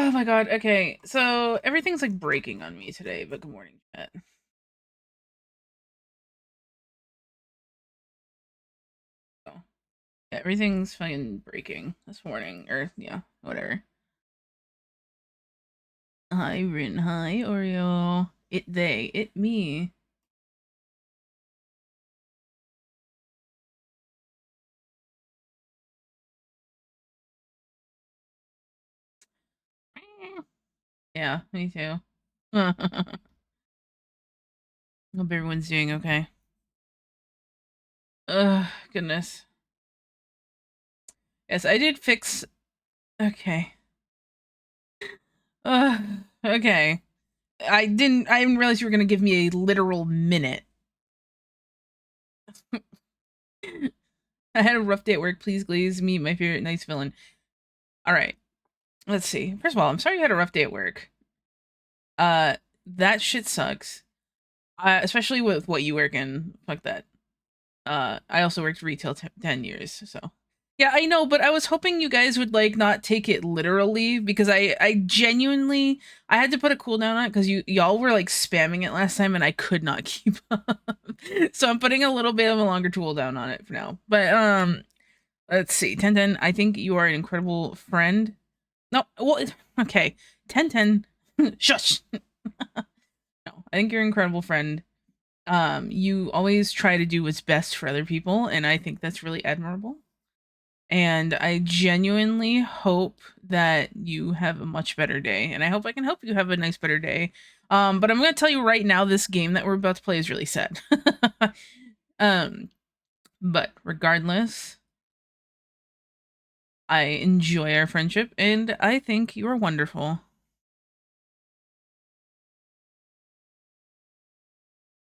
Oh my god, okay. So everything's like breaking on me today, but good morning, chat. So, yeah, everything's fucking breaking this morning, or yeah, whatever. Hi, Rin. Hi, Oreo. It, me. Yeah, me too. Hope everyone's doing okay. Ugh, goodness. Yes, I did fix. Okay. Ugh, okay. I didn't realize you were gonna give me a literal minute. I had a rough day at work. Please glaze me my favorite nice villain. All right. Let's see. First of all, I'm sorry you had a rough day at work. That shit sucks. Especially with what you work in. Fuck that. I also worked retail 10 years, so. Yeah, I know, but I was hoping you guys would like not take it literally because I genuinely I had to put a cooldown on it because y'all were like spamming it last time and I could not keep up. So I'm putting a little bit of a longer cooldown on it for now. But let's see. 1010, I think you are an incredible friend. No, well, okay. 1010. Shush. No, I think you're an incredible friend. You always try to do what's best for other people, and I think that's really admirable. And I genuinely hope that you have a much better day, and I hope I can help you have a nice, better day. But I'm gonna tell you right now, this game that we're about to play is really sad. um, but regardless, I enjoy our friendship, and I think you are wonderful.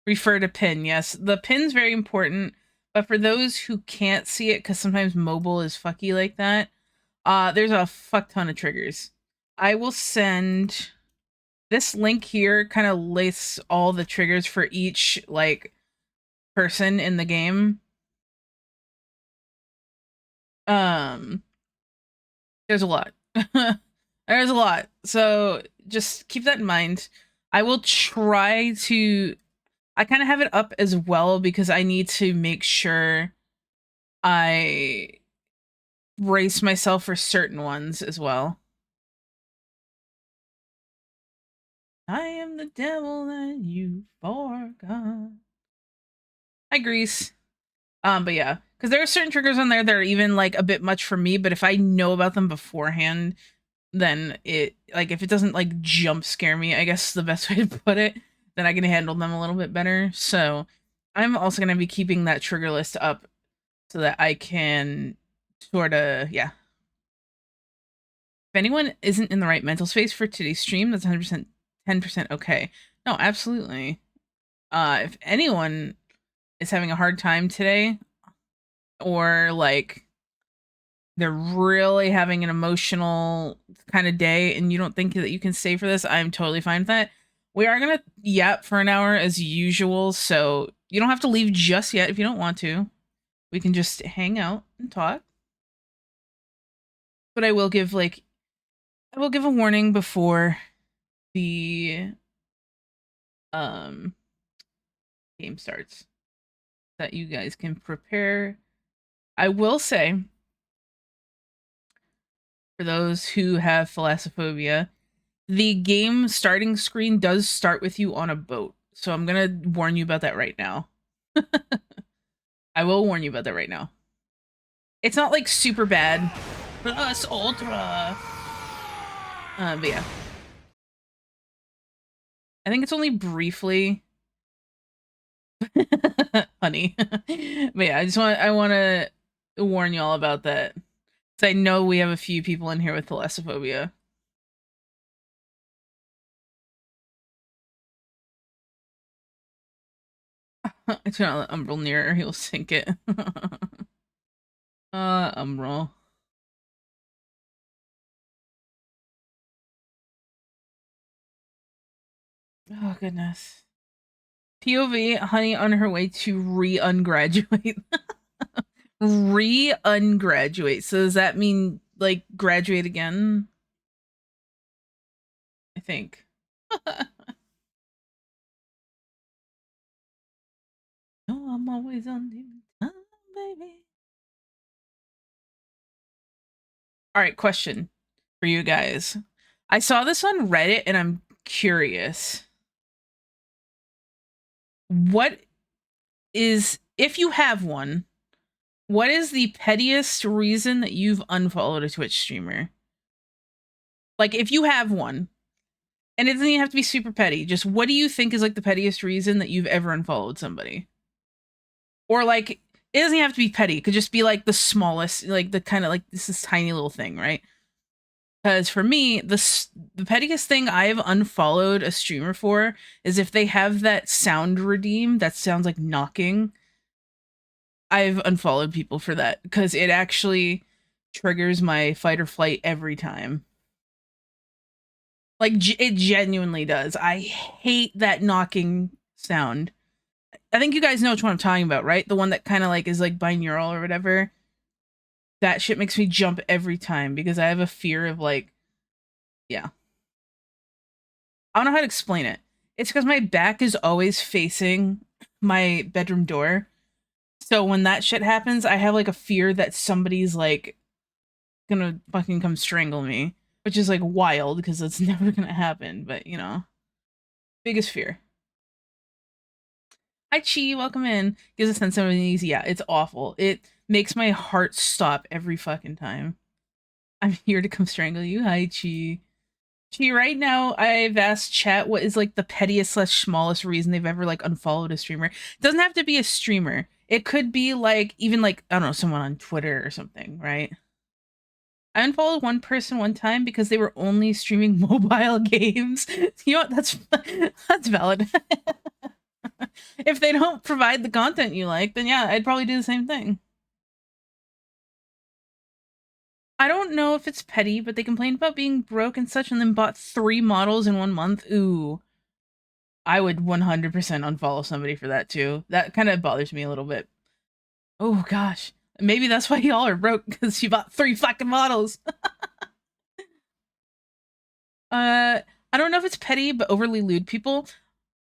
Refer to pin, yes. The pin's very important, but for those who can't see it, because sometimes mobile is fucky like that, there's a fuck ton of triggers. I will send this link here, kind of lists all the triggers for each, like, person in the game. Um, there's a lot. There's a lot. So just keep that in mind. I will try to I kind of have it up as well because I need to make sure I brace myself for certain ones as well. I am the devil that you forgot. Hi, Grease. But yeah, because there are certain triggers on there that are even like a bit much for me. But if I know about them beforehand, then it like if it doesn't like jump scare me, I guess the best way to put it, then I can handle them a little bit better. So I'm also gonna be keeping that trigger list up so that I can sort of yeah. If anyone isn't in the right mental space for today's stream, that's 100% 10% okay. No, absolutely. If anyone is having a hard time today or like they're really having an emotional kind of day and you don't think that you can stay for this, I'm totally fine with that. We are gonna yap for an hour as usual, so you don't have to leave just yet if you don't want to. We can just hang out and talk. But I will give a warning before the um game starts that you guys can prepare. I will say for those who have thalassophobia, the game starting screen does start with you on a boat. So I'm going to warn you about that right now. I will warn you about that right now. It's not like super bad. Plus ultra. But yeah. I think it's only briefly honey. But yeah, I want to warn y'all about that. Cuz I know we have a few people in here with thalassophobia. I turn on the Umbral near he'll sink it. Umbral. Oh goodness. POV, honey on her way to re-ungraduate. Re-ungraduate. So does that mean like graduate again? think. No, I'm always on time, baby. All right, question for you guys. I saw this on Reddit and I'm curious. What is, if you have one, what is the pettiest reason that you've unfollowed a Twitch streamer? Like, if you have one, and it doesn't even have to be super petty, just what do you think is like the pettiest reason that you've ever unfollowed somebody? Or like, it doesn't have to be petty. It could just be like the smallest, like the kind of like this tiny little thing, right? Because for me, the pettiest thing I have unfollowed a streamer for is if they have that sound redeem that sounds like knocking. I've unfollowed people for that because it actually triggers my fight or flight every time. Like, it genuinely does. I hate that knocking sound. I think you guys know which one I'm talking about, right? The one that kind of like is like binaural or whatever. That shit makes me jump every time because I have a fear of like, yeah. I don't know how to explain it. It's because my back is always facing my bedroom door. So when that shit happens, I have like a fear that somebody's like gonna fucking come strangle me, which is like wild because it's never gonna happen. But you know, biggest fear. Hi Chi, welcome in. Gives a sense of unease. Yeah, it's awful. It makes my heart stop every fucking time. I'm here to come strangle you. Hi Chi. Chi, right now I've asked chat what is like the pettiest slash smallest reason they've ever like unfollowed a streamer. It doesn't have to be a streamer. It could be like even like, I don't know, someone on Twitter or something, right? I unfollowed one person one time because they were only streaming mobile games. You know what? That's valid. If they don't provide the content you like, then yeah, I'd probably do the same thing. I don't know if it's petty, but they complained about being broke and such and then bought 3 models in 1 month. Ooh. I would 100% unfollow somebody for that too. That kind of bothers me a little bit. Oh gosh. Maybe that's why y'all are broke, because you bought 3 fucking models. I don't know if it's petty, but overly lewd people.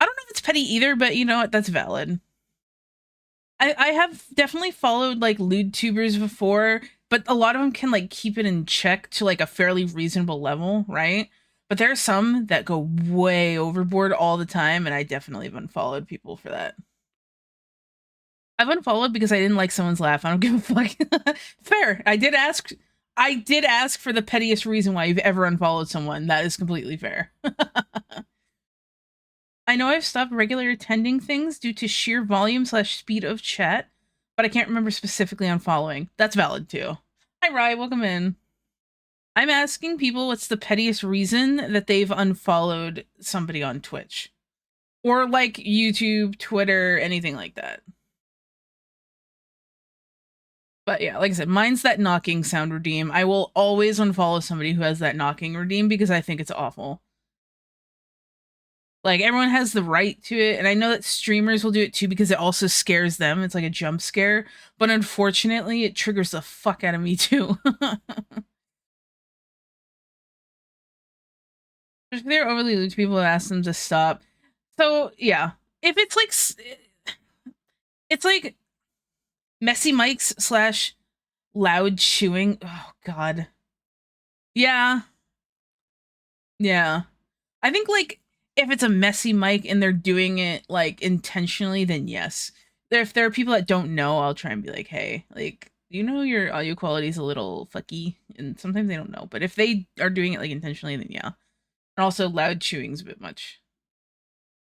I don't know if it's petty either, but you know what? That's valid. I have definitely followed like lewd tubers before, but a lot of them can like keep it in check to like a fairly reasonable level, right? But there are some that go way overboard all the time, and I definitely have unfollowed people for that. I've unfollowed because I didn't like someone's laugh. I don't give a fuck. Fair. I did ask. I did ask for the pettiest reason why you've ever unfollowed someone. That is completely fair. I know I've stopped regular attending things due to sheer volume slash speed of chat, but I can't remember specifically on following. That's valid too. Hi, Rye. Welcome in. I'm asking people what's the pettiest reason that they've unfollowed somebody on Twitch or like YouTube, Twitter, anything like that. But yeah, like I said, mine's that knocking sound redeem. I will always unfollow somebody who has that knocking redeem because I think it's awful. Like, everyone has the right to it, and I know that streamers will do it too because it also scares them. It's like a jump scare, but unfortunately, it triggers the fuck out of me too. If they're overly lewd, people ask them to stop. So yeah, if it's like messy mics slash loud chewing. Oh god, yeah, yeah. I think like if it's a messy mic and they're doing it like intentionally, then yes. If there are people that don't know, I'll try and be like, hey, like, you know, your audio quality is a little fucky, and sometimes they don't know. But if they are doing it like intentionally, then yeah. And also, loud chewing's a bit much.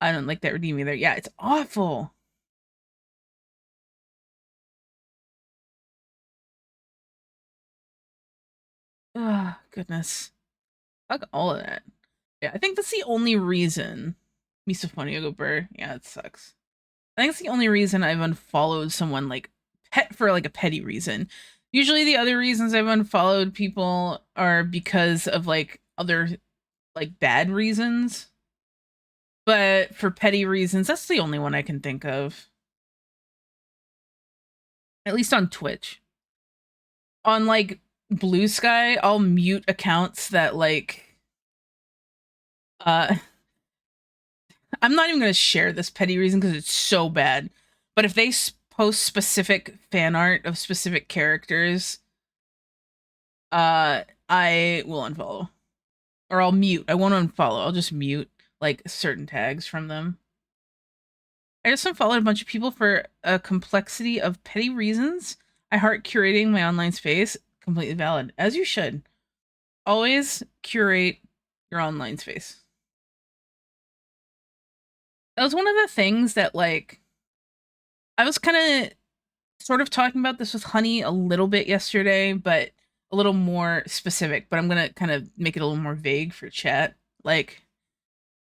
I don't like that redeem either. Yeah, it's awful. Oh goodness, fuck all of that. Yeah, I think that's the only reason. Misophonia go burr. Yeah, it sucks. I think it's the only reason I've unfollowed someone like pet for like a petty reason. Usually the other reasons I've unfollowed people are because of like other like bad reasons. But for petty reasons, that's the only one I can think of. At least on Twitch. On like Blue Sky, I'll mute accounts that like Uh, I'm not even going to share this petty reason because it's so bad. But if they post specific fan art of specific characters, I will unfollow. Or I'll mute. I won't unfollow. I'll just mute like certain tags from them. I just unfollowed a bunch of people for a complexity of petty reasons. I heart curating my online space. Completely valid. As you should. Always curate your online space. That was one of the things that, like, I was kind of sort of talking about this with Honey a little bit yesterday, but a little more specific. But I'm going to kind of make it a little more vague for chat. Like,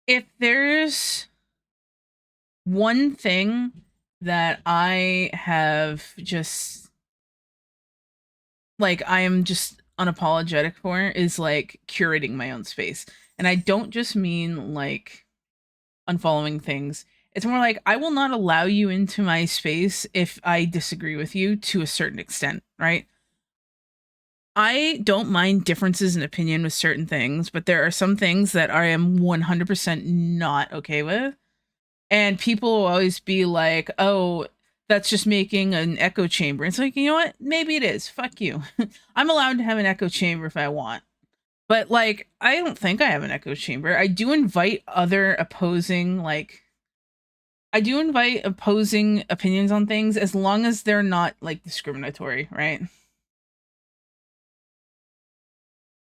if there's one thing that I have just, like, I am just unapologetic for is, like, curating my own space. And I don't just mean, like, unfollowing things. It's more like I will not allow you into my space if I disagree with you to a certain extent, right? I don't mind differences in opinion with certain things, but there are some things that I am 100% not okay with. And people will always be like, oh, that's just making an echo chamber. It's like, you know what? Maybe it is. Fuck you. I'm allowed to have an echo chamber if I want. But, like, I don't think I have an echo chamber. I do invite other opposing, like, I do invite opposing opinions on things as long as they're not, like, discriminatory, right?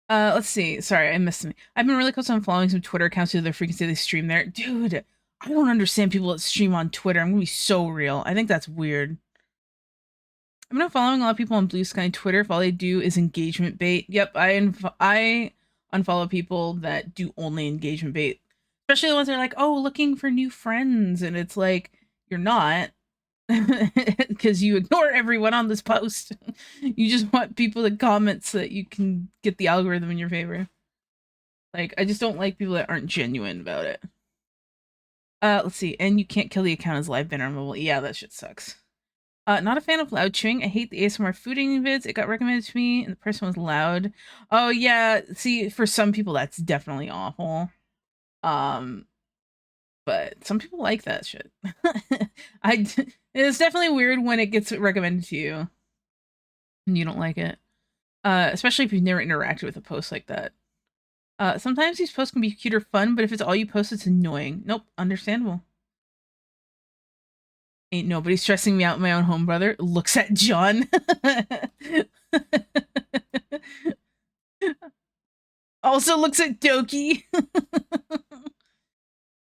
Let's see. Sorry, I missed something. I've been really close on following some Twitter accounts due to their frequency they stream there. Dude, I don't understand people that stream on Twitter. I'm gonna be so real. I think that's weird. I'm not following a lot of people on Blue Sky Twitter if all they do is engagement bait. Yep, I unfollow people that do only engagement bait. Especially the ones that are like, oh, looking for new friends. And it's like, you're not. Because you ignore everyone on this post. You just want people to comment so that you can get the algorithm in your favor. Like, I just don't like people that aren't genuine about it. Let's see. And you can't kill the account as live banner mobile. Yeah, that shit sucks. Not a fan of loud chewing. I hate the ASMR food eating vids. It got recommended to me, and the person was loud. Oh yeah, see, for some people that's definitely awful. But some people like that shit. It's definitely weird when it gets recommended to you and you don't like it. Especially if you've never interacted with a post like that. Sometimes these posts can be cute or fun, but if it's all you post, it's annoying. Nope, understandable. Ain't nobody stressing me out, my own home brother. Looks at John. Also looks at Doki.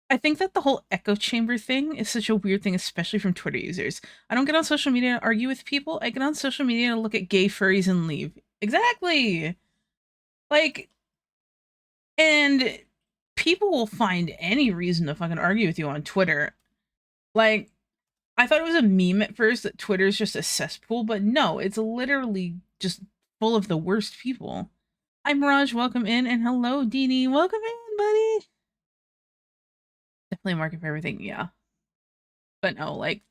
I think that the whole echo chamber thing is such a weird thing, especially from Twitter users. I don't get on social media to argue with people. I get on social media to look at gay furries and leave. Exactly. Like, and people will find any reason to fucking argue with you on Twitter. Like, I thought it was a meme at first that Twitter is just a cesspool, but no, it's literally just full of the worst people. Hi, Mirage, welcome in, and hello, Deanie, welcome in, buddy. Definitely a market for everything, yeah. But no, like,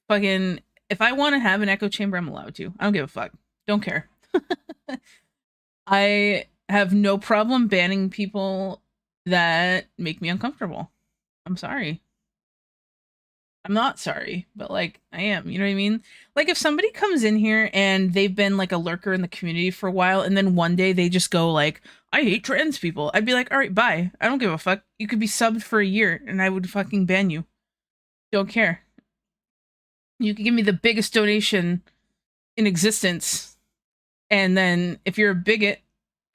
fucking, if I want to have an echo chamber, I'm allowed to. I don't give a fuck. Don't care. I have no problem banning people that make me uncomfortable. I'm sorry. I'm not sorry, but, like, I am. You know what I mean? Like, if somebody comes in here and they've been, like, a lurker in the community for a while, and then one day they just go, like, I hate trans people, I'd be like, all right, bye. I don't give a fuck. You could be subbed for a year, and I would fucking ban you. Don't care. You could give me the biggest donation in existence, and then if you're a bigot,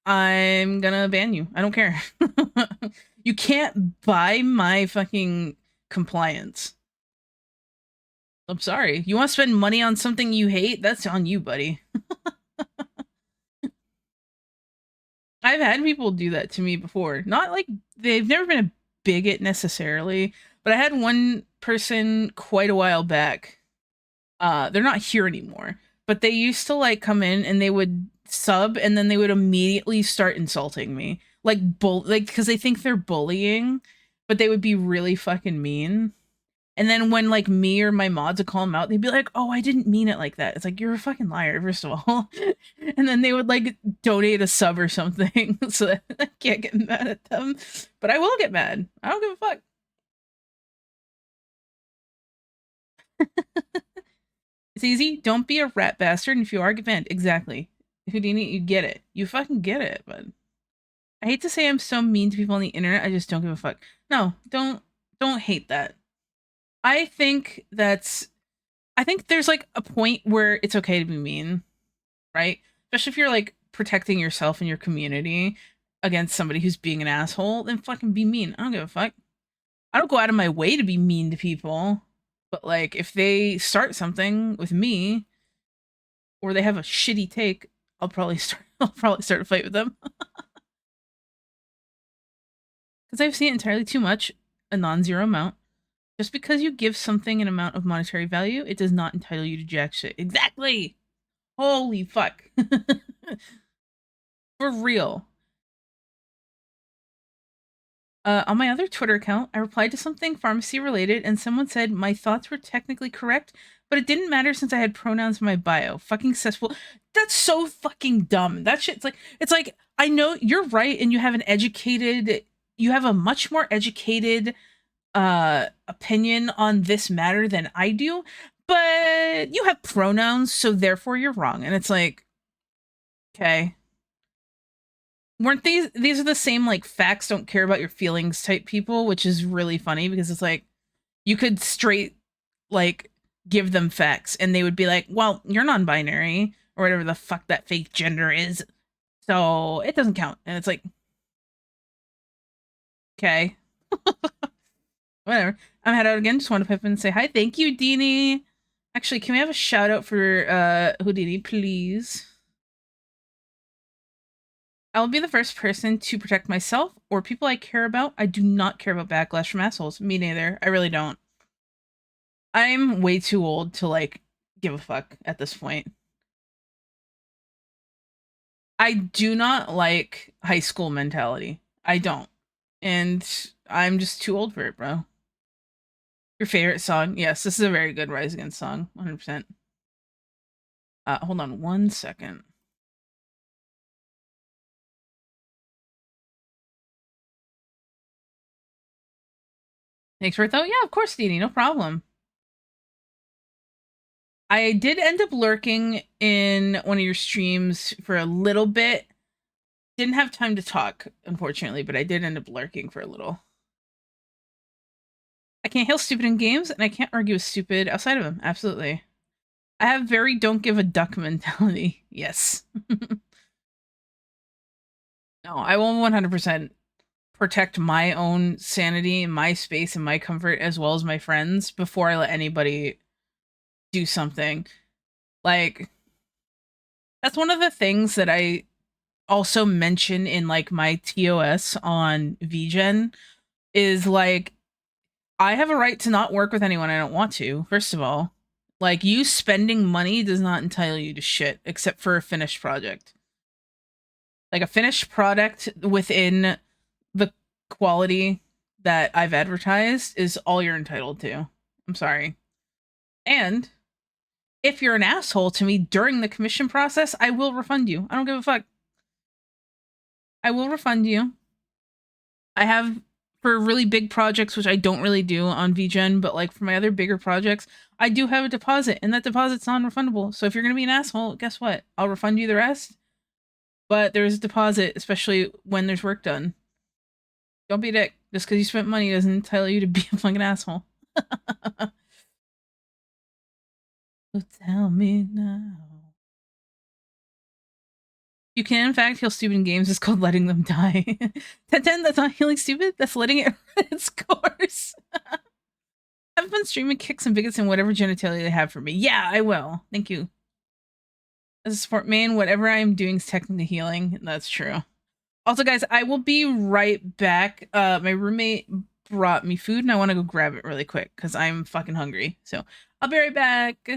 I'm gonna ban you. I don't care. You can't buy my fucking compliance. I'm sorry. You want to spend money on something you hate? That's on you, buddy. I've had people do that to me before. Not like they've never been a bigot necessarily, but I had one person quite a while back. They're not here anymore, but they used to, like, come in and they would sub and then they would immediately start insulting me. Like, because they think they're bullying, but they would be really fucking mean. And then when like me or my mods would call them out, they'd be like, "Oh, I didn't mean it like that." It's like, you're a fucking liar, first of all. And then they would like donate a sub or something so that I can't get mad at them. But I will get mad. I don't give a fuck. It's easy. Don't be a rat bastard. And if you are, get banned. Exactly. Houdini, you get it. You fucking get it. But I hate to say I'm so mean to people on the internet. I just don't give a fuck. No, don't hate that. I think that's I think there's like a point where it's okay to be mean, right? Especially if you're like protecting yourself and your community against somebody who's being an asshole, then fucking be mean. I don't give a fuck. I don't go out of my way to be mean to people, but like if they start something with me or they have a shitty take, I'll probably start a fight with them. Because I've seen entirely too much, a non-zero amount. Just because you give something an amount of monetary value, it does not entitle you to jack shit. Exactly. Holy fuck. For real. On my other Twitter account, I replied to something pharmacy related, and someone said my thoughts were technically correct, but it didn't matter since I had pronouns in my bio. Fucking cesspool. That's so fucking dumb. That shit's like, it's like, I know you're right, and you have a much more educated opinion on this matter than I do, but you have pronouns, so therefore you're wrong. And it's like, okay. Weren't these are the same like facts don't care about your feelings type people, which is really funny because it's like you could straight like give them facts and they would be like, well, you're non-binary or whatever the fuck that fake gender is, so it doesn't count. And it's like, okay, whatever. I'm head out again. Just want to pipe in and say hi. Thank you, Deanie. Actually, can we have a shout out for Houdini, please? I will be the first person to protect myself or people I care about. I do not care about backlash from assholes. Me neither. I really don't. I'm way too old to like give a fuck at this point. I do not like high school mentality. I don't. And I'm just too old for it, bro. Your favorite song? Yes, this is a very good Rise Against song. 100%. Hold on 1 second. Thanks for it though. Yeah, of course, Deanie. No problem. I did end up lurking in one of your streams for a little bit. Didn't have time to talk, unfortunately, but I did end up lurking for a little. I can't hail stupid in games, and I can't argue with stupid outside of them. Absolutely. I have very don't give a duck mentality. Yes. No, I will 100% protect my own sanity, my space, and my comfort, as well as my friends, before I let anybody do something. Like, that's one of the things that I also mention in like my TOS on VGen is like I have a right to not work with anyone I don't want to. First of all, like you spending money does not entitle you to shit except for a finished project. Like a finished product within the quality that I've advertised is all you're entitled to. I'm sorry. And if you're an asshole to me during the commission process, I will refund you. I don't give a fuck. I will refund you. I have for really big projects, which I don't really do on VGen, but like for my other bigger projects, I do have a deposit, and that deposit's non-refundable. So if you're gonna be an asshole, guess what? I'll refund you the rest. But there's a deposit, especially when there's work done. Don't be a dick. Just because you spent money doesn't entitle you to be a fucking asshole. So tell me now. You can, in fact, heal stupid in games. It's called letting them die. 1010, that's not healing stupid. That's letting it run its course. Have fun streaming kicks and bigots and whatever genitalia they have for me. Yeah, I will. Thank you. As a support main, whatever I am doing is technically healing. That's true. Also, guys, I will be right back. My roommate brought me food and I want to go grab it really quick because I'm fucking hungry. So I'll be right back.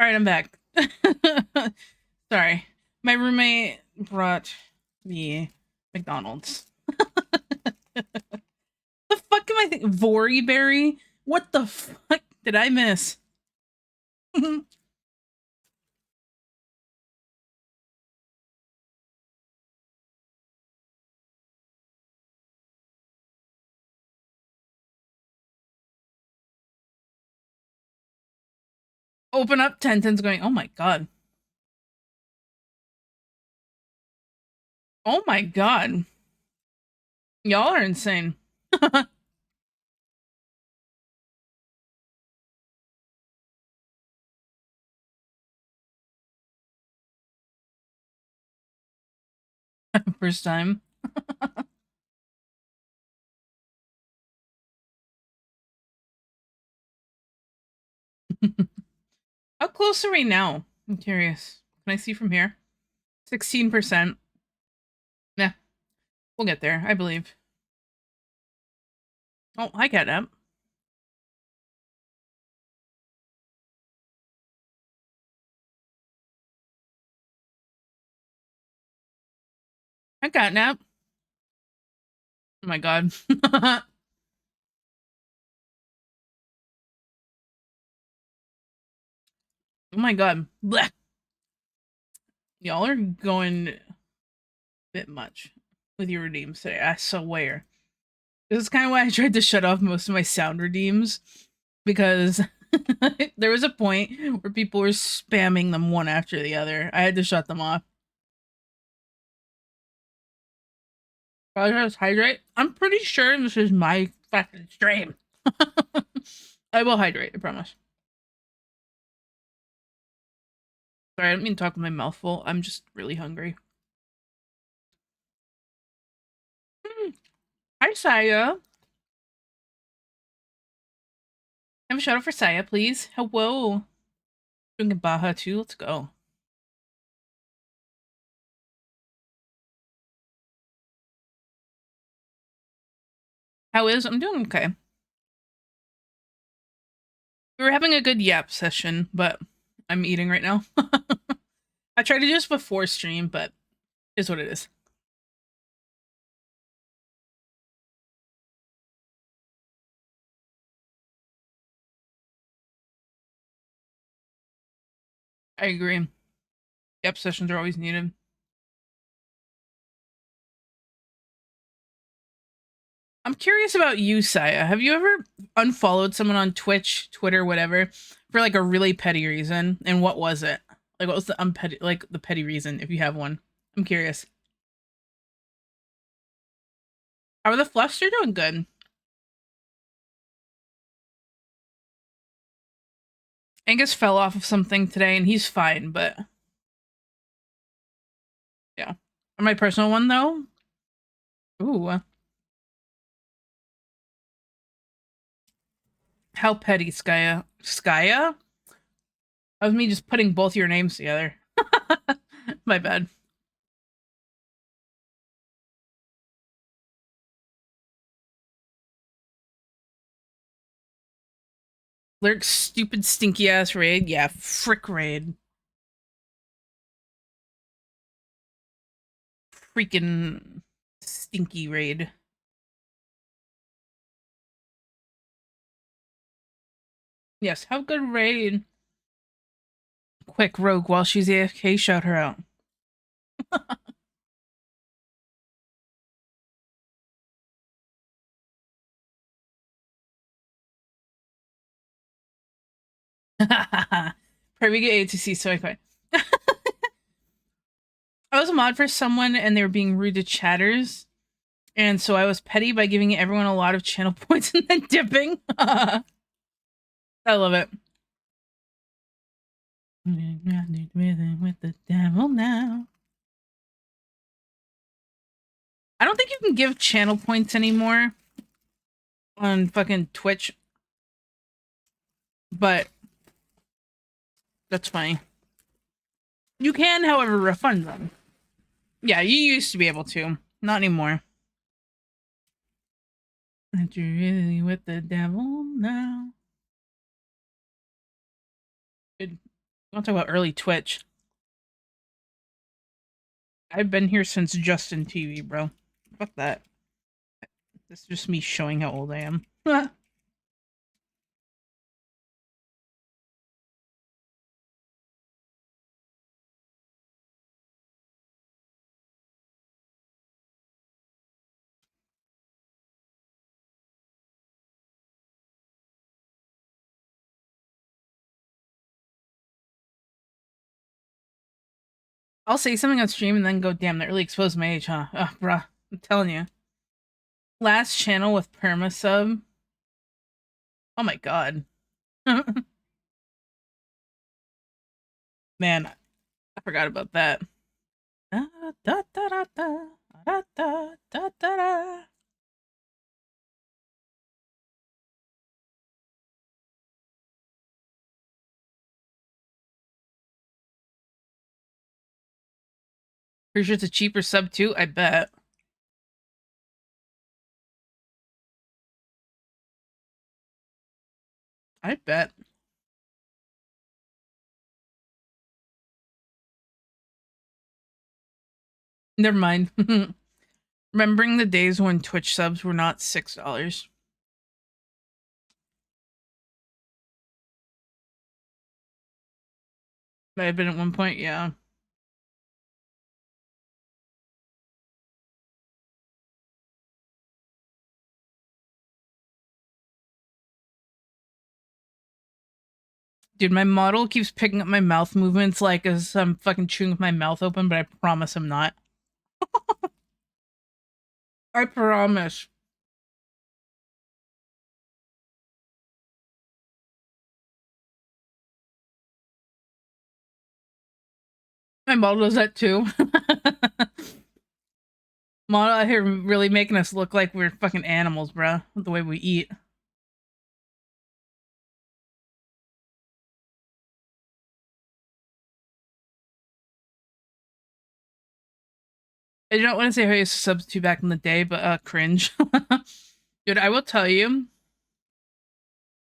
right, I'm back. Sorry. My roommate brought me McDonald's. The fuck am I thinking? Vory berry? What the fuck did I miss? Open up, Tenten's going, oh my god. Oh my god. Y'all are insane. First time. How close are we now? I'm curious. Can I see from here? 16%. Yeah, we'll get there, I believe. Oh, hi, Catnap. Hi, Catnap. Oh my god. Oh my god. Blech. Y'all are going a bit much with your redeems today. I swear. This is kind of why I tried to shut off most of my sound redeems, because there was a point where people were spamming them one after the other. I had to shut them off. Apologize, hydrate. I'm pretty sure this is my fucking stream. I will hydrate, I promise. Sorry, I don't mean to talk with my mouth full. I'm just really hungry. Hi, Saya. Have a shout out for Saya, please. Hello. Doing a Baja too. Let's go. How is? I'm doing okay. We were having a good yap session, but I'm eating right now. I tried to do this before stream, but it's what it is. I agree. Yap sessions are always needed. I'm curious about you, Saya. Have you ever unfollowed someone on Twitch, Twitter, whatever, for like a really petty reason? And what was it? Like, what was the unpetty, like the petty reason, if you have one? I'm curious. How are the fluffs? They're doing good. Angus fell off of something today, and he's fine. But yeah, my personal one though. Ooh, how petty, Skya. Skya? That was me just putting both your names together. My bad. Lurk's stupid stinky ass raid. Yeah, frick raid. Freaking stinky raid. Yes, have a good raid. Quick, Rogue, while she's AFK, shout her out. Pray we get ATC so quick. I was a mod for someone and they were being rude to chatters. And so I was petty by giving everyone a lot of channel points and then dipping. I love it. With the devil now. I don't think you can give channel points anymore on fucking Twitch. But that's fine. You can, however, refund them. Yeah, you used to be able to. Not anymore. That you're really with the devil now. Good. want to talk about early Twitch. I've been here since Justin TV, bro. Fuck that. This is just me showing how old I am. I'll say something on stream and then go, damn, that really exposed my age, huh? Ugh, bruh. I'm telling you. Last channel with perma sub. Oh my god. Man, I forgot about that. Da, da, da, da, da, da, da, da, da. Pretty sure it's a cheaper sub too, I bet. I bet. Never mind. Remembering the days when Twitch subs were not $6. Might have been at one point, yeah. Dude, my model keeps picking up my mouth movements like as I'm fucking chewing with my mouth open, but I promise I'm not. I promise. My model does that too. Model out here really making us look like we're fucking animals, bruh, with the way we eat. I don't want to say how I used to substitute back in the day, but cringe. Dude, I will tell you,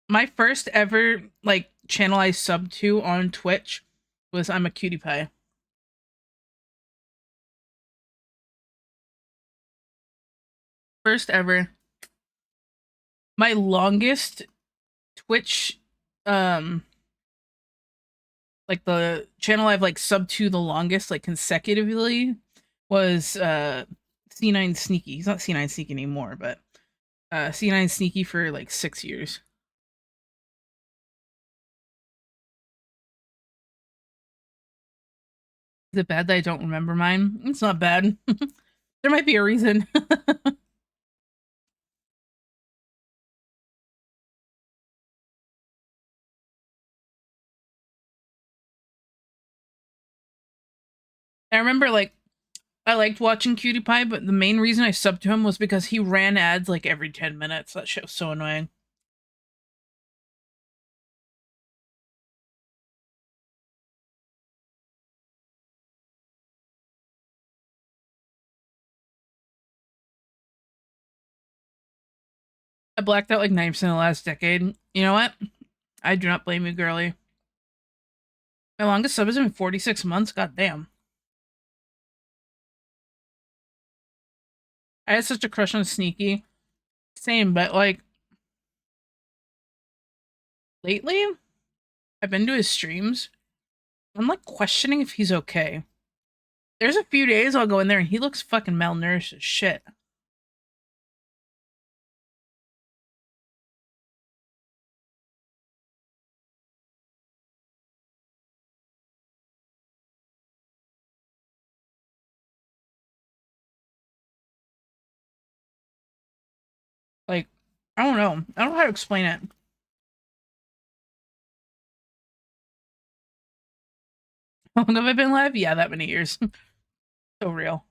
my first ever like channel I subbed to on Twitch was I'm a Cutie Pie. First ever. My longest Twitch like the channel I've like subbed to the longest, like consecutively, was C9 Sneaky. He's not C9 Sneaky anymore, but C9 Sneaky for like 6 years. Is it bad that I don't remember mine? It's not bad. There might be a reason. I remember like I liked watching Cutie Pie, but the main reason I subbed to him was because he ran ads like every 10 minutes. That shit was so annoying. I blacked out like 90% of the last decade. You know what? I do not blame you, girly. My longest sub has been 46 months. God damn. I had such a crush on Sneaky. Same, but like lately, I've been to his streams. I'm like questioning if he's okay. There's a few days I'll go in there and he looks fucking malnourished as shit. Like, I don't know. I don't know how to explain it. How long have I been live? Yeah, that many years. So real.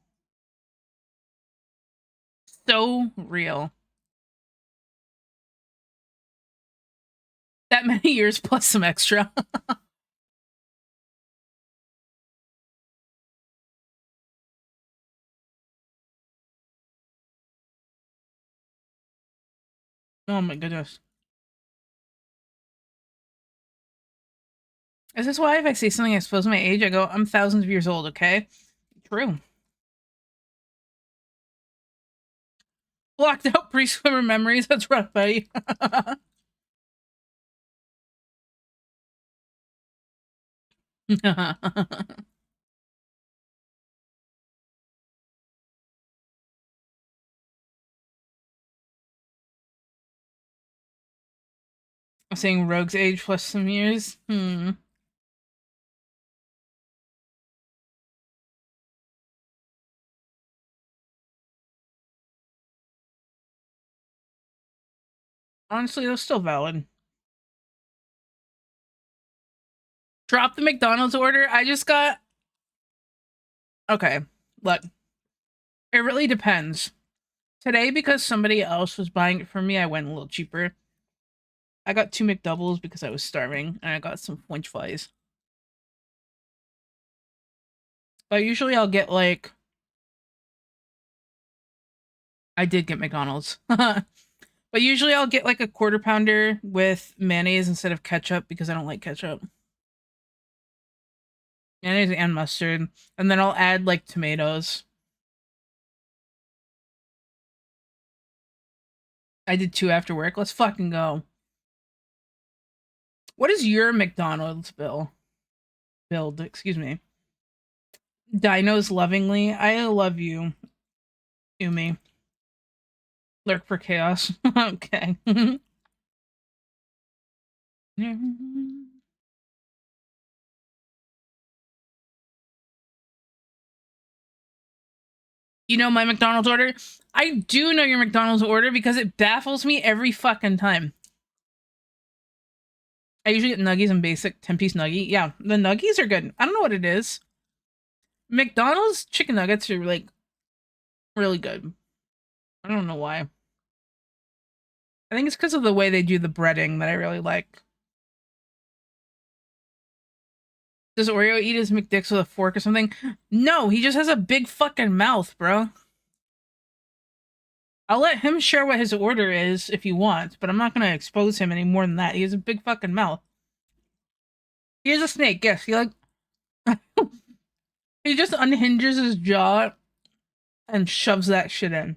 So real. That many years plus some extra. Oh my goodness. Is this why if I say something I expose my age, I go, I'm thousands of years old, okay? True. Blocked out pre-swimmer memories. That's rough, buddy. I'm saying Rogue's age plus some years. Honestly, that's still valid. Drop the McDonald's order. I just got. Okay, look. It really depends. Today, because somebody else was buying it for me, I went a little cheaper. I got 2 McDoubles because I was starving, and I got some French fries. But usually I'll get like. I did get McDonald's. But usually I'll get like a quarter pounder with mayonnaise instead of ketchup because I don't like ketchup. Mayonnaise and mustard. And then I'll add like tomatoes. I did 2 after work. Let's fucking go. What is your McDonald's build? Excuse me. Dinos lovingly. I love you, Umi. Lurk for chaos. Okay. You know my McDonald's order? I do know your McDonald's order because it baffles me every fucking time. I usually get nuggies and basic 10-piece nuggie. Yeah, the nuggies are good. I don't know what it is. McDonald's chicken nuggets are like really good. I don't know why. I think it's because of the way they do the breading that I really like. Does Oreo eat his McDicks with a fork or something? No, he just has a big fucking mouth, bro. I'll let him share what his order is if he wants, but I'm not gonna expose him any more than that. He has a big fucking mouth. He is a snake, yes. He like he just unhinges his jaw and shoves that shit in.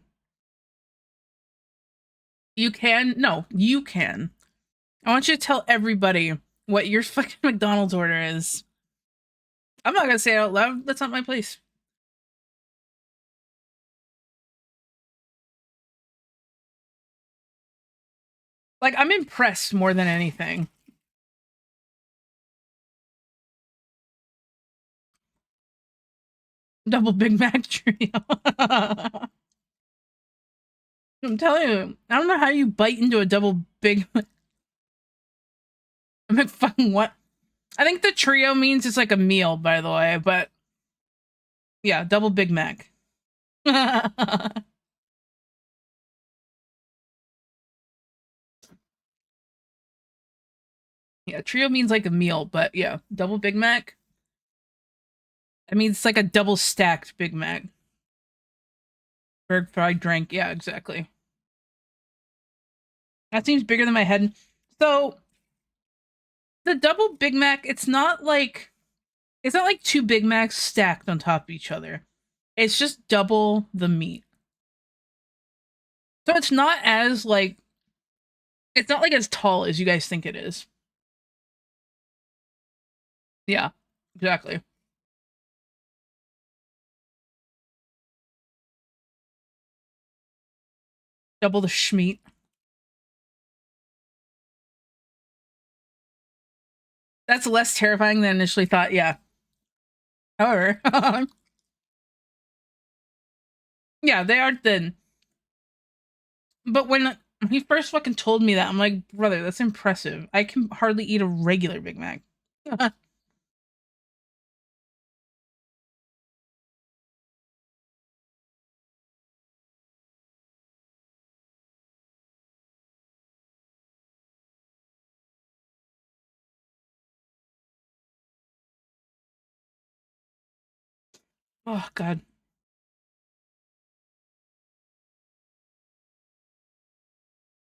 You can? No, you can. I want you to tell everybody what your fucking McDonald's order is. I'm not gonna say it out loud. That's not my place. Like, I'm impressed more than anything. Double Big Mac trio. I'm telling you, I don't know how you bite into a double Big Mac. Fucking what? I think the trio means it's like a meal, by the way, but yeah, double Big Mac. Yeah, trio means like a meal, but yeah, double Big Mac. I mean, it's like a double stacked Big Mac. Burger fried drink. Yeah, exactly. That seems bigger than my head. So the double Big Mac, it's not like 2 Big Macs stacked on top of each other. It's just double the meat. So it's not as like it's not like as tall as you guys think it is. Yeah, exactly. Double the schmeat. That's less terrifying than I initially thought. Yeah. However, yeah, they are thin. But when he first fucking told me that, I'm like, brother, that's impressive. I can hardly eat a regular Big Mac. Oh god.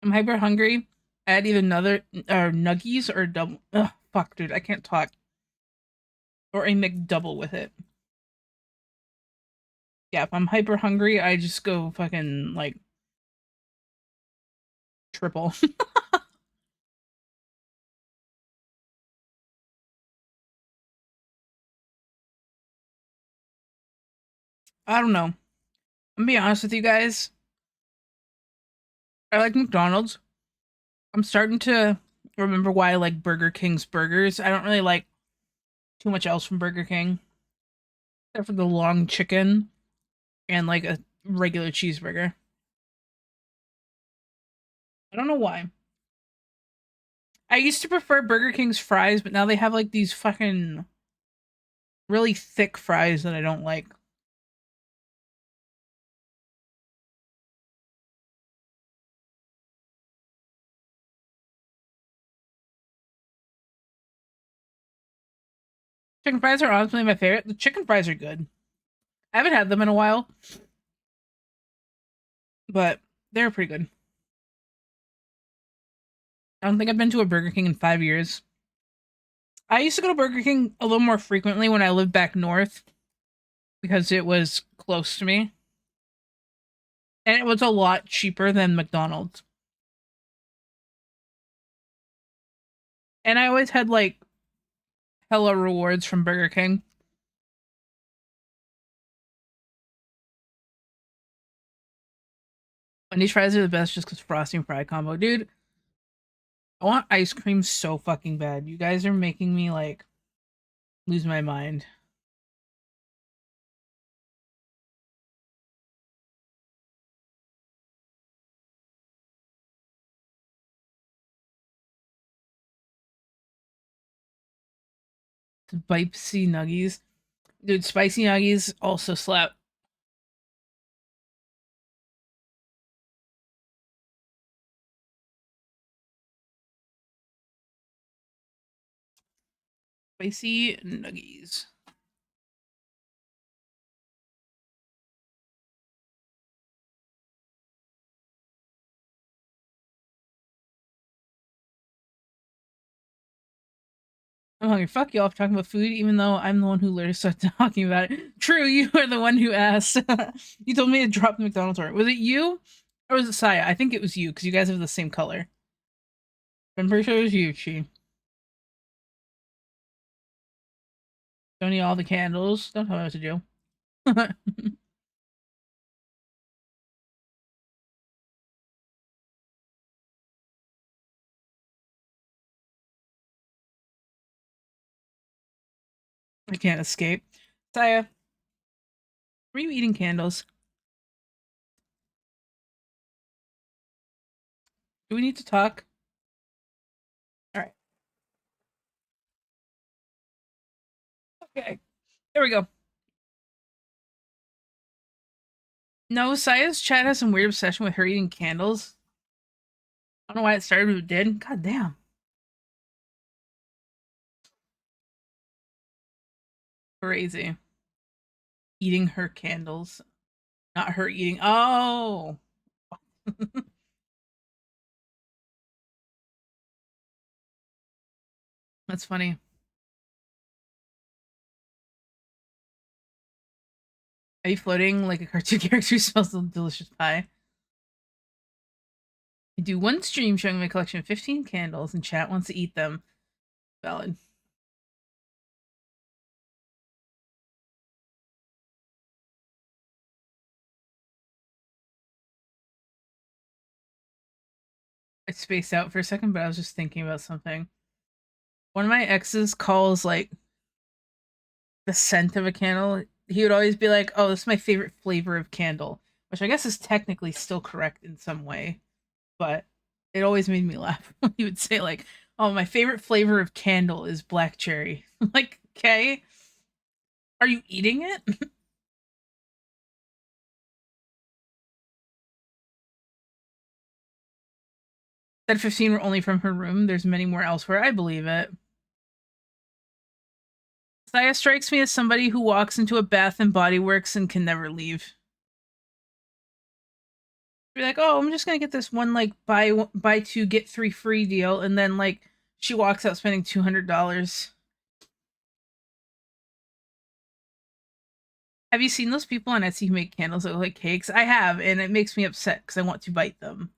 I'm hyper hungry. Add either another or nuggies or double. Ugh, fuck, dude, I can't talk. or a McDouble with it. Yeah, if I'm hyper hungry, I just go fucking like triple. I don't know. I'm gonna be honest with you guys. I like McDonald's. I'm starting to remember why I like Burger King's burgers. I don't really like too much else from Burger King, except for the long chicken and like a regular cheeseburger. I don't know why. I used to prefer Burger King's fries, but now they have like these fucking really thick fries that I don't like. Chicken fries are honestly my favorite. The chicken fries are good. I haven't had them in a while, but they're pretty good. I don't think I've been to a Burger King in 5 years. I used to go to Burger King a little more frequently when I lived back north because it was close to me. And it was a lot cheaper than McDonald's. And I always had like hella rewards from Burger King. Wendy's fries are the best just because frosting fry combo. Dude, I want ice cream so fucking bad. You guys are making me like lose my mind. Spicy nuggies. Dude, spicy nuggies also slap. Spicy nuggies. I'm hungry. Fuck y'all for talking about food, even though I'm the one who literally started talking about it. True, you are the one who asked. You told me to drop the McDonald's order. Was it you? Or was it Saya? I think it was you, because you guys have the same color. I'm pretty sure it was you, Chi. Don't eat all the candles. Don't tell me what to do. I can't escape. Saya, were you eating candles? Do we need to talk? Alright. Okay. There we go. No, Saya's chat has some weird obsession with her eating candles. I don't know why it started, but it did. God damn. Crazy. Eating her candles. Not her eating. Oh! That's funny. Are you floating like a cartoon character who smells a delicious pie? I do one stream showing my collection of 15 candles, and chat wants to eat them. Valid. I spaced out for a second, but I was just thinking about something. One of my exes calls like the scent of a candle. He would always be like, "Oh, this is my favorite flavor of candle," which I guess is technically still correct in some way, but it always made me laugh. He would say like, "Oh, my favorite flavor of candle is black cherry." Like, okay, are you eating it? Said 15 were only from her room. There's many more elsewhere. I believe it. Saya strikes me as somebody who walks into a Bath and Body Works and can never leave. Be like, oh, I'm just gonna get this one like buy two get three free deal, and then like she walks out spending $200. Have you seen those people on Etsy who make candles that look like cakes? I have, and it makes me upset because I want to bite them.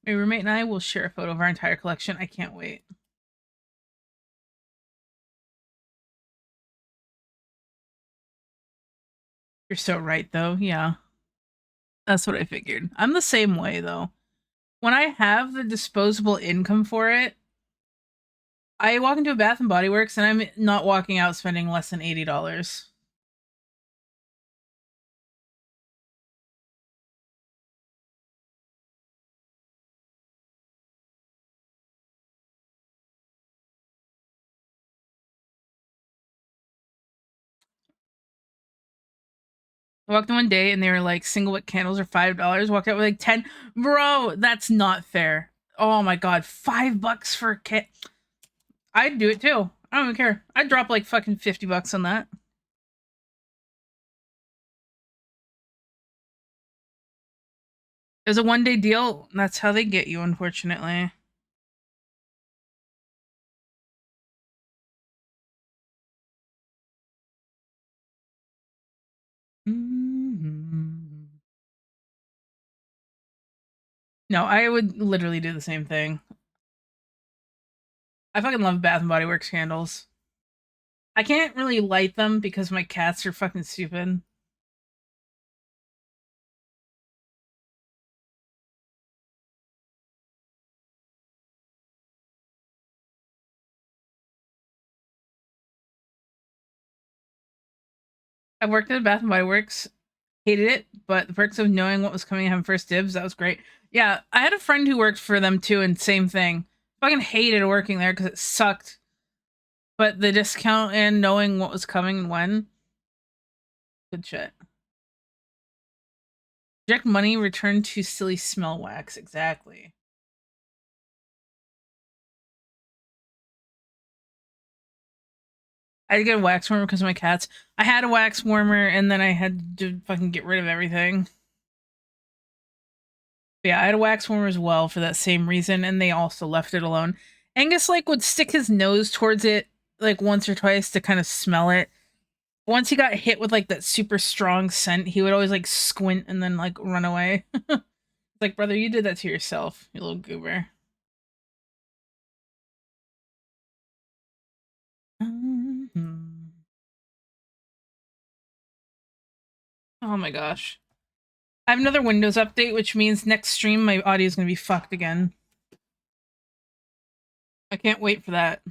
My roommate and I will share a photo of our entire collection. I can't wait. You're so right, though. Yeah, that's what I figured. I'm the same way, though. When I have the disposable income for it, I walk into a Bath and Body Works and I'm not walking out spending less than $80. I walked in one day and they were like single wick candles are $5. Walked out with like 10. Bro, that's not fair. Oh my god, $5 for a kit. I'd do it too. I don't even care. I'd drop like fucking $50 on that. It was a 1 day deal. That's how they get you, unfortunately. Mm-hmm. No, I would literally do the same thing. I fucking love Bath and Body Works candles. I can't really light them because my cats are fucking stupid. I've worked at Bath and Body Works, hated it, but the perks of knowing what was coming and having first dibs, that was great. Yeah, I had a friend who worked for them too, and same thing. Fucking hated working there because it sucked. But the discount and knowing what was coming and when, good shit. Project money, return to silly smell wax. Exactly. I had to get a wax warmer because of my cats. I had a wax warmer and then I had to fucking get rid of everything. But yeah, I had a wax warmer as well for that same reason, and they also left it alone. Angus like would stick his nose towards it like once or twice to kind of smell it. Once he got hit with like that super strong scent, he would always like squint and then like run away. Like, brother, you did that to yourself, you little goober. Mhm. Oh my gosh. I have another Windows update, which means next stream my audio is gonna be fucked again. I can't wait for that.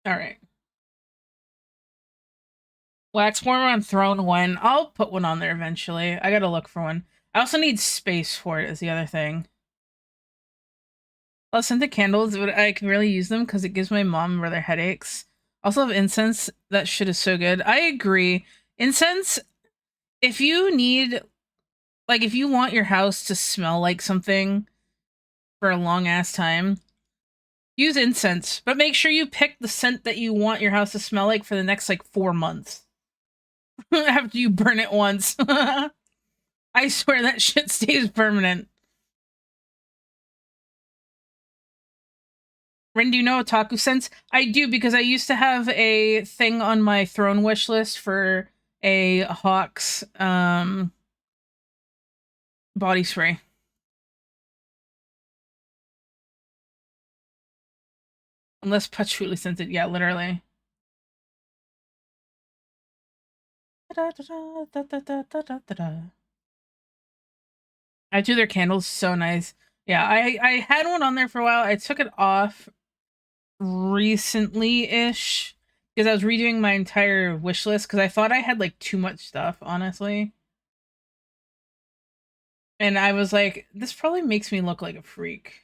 Alright. Wax warmer on Throne 1. I'll put one on there eventually. I gotta look for one. I also need space for it is the other thing. Scented candles, but I can really use them because it gives my mom rather headaches. Also have incense. That shit is so good. I agree. Incense, if you need, like, if you want your house to smell like something for a long ass time, use incense. But make sure you pick the scent that you want your house to smell like for the next, like, 4 months. After you burn it once. I swear that shit stays permanent. Ren, do you know Otaku Sense? I do because I used to have a thing on my throne wish list for a Hawks body spray. Unless patchouli scented, yeah, literally. I do their candles so nice. Yeah, I had one on there for a while. I took it off recently-ish because I was redoing my entire wish list because I thought I had like too much stuff, honestly. And I was like, this probably makes me look like a freak.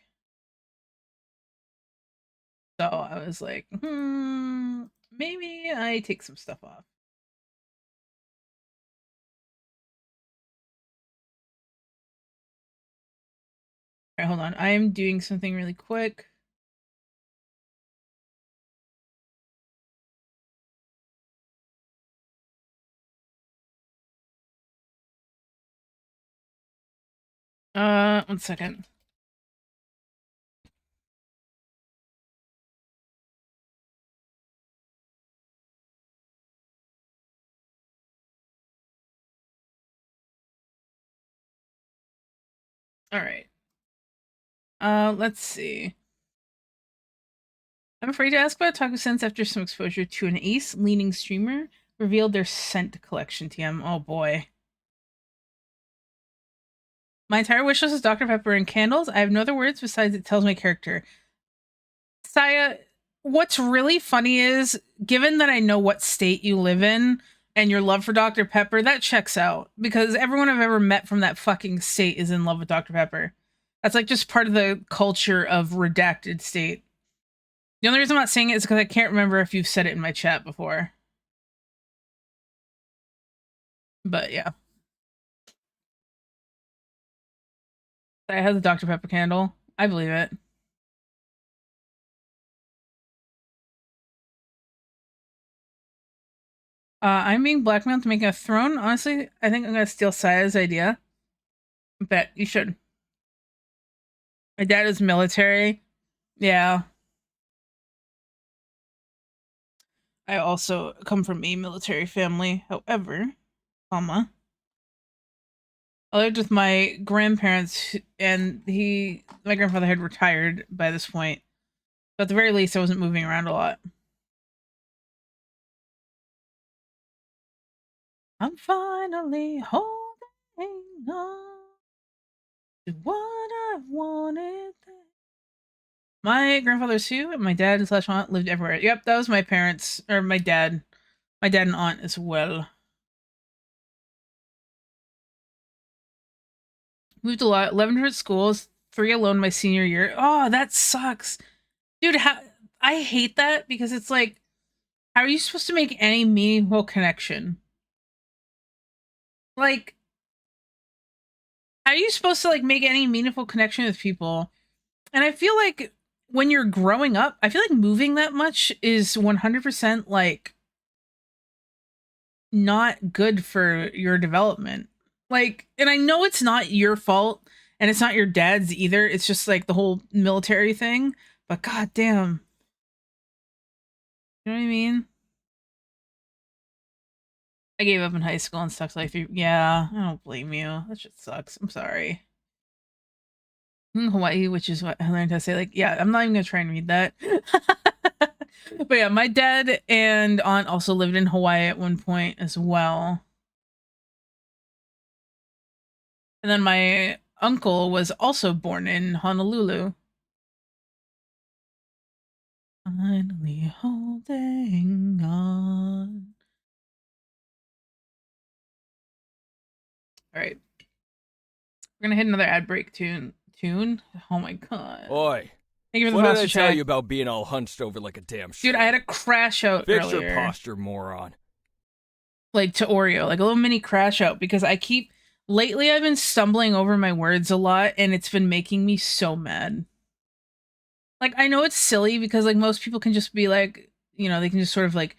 So I was like, maybe I take some stuff off. All right, hold on. I am doing something really quick. One second. All right. Let's see. I'm afraid to ask about taco scents after some exposure to an ace leaning streamer revealed their scent collection. TM. Oh boy. My entire wish list is Dr. Pepper and candles. I have no other words besides it tells my character. Saya, what's really funny is, given that I know what state you live in and your love for Dr. Pepper, that checks out. Because everyone I've ever met from that fucking state is in love with Dr. Pepper. That's like just part of the culture of redacted state. The only reason I'm not saying it is because I can't remember if you've said it in my chat before. But yeah. I have the Dr. Pepper candle. I believe it. I'm being blackmailed to make a throne. Honestly, I think I'm gonna steal Saya's idea. Bet you should. My dad is military. Yeah. I also come from a military family. However, I lived with my grandparents, and my grandfather had retired by this point. So at the very least, I wasn't moving around a lot. I'm finally holding on to what I've wanted. My grandfather's who, and my dad slash aunt lived everywhere. Yep, that was my parents, or my dad and aunt as well. Moved a lot, 11 different schools, 3 alone my senior year. Oh, that sucks. Dude, I hate that because it's like, how are you supposed to make any meaningful connection? Like, how are you supposed to like make any meaningful connection with people? And I feel like when you're growing up, I feel like moving that much is 100% like not good for your development. Like, and I know it's not your fault and it's not your dad's either. It's just like the whole military thing. But goddamn, you know what I mean? I gave up in high school and stuck to like 3. Yeah, I don't blame you. That shit sucks. I'm sorry. Hawaii, which is what I learned how to say. Like, yeah, I'm not even gonna try and read that. But yeah, my dad and aunt also lived in Hawaii at one point as well. And then my uncle was also born in Honolulu. Finally holding on. All right. We're gonna hit another ad break tune. Oh my god. Oi. Thank you for the What did posture I tell check. you about being all hunched over like a damn shit? Dude, I had a crash out Fix earlier. your posture, moron. Like to Oreo, like a little mini crash out because lately I've been stumbling over my words a lot and it's been making me so mad. Like I know it's silly because like most people can just be like, you know, they can just sort of like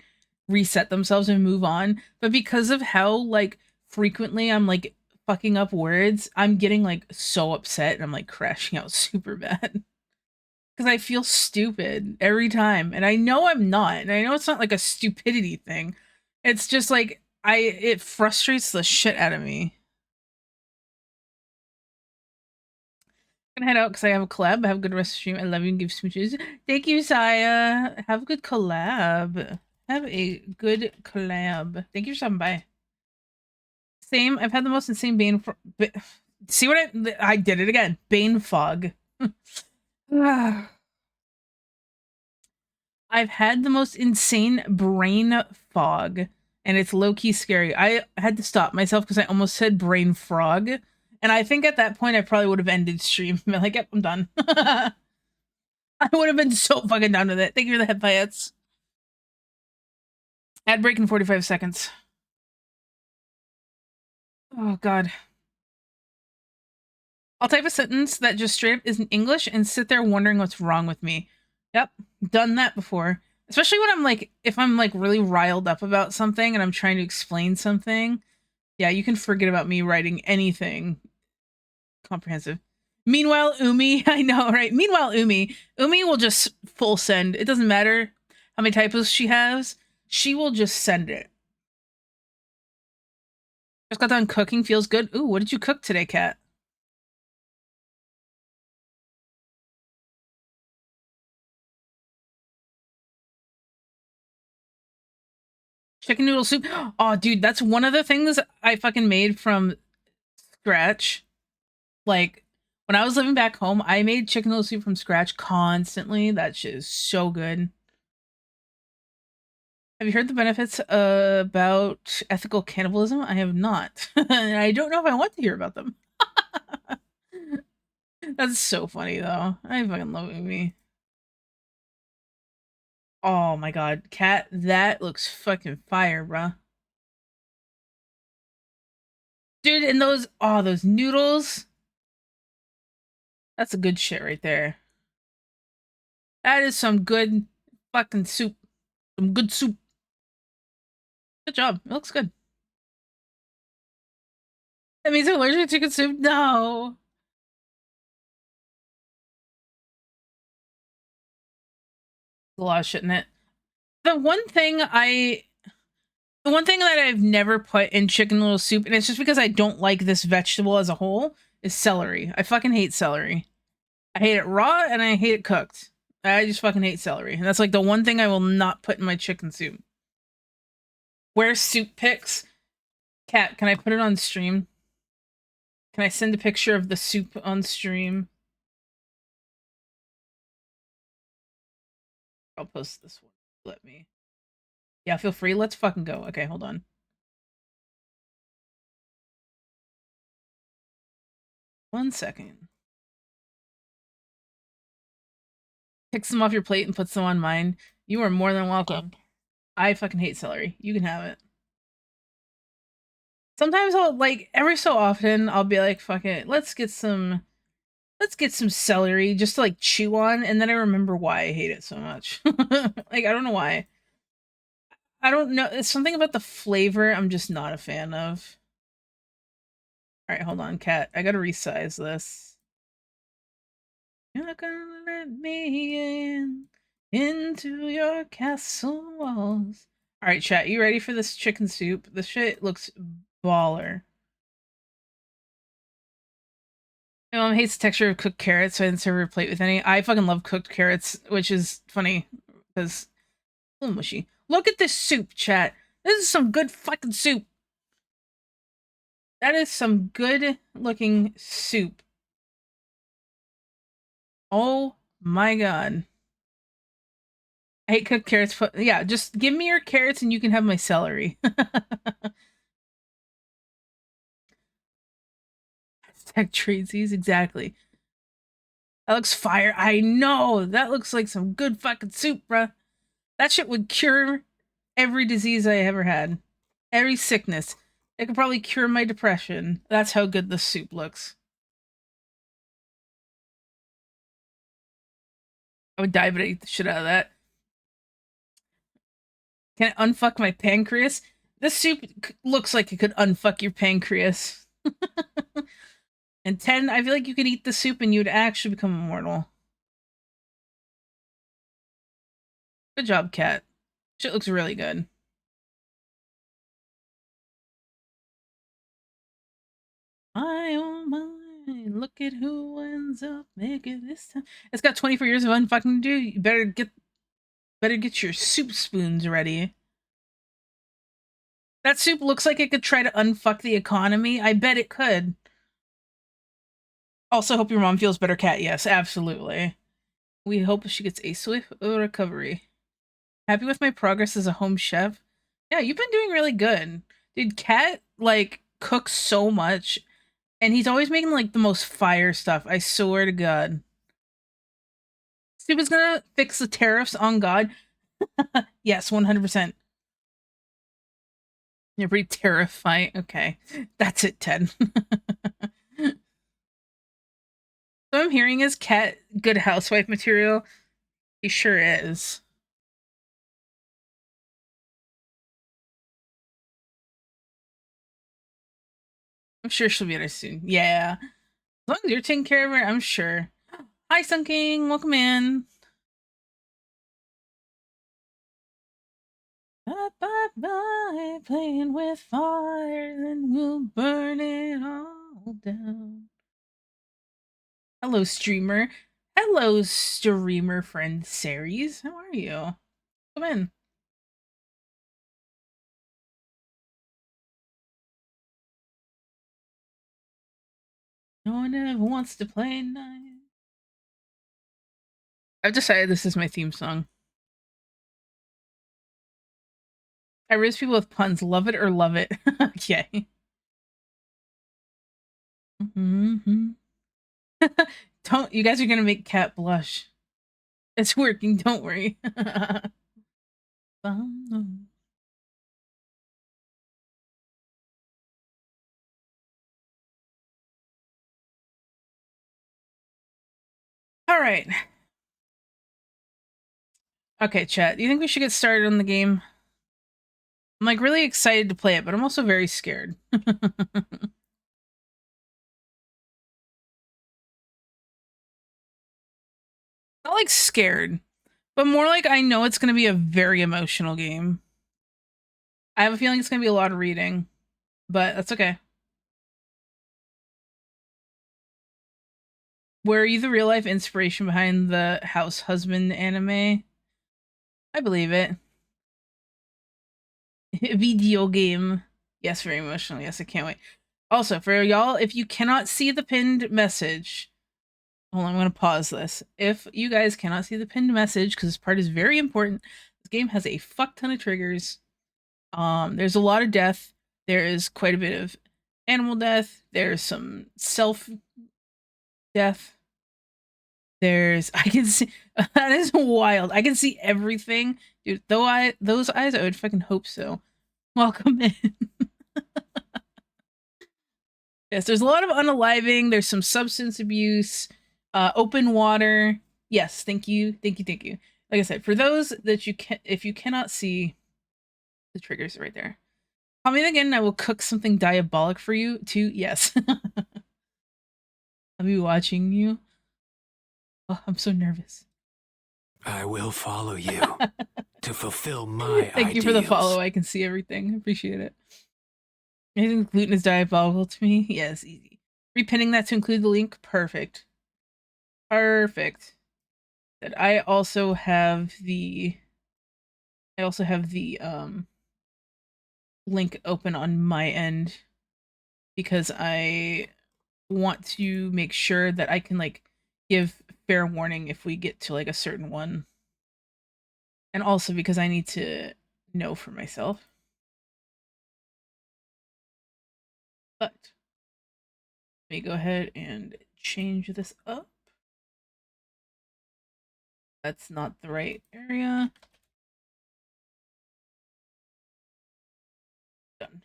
reset themselves and move on, but because of how like frequently I'm like fucking up words, I'm getting like so upset and I'm like crashing out super bad. Because I feel stupid every time. And I know I'm not. And I know it's not like a stupidity thing. It's just like it frustrates the shit out of me. I'm gonna head out because I have a collab. Have a good rest of the stream. I love you and give smooches. Thank you, Saya. Have a good collab. Have a good collab. Thank you for stopping by. Same. I've had the most insane Bane. See what I did it again. Bane fog. I've had the most insane brain fog, and it's low-key scary. I had to stop myself because I almost said brain frog, and I think at that point I probably would have ended stream. Been like, yep, I'm done. I would have been so fucking done with it. Thank you for the headphones. Ad break in 45 seconds. Oh, God. I'll type a sentence that just straight up isn't English and sit there wondering what's wrong with me. Yep, done that before. Especially when I'm like, if I'm like really riled up about something and I'm trying to explain something. Yeah, you can forget about me writing anything comprehensive. Meanwhile, Umi, I know, right? Meanwhile, Umi will just full send. It doesn't matter how many typos she has. She will just send it. Just got done cooking. Feels good. Ooh, what did you cook today, Kat? Chicken noodle soup. Oh, dude, that's one of the things I fucking made from scratch. Like, when I was living back home, I made chicken noodle soup from scratch constantly. That shit is so good. Have you heard the benefits about ethical cannibalism? I have not. And I don't know if I want to hear about them. That's so funny, though. I fucking love Umi. Oh my god, Cat, that looks fucking fire, bruh. Dude, and those noodles. That's a good shit right there. That is some good fucking soup. Some good soup. Good job. It looks good. That means I'm allergic to chicken soup? No. A lot of shit in it. The one thing that I've never put in chicken noodle soup, and it's just because I don't like this vegetable as a whole, is celery. I fucking hate celery. I hate it raw and I hate it cooked. I just fucking hate celery. And that's like the one thing I will not put in my chicken soup. Where's soup pics? Cat, can I put it on stream? Can I send a picture of the soup on stream? I'll post this one. Let me. Yeah, feel free. Let's fucking go. Okay, hold on. One second. Picks them off your plate and puts them on mine. You are more than welcome. I fucking hate celery. You can have it. Sometimes I'll like every so often I'll be like, fuck it, let's get some celery just to like chew on, and then I remember why I hate it so much. Like I don't know why. I don't know. It's something about the flavor I'm just not a fan of. Alright, hold on, Cat. I gotta resize this. You're not gonna let me into your castle walls. Alright, chat, you ready for this chicken soup? This shit looks baller. My mom hates the texture of cooked carrots, so I didn't serve her plate with any. I fucking love cooked carrots, which is funny because a little mushy. Look at this soup, chat. This is some good fucking soup. That is some good looking soup. Oh my god. I hate cooked carrots. Yeah, just give me your carrots and you can have my celery. Hashtag tradesies, exactly. That looks fire. I know. That looks like some good fucking soup, bruh. That shit would cure every disease I ever had. Every sickness. It could probably cure my depression. That's how good the soup looks. I would die, but I'd eat the shit out of that. Can it unfuck my pancreas? This soup looks like it could unfuck your pancreas. And 10, I feel like you could eat the soup and you'd actually become immortal. Good job, Cat. Shit looks really good. My oh my, look at who ends up making this time. It's got 24 years of unfucking do. You better get your soup spoons ready. That soup looks like it could try to unfuck the economy. I bet it could. Also, hope your mom feels better, Cat. Yes, absolutely. We hope she gets a swift recovery. Happy with my progress as a home chef. Yeah, you've been doing really good. Dude, Cat, like, cooks so much. And he's always making, like, the most fire stuff. I swear to God. Steve is gonna fix the tariffs on God. Yes, 100%. You're pretty terrifying. Okay. That's it, Ted. So I'm hearing is Cat good housewife material. He sure is. I'm sure she'll be there soon. Yeah. As long as you're taking care of her, I'm sure. Hi, Sun King. Welcome in. Bye, bye, bye. Playing with fire, then we'll burn it all down. Hello, streamer. Hello, streamer friend Ceres. How are you? Come in. No one ever wants to play night. I've decided this is my theme song. I raise people with puns. Love it or love it. Okay. Mm-hmm. Don't, you guys are gonna make Cat blush. It's working, don't worry. All right. Okay, chat. Do you think we should get started on the game? I'm like really excited to play it, but I'm also very scared. Not like scared, but more like I know it's going to be a very emotional game. I have a feeling it's going to be a lot of reading, but that's okay. Were you the real life inspiration behind the House Husband anime? I believe it. Video game. Yes, very emotional. Yes, I can't wait. Also, for y'all, if you cannot see the pinned message, hold on, I'm going to pause this. If you guys cannot see the pinned message, because this part is very important, this game has a fuck ton of triggers. There's a lot of death. There is quite a bit of animal death. There's some self death. There's, I can see, that is wild. I can see everything. Dude, those eyes, I would fucking hope so. Welcome in. Yes, there's a lot of unaliving. There's some substance abuse, open water. Yes, thank you, thank you, thank you. Like I said, for those that you can, if you cannot see, the triggers are right there. Call me again, and I will cook something diabolic for you too. Yes, I'll be watching you. Oh, I'm so nervous. I will follow you to fulfill my Thank you for the follow. I can see everything. Appreciate it. Anything gluten is diabolical to me. Yes, easy. Repinning that to include the link. Perfect. Perfect. That I also have the link open on my end because I want to make sure that I can like give fair warning if we get to like a certain one. And also because I need to know for myself. But let me go ahead and change this up. That's not the right area. Done.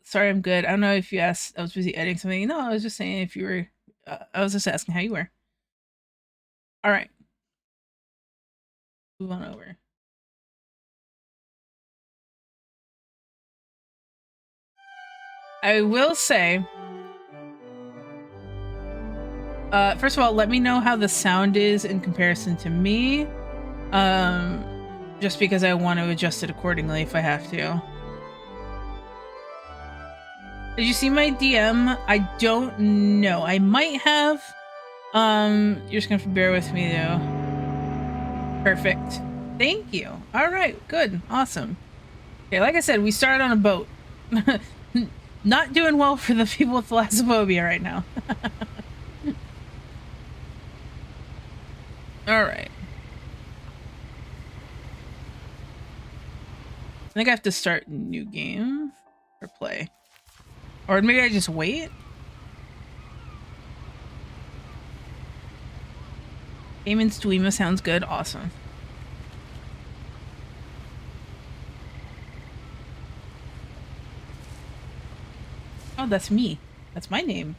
Sorry, I'm good. I don't know if you asked. I was busy editing something. No, I was just saying if you were. I was just asking how you were. All right. Move on over. I will say. First of all, let me know how the sound is in comparison to me. Just because I want to adjust it accordingly if I have to. Did you see my DM? I don't know. I might have. You're just gonna have to bear with me though. Perfect. Thank you. All right, good. Awesome. Okay, like I said, we started on a boat. Not doing well for the people with thalassophobia right now. All right. I think I have to start new game or play. Or maybe I just wait? Payments to Wema sounds good. Awesome. Oh, that's me. That's my name.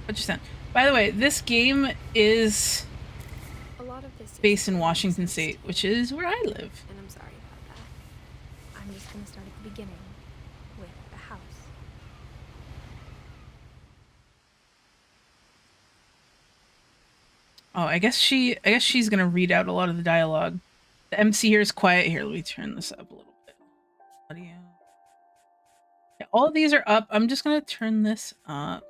What you sound? By the way, this game is... A lot of this based in Washington State, which is where I live. And I'm sorry about that. I'm just gonna start at the beginning with the house. Oh, I guess she's gonna read out a lot of the dialogue. The MC here is quiet. Here, let me turn this up a little bit. Audio. Yeah, all of these are up. I'm just gonna turn this up.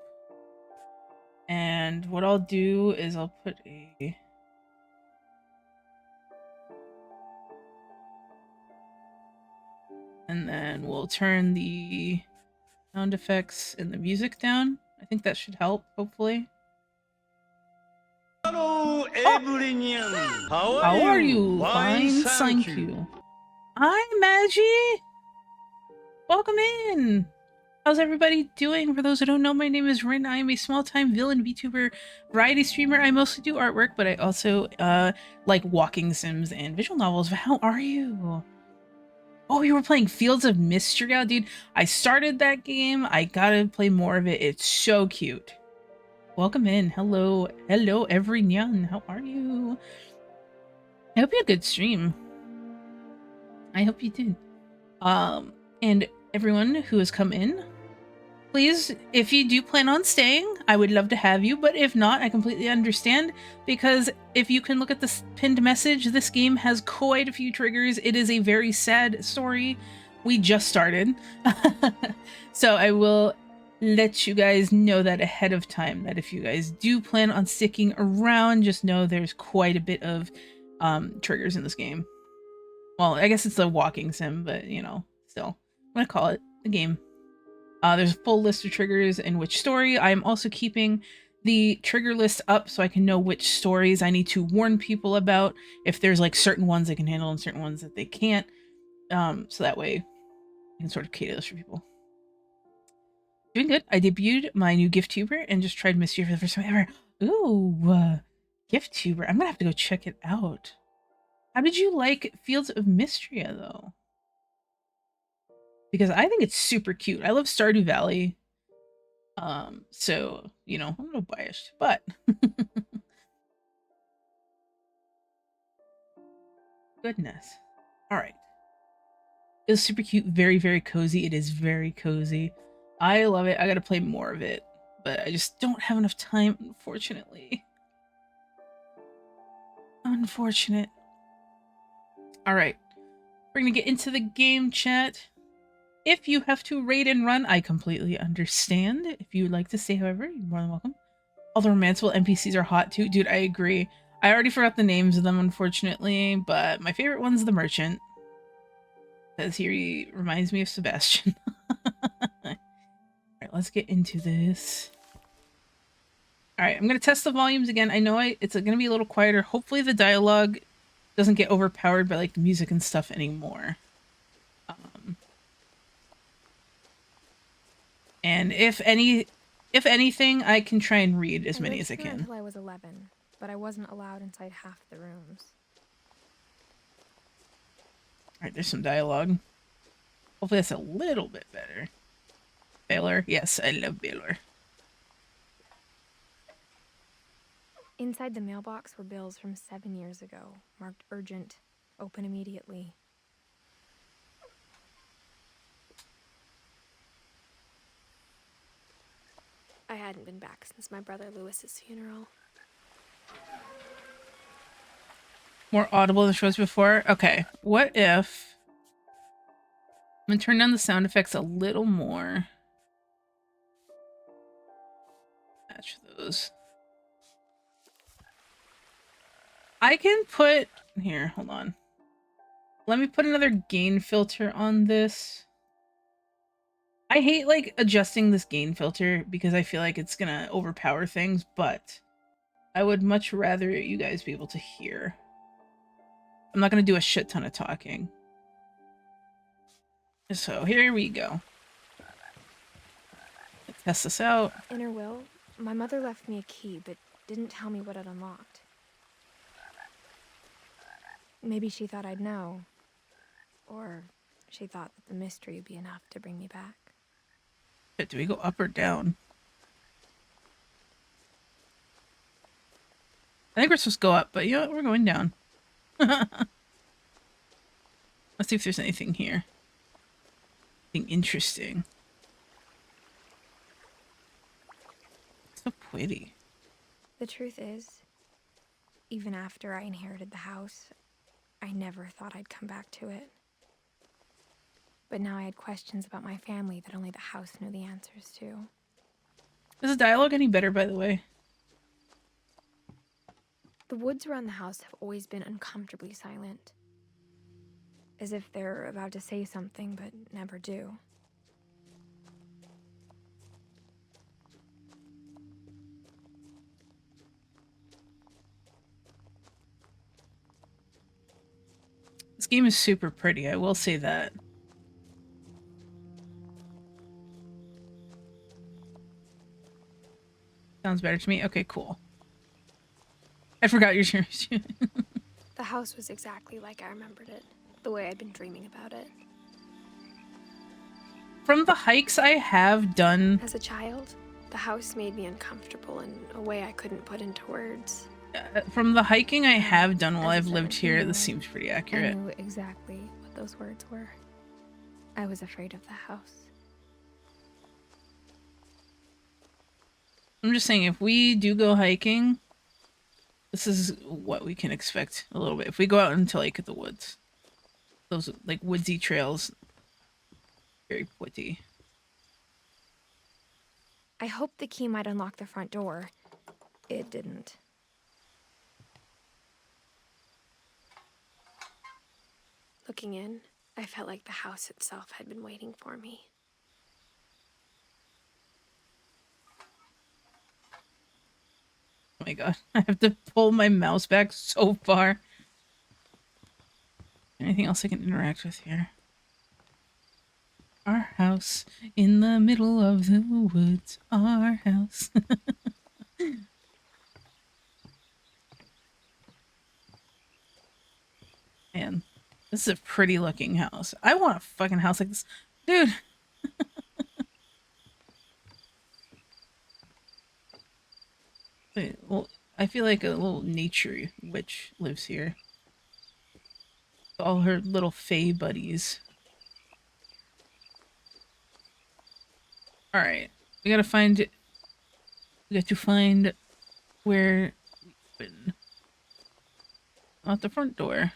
And what I'll do is I'll put a... And then we'll turn the sound effects and the music down. I think that should help, hopefully. Hello, everyone. How are you? Fine, thank you. Hi, Maggie! Welcome in! How's everybody doing? For those who don't know, my name is Rin. I am a small-time villain VTuber variety streamer. I mostly do artwork, but I also like walking sims and visual novels. How are you? Oh, you were playing Fields of Mystery out, dude. I started that game. I gotta play more of it. It's so cute. Welcome in. Hello. Hello, everyone. How are you? I hope you had a good stream. I hope you did. And everyone who has come in, please, if you do plan on staying, I would love to have you, but if not, I completely understand, because if you can look at this pinned message, this game has quite a few triggers. It is a very sad story. We just started. So I will let you guys know that ahead of time, that if you guys do plan on sticking around, just know there's quite a bit of triggers in this game. Well, I guess it's a walking sim, but you know, still, I'm gonna call it the game. There's a full list of triggers in which story. I'm also keeping the trigger list up so I can know which stories I need to warn people about, if there's like certain ones they can handle and certain ones that they can't. So that way I can sort of cater this for people. Doing good. I debuted my new GiftTuber and just tried Mystery for the first time ever. Ooh, GiftTuber. I'm gonna have to go check it out. How did you like Fields of Mystria though? Because I think it's super cute. I love Stardew Valley. So, you know, I'm a little biased, but goodness. All right. It was super cute, very, very cozy. It is very cozy. I love it. I gotta play more of it, but I just don't have enough time, unfortunately. Unfortunate. All right. We're gonna get into the game chat. If you have to raid and run, I completely understand. If you would like to stay, however, you're more than welcome. All the romanceable NPCs are hot too. Dude, I agree. I already forgot the names of them, unfortunately, but my favorite one's the merchant. Because he reminds me of Sebastian. Alright, let's get into this. Alright, I'm going to test the volumes again. I know it's going to be a little quieter. Hopefully the dialogue doesn't get overpowered by like the music and stuff anymore. And if anything, I can try and read as many as I can. Until I was 11, but I wasn't allowed inside half the rooms. Alright, there's some dialogue. Hopefully that's a little bit better. Baylor. Yes, I love Baylor. Inside the mailbox were bills from 7 years ago, marked urgent, open immediately. I hadn't been back since my brother Lewis's funeral. More audible than shows before? Okay, what if... I'm gonna turn down the sound effects a little more. Match those. I can put... Here, hold on. Let me put another gain filter on this. I hate, like, adjusting this gain filter because I feel like it's gonna overpower things, but I would much rather you guys be able to hear. I'm not gonna do a shit ton of talking. So here we go. Let's test this out. In her will, my mother left me a key, but didn't tell me what it unlocked. Maybe she thought I'd know. Or she thought that the mystery would be enough to bring me back. Do we go up or down? I think we're supposed to go up, but you know what? We're going down. Let's see if there's anything here. Anything interesting. So pretty. The truth is, even after I inherited the house, I never thought I'd come back to it. But now I had questions about my family that only the house knew the answers to. Is the dialogue any better, by the way? The woods around the house have always been uncomfortably silent. As if they're about to say something, but never do. This game is super pretty, I will say that. Sounds better to me. Okay, cool. I forgot your series. The house was exactly like I remembered it, the way I'd been dreaming about it. From the hikes I have done... As a child, the house made me uncomfortable in a way I couldn't put into words. From the hiking I have done while As a I've lived here, 17-year-old, this seems pretty I accurate. knew exactly what those words were. I was afraid of the house. I'm just saying, if we do go hiking, this is what we can expect a little bit. If we go out into, like, the woods. Those, like, woodsy trails. Very pretty. I hoped the key might unlock the front door. It didn't. Looking in, I felt like the house itself had been waiting for me. Oh my god, I have to pull my mouse back so far. Anything else I can interact with here? Our house in the middle of the woods. Our house. Man, this is a pretty looking house. I want a fucking house like this. Dude. Wait, well, I feel like a little nature witch lives here. All her little fae buddies. Alright. We got to find where we open. Not the front door.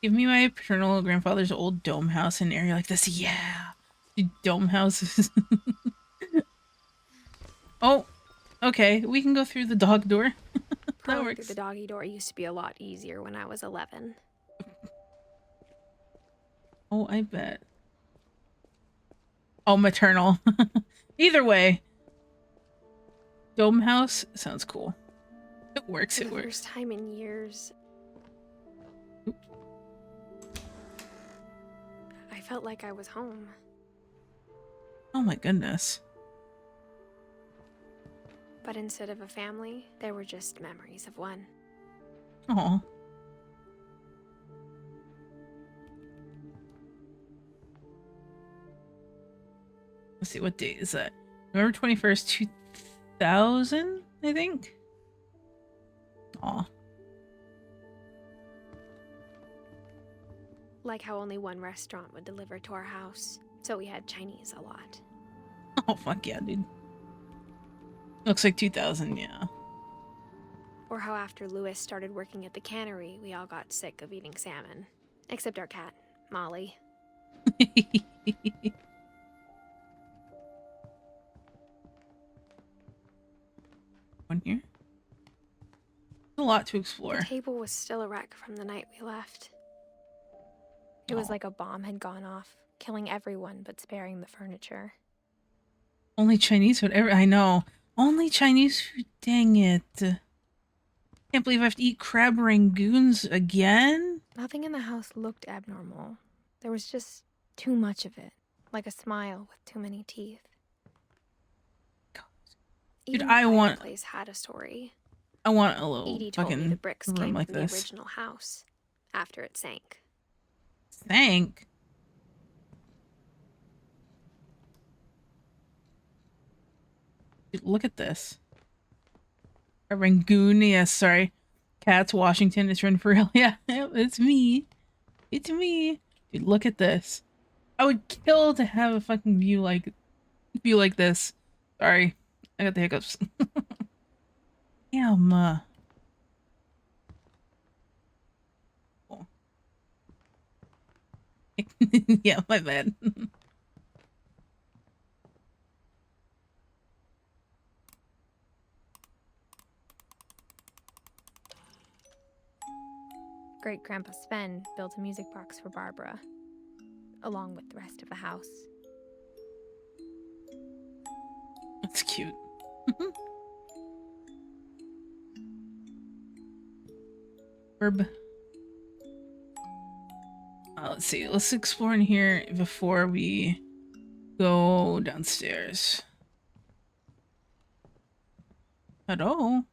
Give me my paternal grandfather's old dome house in an area like this. Yeah! Dude, dome houses. Oh! Okay, we can go through the dog door. That Crawling works. through the doggy door used to be a lot easier when I was 11. Oh, I bet. Oh, maternal. Either way. Dome house sounds cool. It works, For it the works. first time in years, I felt like I was home. Oh my goodness. But instead of a family, there were just memories of one. Oh. Let's see, what date is that? November 21st, 2000, I think? Aw. Like how only one restaurant would deliver to our house, so we had Chinese a lot. Oh, fuck yeah, dude. Looks like 2000, yeah. Or how after Lewis started working at the cannery, we all got sick of eating salmon. Except our cat, Molly. One here? A lot to explore. The table was still a wreck from the night we left. It was Aw. like a bomb had gone off, killing everyone but sparing the furniture. Only Chinese food ever. I know. Only Chinese food. Dang it. Can't believe I have to eat crab rangoons again. Nothing in the house looked abnormal. There was just too much of it, like a smile with too many teeth. Dude, Even I the want- fireplace had a story. I want a little Edie told me the fucking bricks room came like from the this. original house after it sank. Thank. Dude, look at this. A Rangoon, yes, sorry. Cats, Washington, it's run for real. Yeah, it's me. It's me. Dude, look at this. I would kill to have a fucking view like this. Sorry. I got the hiccups. Damn. Oh. Yeah, my bad. Great Grandpa Sven built a music box for Barbara, along with the rest of the house. That's cute. Herb. Let's see. Let's explore in here before we go downstairs. Hello?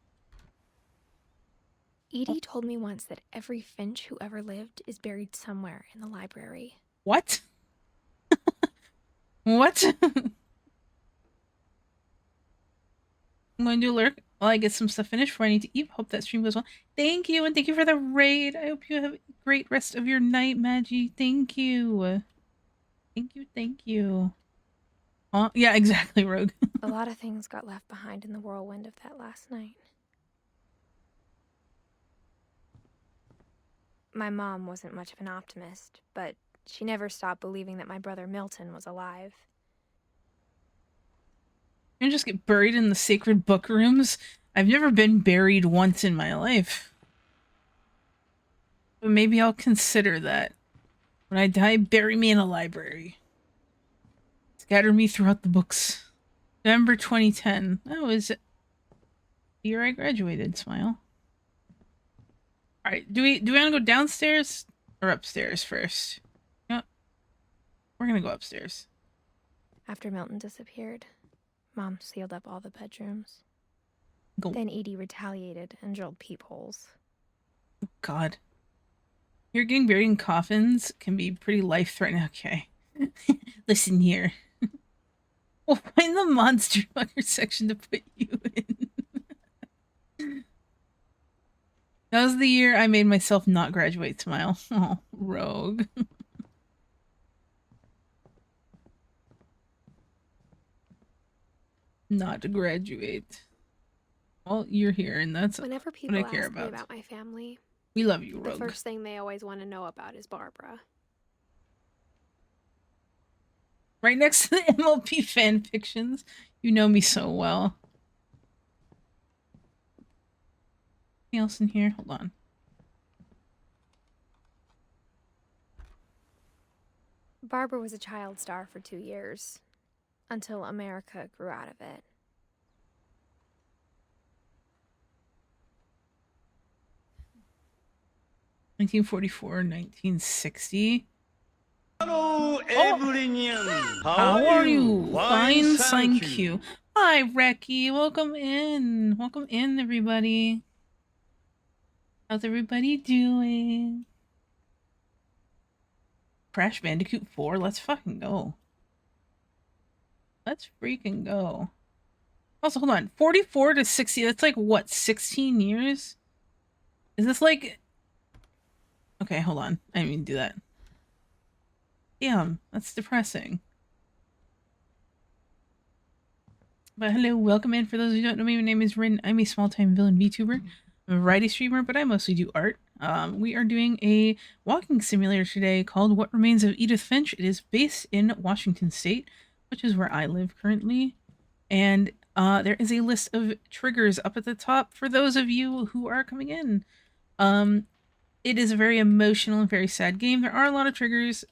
Edie told me once that every Finch who ever lived is buried somewhere in the library. What? What? I'm going to do a lurk while I get some stuff finished before I need to eat. Hope that stream goes well. Thank you, and thank you for the raid. I hope you have a great rest of your night, Maggie. Thank you. Thank you, thank you. Yeah, exactly, Rogue. A lot of things got left behind in the whirlwind of that last night. My mom wasn't much of an optimist, but she never stopped believing that my brother Milton was alive. You just get buried in the sacred book rooms. I've never been buried once in my life. But maybe I'll consider that. When I die, bury me in a library. Scatter me throughout the books. November 2010. That was the year I graduated. Smile. Alright, do we want to go downstairs or upstairs first? You know what? We're gonna go upstairs. After Milton disappeared, Mom sealed up all the bedrooms. Go. Then Edie retaliated and drilled peepholes. God. You're getting buried in coffins can be pretty life-threatening. Okay. Listen here. We'll find the monster fucker section to put you in. That was the year I made myself not graduate. Smile. Oh, rogue. Not to graduate. Well, you're here, and that's Whenever people what I care ask me about. about my family, We love you, the Rogue. first thing they always want to know about is Barbara. Right next to the MLP fan fictions. You know me so well. Anything else in here? Hold on. Barbara was a child star for 2 years, until America grew out of it. $1944-1960. Hello, everyone. How are you? Fine, Fine, thank you. Hi, Reki. Welcome in. Welcome in, everybody. How's everybody doing? Crash Bandicoot 4? Let's fucking go. Let's freaking go. Also, hold on. 44 to 60. That's like, what, 16 years? Is this like... Okay, hold on. I didn't mean to do that. Damn, that's depressing. But hello, welcome in. For those who don't know me, my name is Rin. I'm a small-time villain VTuber. I'm a variety streamer, but I mostly do art. We are doing a walking simulator today called What Remains of Edith Finch. It is based in Washington State, which is where I live currently. And there is a list of triggers up at the top for those of you who are coming in. It is a very emotional and very sad game. There are a lot of triggers.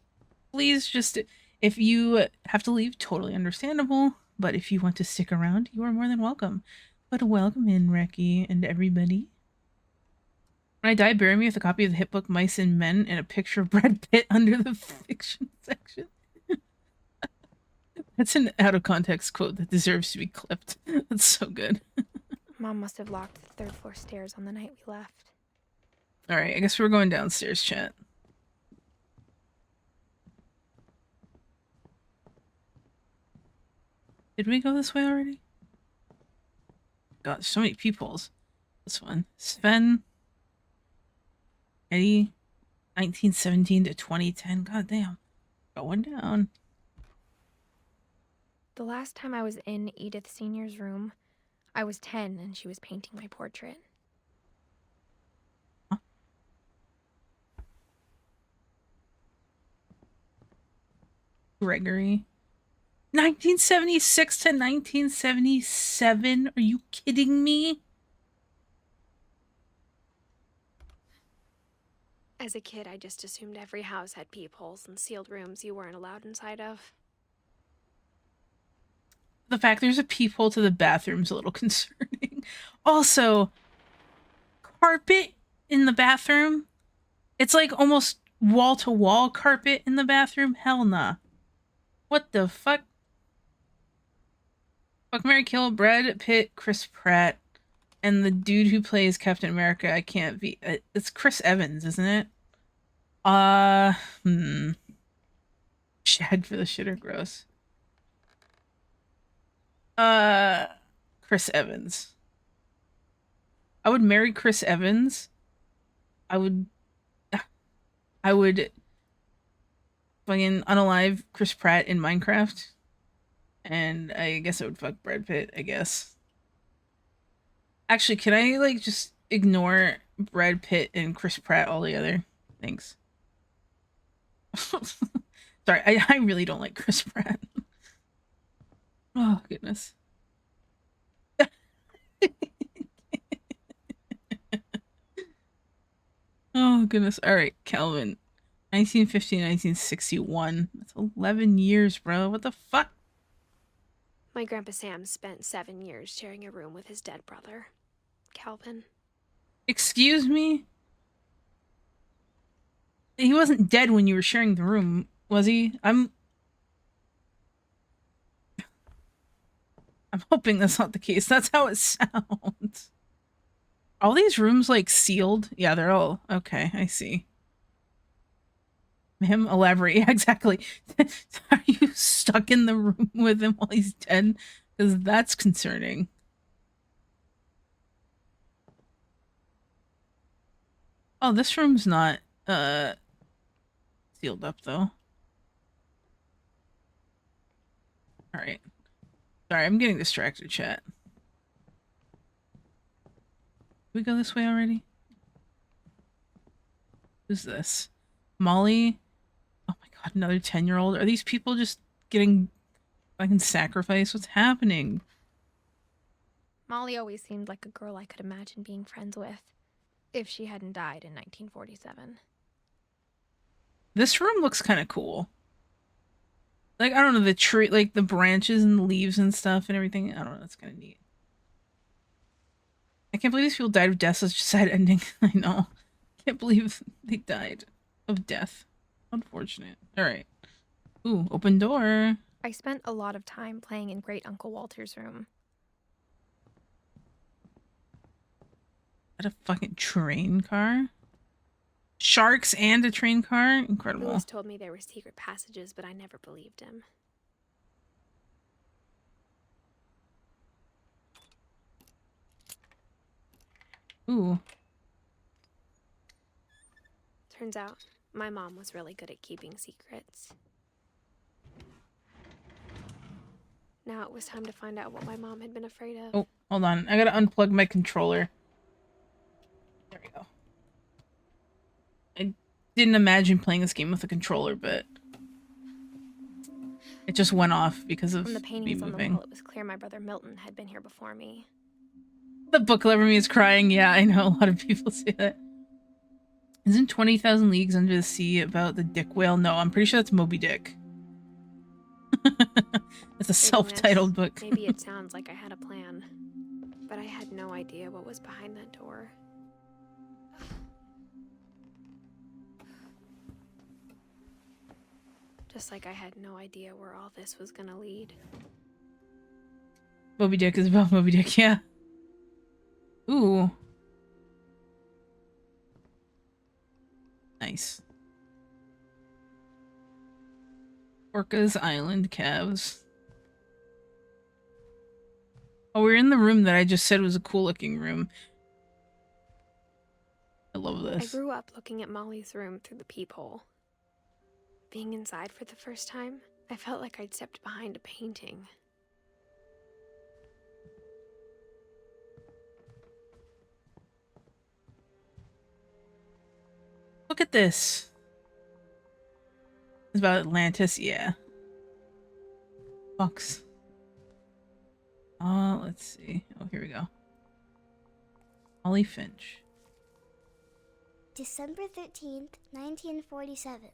Please just, if you have to leave, totally understandable. But if you want to stick around, you are more than welcome. But welcome in, Reki, and everybody. When I die, bury me with a copy of the hit book Mice and Men and a picture of Brad Pitt under the fiction section. That's an out-of-context quote that deserves to be clipped. That's so good. Mom must have locked the third-floor stairs on the night we left. Alright, I guess we're going downstairs, chat. Did we go this way already? God, so many peepholes. This one. Sven. Eddie. 1917 to 2010. God damn. Going down. The last time I was in Edith Sr.'s room, I was 10 and she was painting my portrait. Gregory. 1976 to 1977? Are you kidding me? As a kid, I just assumed every house had peepholes and sealed rooms you weren't allowed inside of. The fact there's a peephole to the bathroom's a little concerning. Also, carpet in the bathroom? It's like almost wall-to-wall carpet in the bathroom? Hell nah. What the fuck? Fuck, marry, kill, Brad Pitt, Chris Pratt, and the dude who plays Captain America. I can't be. It's Chris Evans, isn't it? Shag for the shit or gross. Chris Evans. I would marry Chris Evans. I would fucking unalive Chris Pratt in Minecraft. And I guess I would fuck Brad Pitt, I guess. Actually, can I, like, just ignore Brad Pitt and Chris Pratt altogether? Thanks. Sorry, I really don't like Chris Pratt. Oh, goodness. Oh, goodness. All right, Calvin. 1950, 1961. That's 11 years, bro. What the fuck? My Grandpa Sam spent 7 years sharing a room with his dead brother, Calvin. Excuse me? He wasn't dead when you were sharing the room, was he? I'm hoping that's not the case. That's how it sounds. All these rooms, like, sealed? Yeah, they're all... Okay, I see. Him elaborate. Yeah, exactly. Are you stuck in the room with him while he's dead? Because that's concerning. Oh, this room's not, sealed up, though. Alright. Sorry, I'm getting distracted, chat. Did we go this way already? Who's this? Molly? Oh my god, another 10-year-old? Are these people just getting fucking sacrificed? What's happening? Molly always seemed like a girl I could imagine being friends with, if she hadn't died in 1947. This room looks kind of cool. Like, I don't know, the tree, like, the branches and the leaves and stuff and everything. I don't know, that's kind of neat. I can't believe these people died of death. Such a sad ending. I know. Can't believe they died of death. Unfortunate. Alright. Ooh, open door. I spent a lot of time playing in Great Uncle Walter's room. Is that a fucking train car? Sharks and a train car? Incredible. Lewis told me there were secret passages, but I never believed him. Ooh. Turns out, my mom was really good at keeping secrets. Now it was time to find out what my mom had been afraid of. Oh, hold on. I gotta unplug my controller. There we go. I didn't imagine playing this game with a controller, but it just went off because of From the me paintings on the moving. wall, it was clear my brother Milton had been here before me. The book lover me is crying. Yeah, I know a lot of people say that. Isn't 20,000 Leagues Under the Sea about the dick whale? No, I'm pretty sure that's Moby Dick. It's a self-titled book. Maybe it sounds like I had a plan, but I had no idea what was behind that door. Just like I had no idea where all this was gonna lead. Moby Dick is about Moby Dick, yeah. Ooh. Nice. Orca's Island calves. Oh, we're in the room that I just said was a cool looking room. I love I this. grew up looking at Molly's room through the peephole. Being inside for the first time, I felt like I'd stepped behind a painting. Look at this. It's about Atlantis, yeah. Fox. Let's see. Oh, here we go. Molly Finch. December 13th, 1947.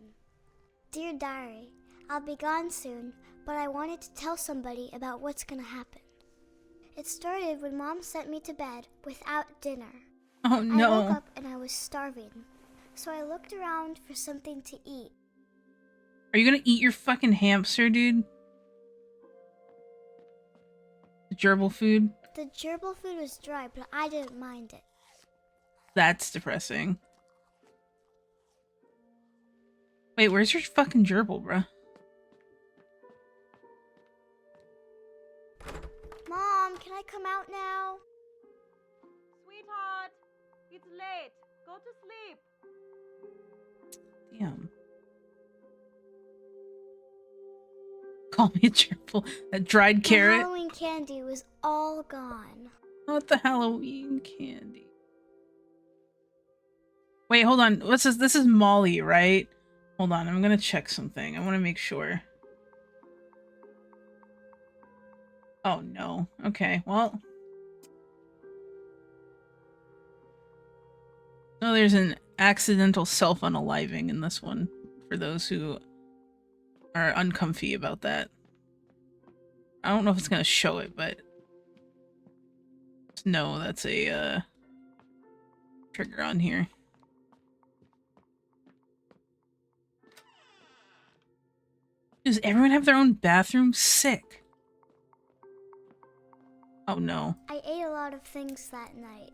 Dear Diary, I'll be gone soon, but I wanted to tell somebody about what's gonna happen. It started when Mom sent me to bed without dinner. Oh no. I woke up and I was starving, so I looked around for something to eat. Are you gonna eat your fucking hamster, dude? The gerbil food? The gerbil food was dry, but I didn't mind it. That's depressing. Wait, where's your fucking gerbil, bruh? Mom, can I come out now? Sweetheart, it's late. Go to sleep. Damn. Call me a gerbil. That dried The carrot. Halloween candy was all gone. Not the Halloween candy. Wait, hold on. What's this? This is Molly, right? Hold on. I'm gonna check something. I want to make sure. Oh, no. Okay, well. No, there's an accidental self-unaliving in this one. For those who are uncomfy about that. I don't know if it's gonna show it, but... No, that's a, trigger on here. Does everyone have their own bathroom? Sick. Oh no. I ate a lot of things that night.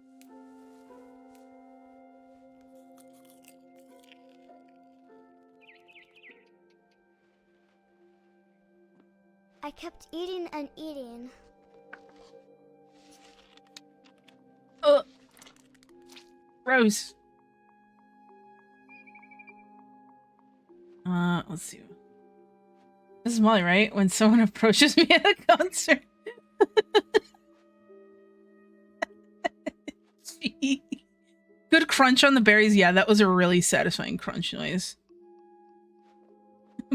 I kept eating and eating. Gross. Let's see. This is Molly, right? When someone approaches me at a concert. Gee. Good crunch on the berries. Yeah, that was a really satisfying crunch noise.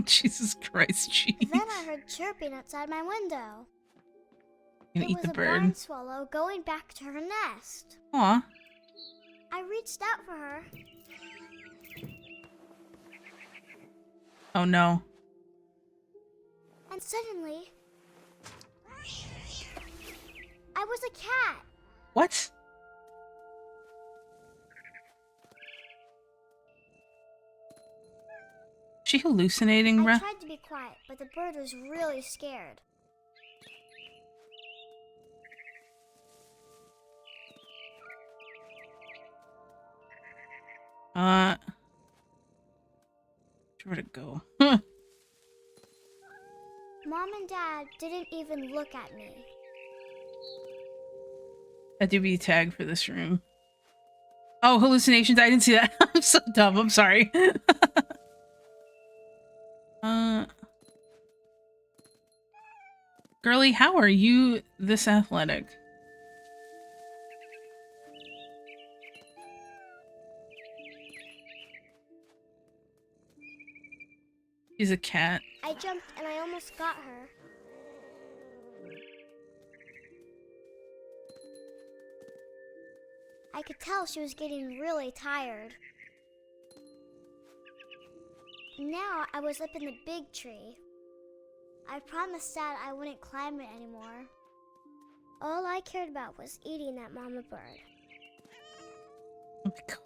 Jesus Christ, jeez. Then I heard chirping outside my window. Gonna It eat was the a bird. barn swallow going back to her nest. Aw. I reached out for her. Oh no. And suddenly, I was a cat. What? She hallucinating, I bruh? tried to be quiet, but the bird was really scared. Where to go? Mom and Dad didn't even look at me. That do be a tag for this room. Oh, hallucinations. I didn't see that. I'm so dumb. I'm sorry. Girly, how are you this athletic? She's a cat. I jumped and I almost got her. I could tell she was getting really tired. Now I was up in the big tree. I promised Dad I wouldn't climb it anymore. All I cared about was eating that mama bird. Oh my god.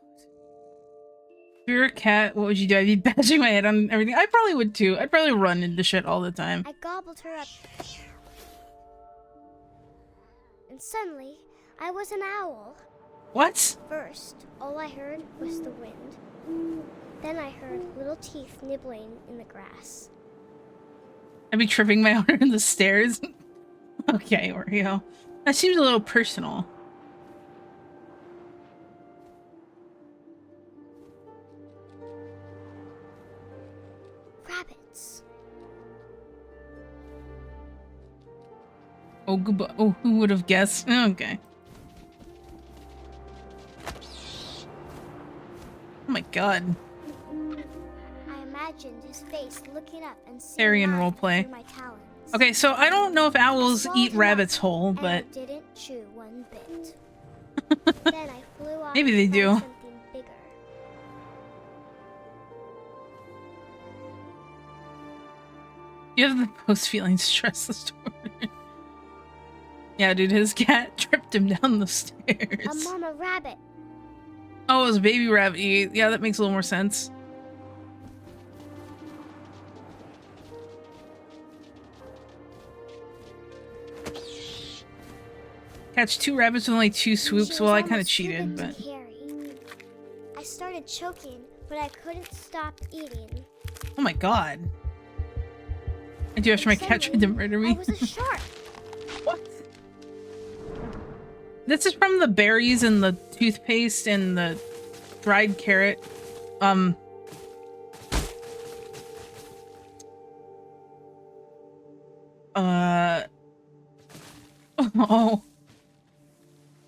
If you're a cat, what would you do? I'd be bashing my head on everything. I probably would too. I'd probably run into shit all the time. I gobbled her up. And suddenly, I was an owl. What? First, all I heard was the wind. Then I heard little teeth nibbling in the grass. I'd be tripping my owner in the stairs. Okay, Oreo. That seems a little personal. Rabbits. Oh, goodbye. Oh, who would have guessed? Okay. Oh my god. I imagined his face looking up and seeing Therian mine roleplay. through my talons. Okay, so I don't know if owls Swallowed eat him rabbits up, whole, and I but didn't chew one bit. Then I flew off maybe they to do. find something bigger. You have the most feeling stress disorder. Yeah, dude, his cat tripped him down the A stairs. mama rabbit. Oh, it was a baby rabbit. Yeah, that makes a little more sense. Catch 2 rabbits with only 2 swoops. She Well, was I kind of almost too cheated, big but to carry. I started choking, but I couldn't stop eating. oh my god! I do after my And cat tried to suddenly, murder I me. was a shark. What? This is from the berries and the toothpaste and the dried carrot. Oh.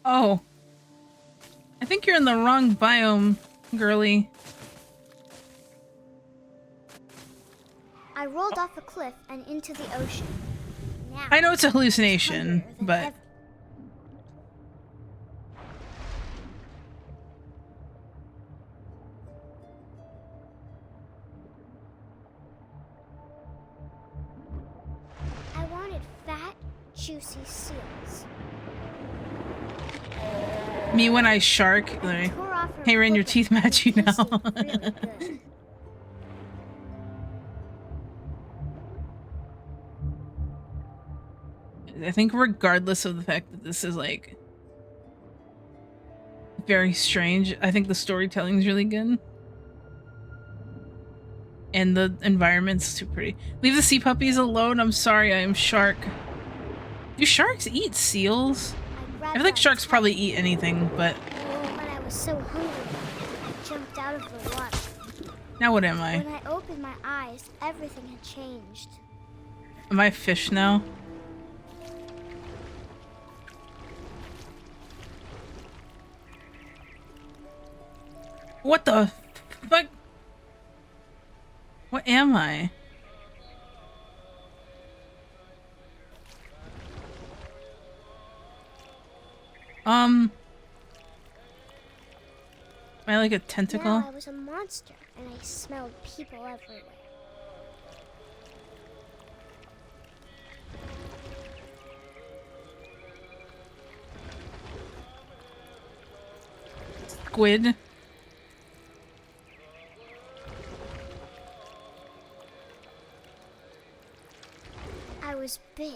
Oh. I think you're in the wrong biome, girly. I rolled off a cliff and into the ocean. Now, I know it's a I was hallucination, hungrier than but ever. I wanted fat, juicy seals. me when I shark. Let me- Tore off her Hey, Ren, your foot teeth and it match you now. tasted really good. I think regardless of the fact that this is like very strange, I think the storytelling is really good. And the environment's too pretty. Leave the sea puppies alone. I'm sorry, I am shark. Do sharks eat seals? I feel like sharks probably eat anything, but When I was so hungry, I jumped out of the water. now what am I? When I opened my eyes, everything had changed. Am I a fish now? What the fuck? What am I? Am I like a tentacle? Now I was a monster, and I smelled people everywhere. Squid? I was big,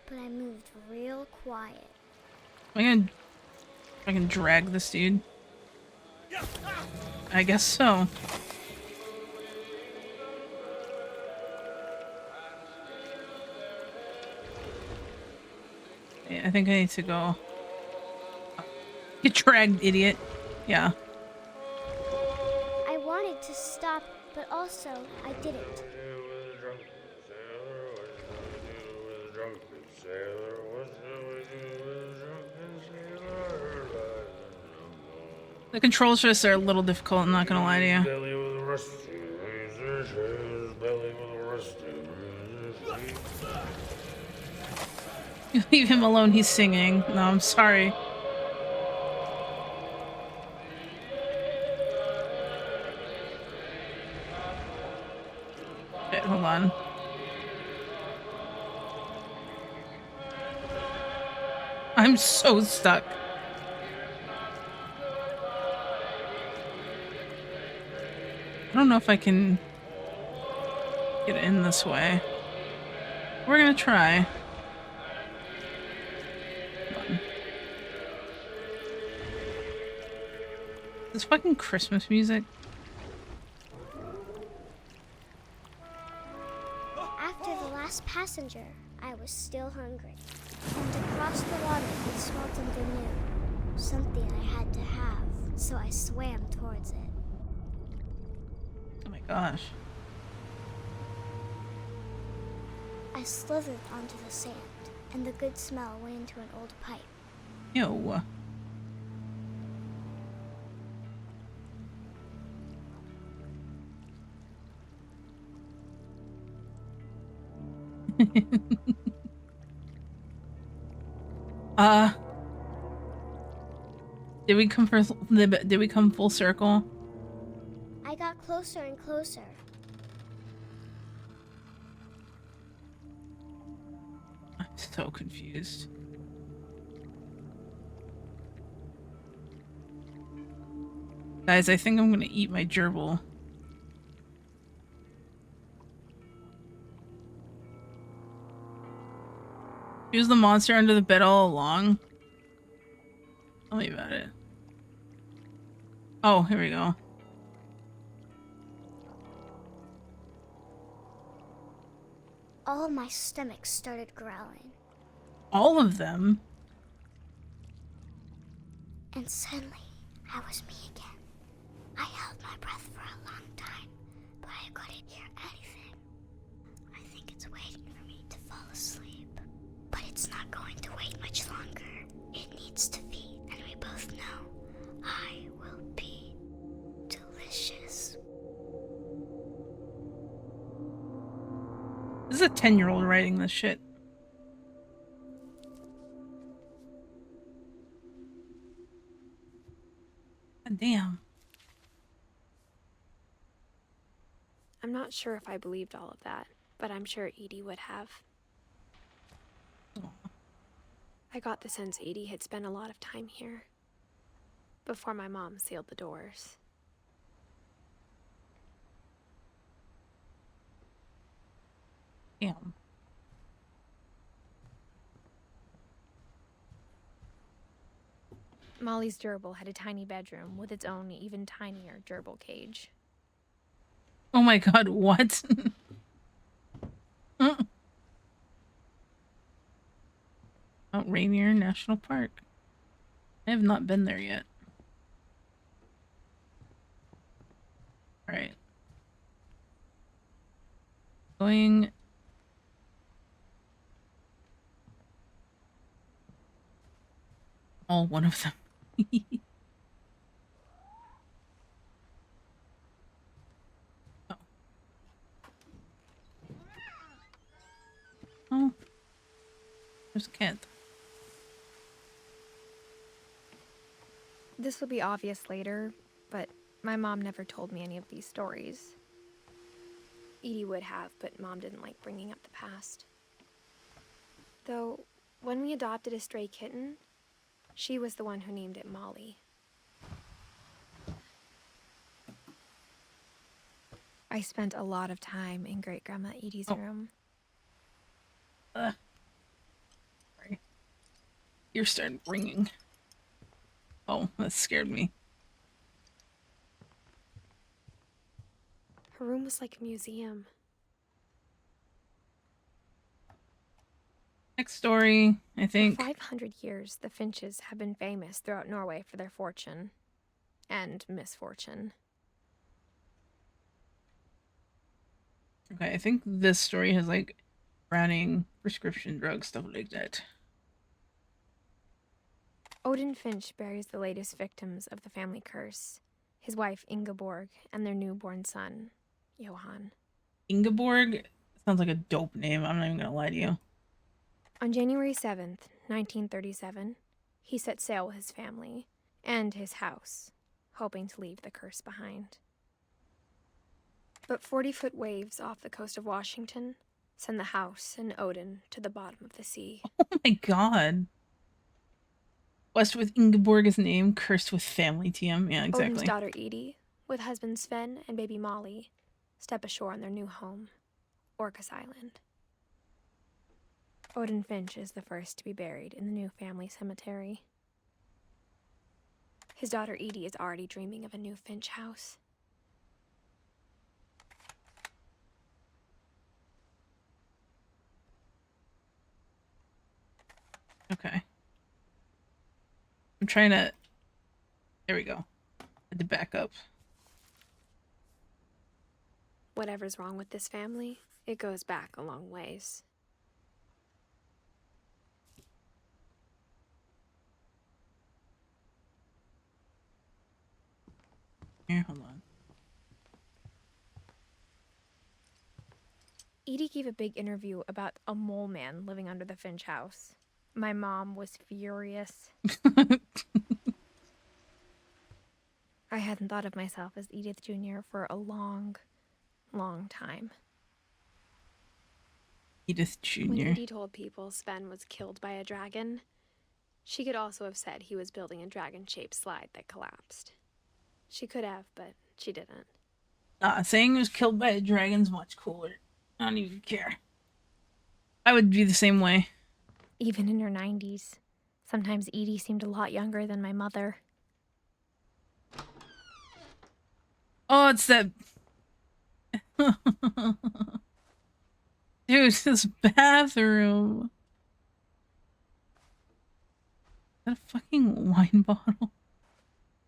but I moved real quiet. I can drag this dude. I guess so. Yeah, I think I need to go. Get dragged, idiot. Yeah. I wanted to stop, but also I didn't. The controls for this are a little difficult, I'm not gonna lie to you. You leave him alone, he's singing. No, I'm sorry. Wait, hold on. I'm so stuck. I don't know if I can get in this way. We're gonna try. Hold on. This fucking Christmas music. After the last passenger, I was still hungry. And across the water, smelled something new. Something I had to have, so I swam towards it. Oh my gosh. I slithered onto the sand, and the good smell went into an old pipe. Ew. Did we come did we come full circle? I got closer and closer. I'm so confused. Guys, I think I'm gonna eat my gerbil. He was the monster under the bed all along. Tell me about it. Oh, here we go. All of my stomach started growling. All of them? And suddenly, I was me again. I held my breath for a long time, but I couldn't hear anything. I think it's waiting for me to fall asleep. But it's not going to wait much longer. It needs to feed, and we both know I will be delicious. This is a 10-year-old writing this shit. God damn. I'm not sure if I believed all of that, but I'm sure Edie would have. I got the sense Edie had spent a lot of time here before my mom sealed the doors. Damn. Molly's gerbil had a tiny bedroom with its own even tinier gerbil cage. Oh my god, what? Mount Rainier National Park. I have not been there yet. Alright. Going... all one of them. Oh. Oh. There's Kent. This will be obvious later, but my mom never told me any of these stories. Edie would have, but Mom didn't like bringing up the past. Though, when we adopted a stray kitten, she was the one who named it Molly. I spent a lot of time in Great-Grandma Edie's room. Sorry. Ears started ringing. Oh, that scared me. Her room was like a museum. Next story, I think. For 500 years, the Finches have been famous throughout Norway for their fortune and misfortune. Okay, I think this story has like browning, prescription drugs, stuff like that. Odin Finch buries the latest victims of the family curse, his wife Ingeborg and their newborn son, Johan. Ingeborg sounds like a dope name, I'm not even gonna lie to you. On January 7th, 1937, he set sail with his family and his house, hoping to leave the curse behind. But 40-foot waves off the coast of Washington send the house and Odin to the bottom of the sea. Oh my god. Blessed with Ingeborg as name, cursed with family TM. Yeah, exactly. Odin's daughter Edie, with husband Sven and baby Molly, step ashore on their new home, Orcas Island. Odin Finch is the first to be buried in the new family cemetery. His daughter Edie is already dreaming of a new Finch house. Okay. trying to... There we go. Had to back up. Whatever's wrong with this family, it goes back a long ways. Here, hold on. Edie gave a big interview about a mole man living under the Finch house. My mom was furious. I hadn't thought of myself as Edith Jr. for a long, long time. Edith Jr. When Edie told people Sven was killed by a dragon, she could also have said he was building a dragon-shaped slide that collapsed. She could have, but she didn't. Saying he was killed by a dragon's much cooler. I don't even care. I would be the same way. Even in her 90s, sometimes Edie seemed a lot younger than my mother. Oh, it's that... Dude, this bathroom. Is that a fucking wine bottle?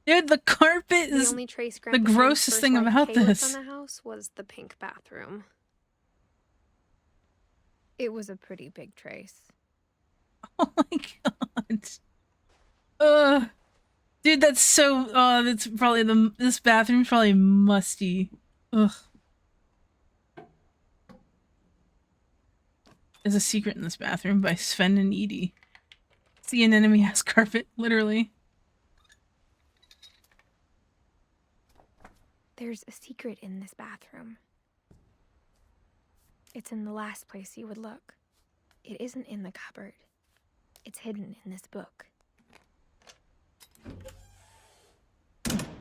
Dude, the carpet is the only trace the grossest thing about this. On the house was the pink bathroom. It was a pretty big trace. Oh my god. Dude, that's so that's probably this bathroom's probably musty. Ugh. There's a secret in this bathroom by Sven and Edie. See an enemy ass carpet, literally. There's a secret in this bathroom. It's in the last place you would look. It isn't in the cupboard. It's hidden in this book.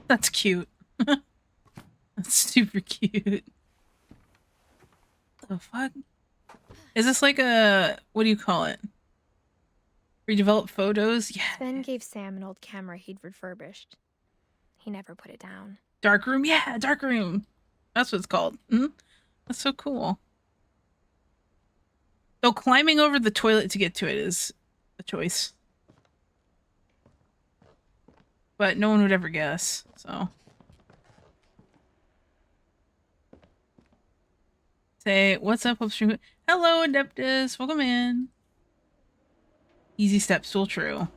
That's cute. That's super cute. The fuck? Is this like a... what do you call it? Redeveloped photos? Yeah. Sven gave Sam an old camera he'd refurbished. He never put it down. Dark room? Yeah, dark room. That's what it's called. That's so cool. Though climbing over the toilet to get to it is a choice. But no one would ever guess, so. Say, what's up, upstream? Hello, Adeptus. Welcome in. Easy step, still true.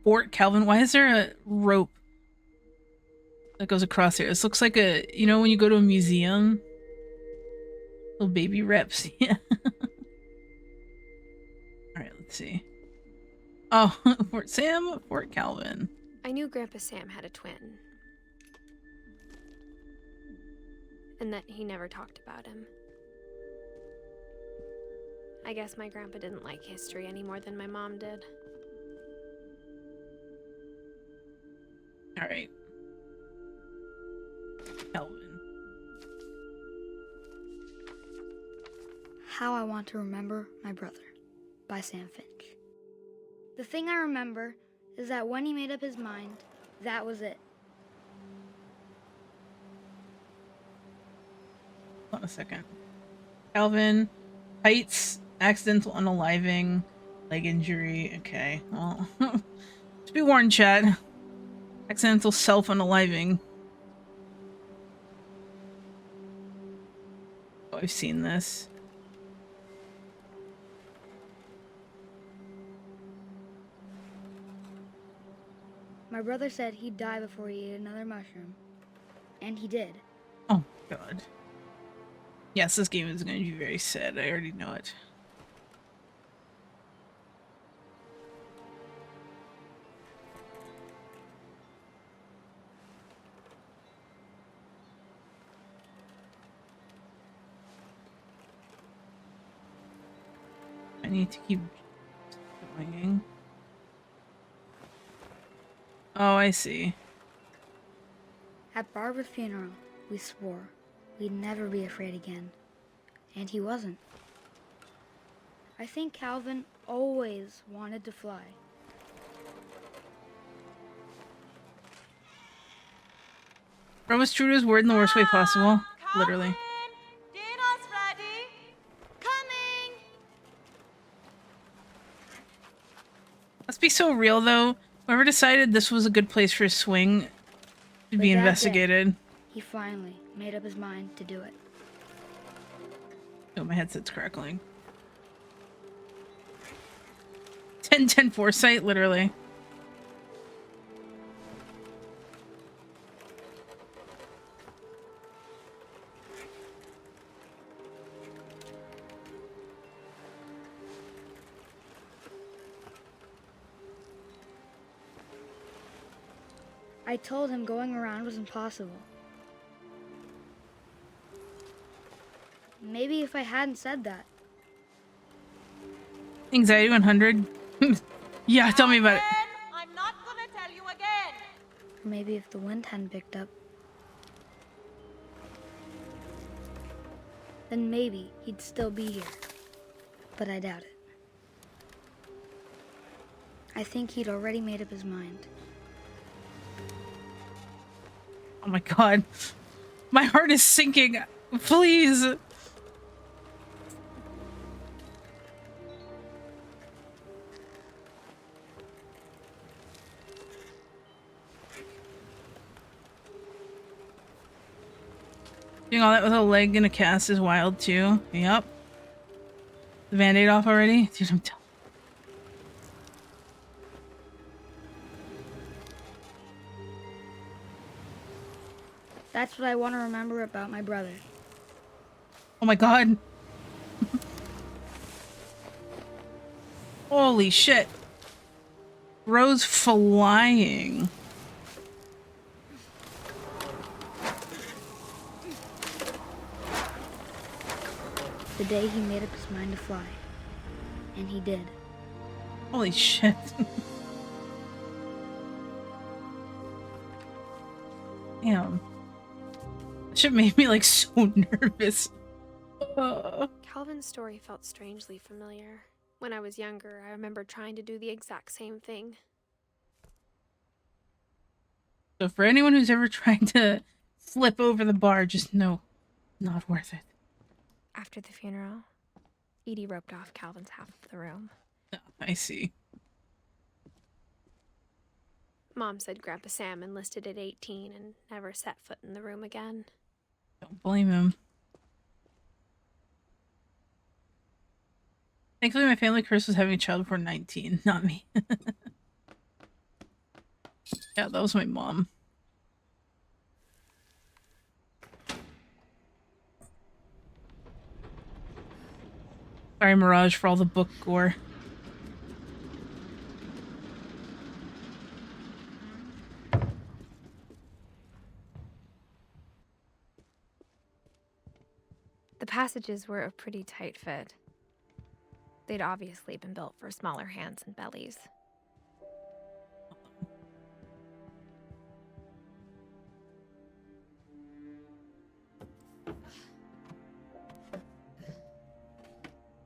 Fort Calvin. Why is there a rope that goes across here? This looks like a, you know, when you go to a museum, little baby reps. Yeah. All right, let's see. Oh, Fort Sam, Fort Calvin. I knew Grandpa Sam had a twin. And that he never talked about him. I guess my grandpa didn't like history any more than my mom did. All right. Calvin. How I Want to Remember My Brother by Sam Finch. The thing I remember is that when he made up his mind, that was it. Hold on a second. Calvin, heights, accidental unaliving, leg injury. Okay, well, just be warned, chat. Accidental self-unaliving. Oh, I've seen this. My brother said he'd die before he ate another mushroom. And he did. Oh, God. Yes, this game is going to be very sad. I already know it. I need to keep swinging. Oh, I see. At Barbara's funeral, we swore we'd never be afraid again. And he wasn't. I think Calvin always wanted to fly. Bro was true to his word in the worst way possible. Literally. Did Must be so real, though. Whoever decided this was a good place for a swing should But be that day, investigated. he finally made up his mind to do it. Oh, my headset's crackling. 10-10 foresight, literally. I told him going around was impossible. Maybe if I hadn't said that. Anxiety 100. Yeah, tell me about it. I'm not gonna tell you again. Or maybe if the wind hadn't picked up. Then maybe he'd still be here. But I doubt it. I think he'd already made up his mind. Oh my god. My heart is sinking. Please. Doing all that with a leg and a cast is wild too. Yep. The band-aid off already? Dude, I'm telling. That's what I want to remember about my brother. Oh my god. Holy shit. Rose flying. The day he made up his mind to fly. And he did. Holy shit. Damn. That shit made me like so nervous. Calvin's story felt strangely familiar. When I was younger, I remember trying to do the exact same thing. So for anyone who's ever tried to flip over the bar, just know, not worth it. After the funeral, Edie roped off Calvin's half of the room. Oh, I see. Mom said Grandpa Sam enlisted at 18 and never set foot in the room again. Don't blame him. Thankfully, my family curse was having a child before 19, not me. Yeah, that was my mom. Sorry, Mirage, for all the book gore. The passages were a pretty tight fit. They'd obviously been built for smaller hands and bellies.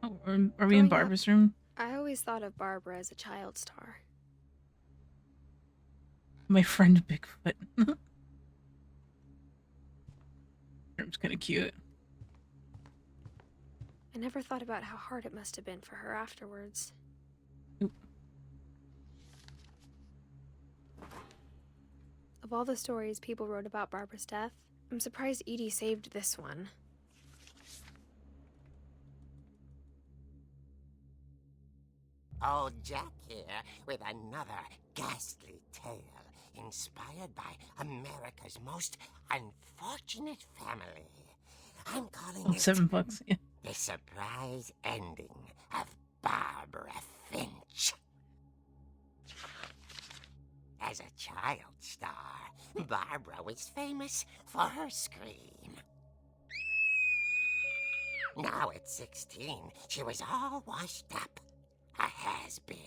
Oh, are we Growing in up, Barbara's room? I always thought of Barbara as a child star. My friend Bigfoot. Room's kind of cute. I never thought about how hard it must have been for her afterwards. Oop. Of all the stories people wrote about Barbara's death, I'm surprised Edie saved this one. Old Jack here with another ghastly tale inspired by America's most unfortunate family. I'm calling it $7. Yeah. The Surprise Ending of Barbara Finch. As a child star, Barbara was famous for her scream. Now at 16, she was all washed up. A has-been.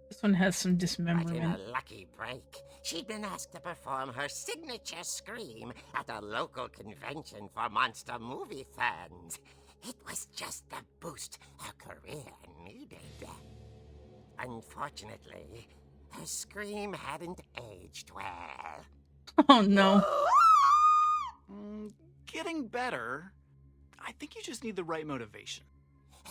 This one has some But in dismemberment. a lucky break, she'd been asked to perform her signature scream at a local convention for monster movie fans. It was just the boost her career needed. Unfortunately, her scream hadn't aged well. Oh no. Getting better. I think you just need the right motivation.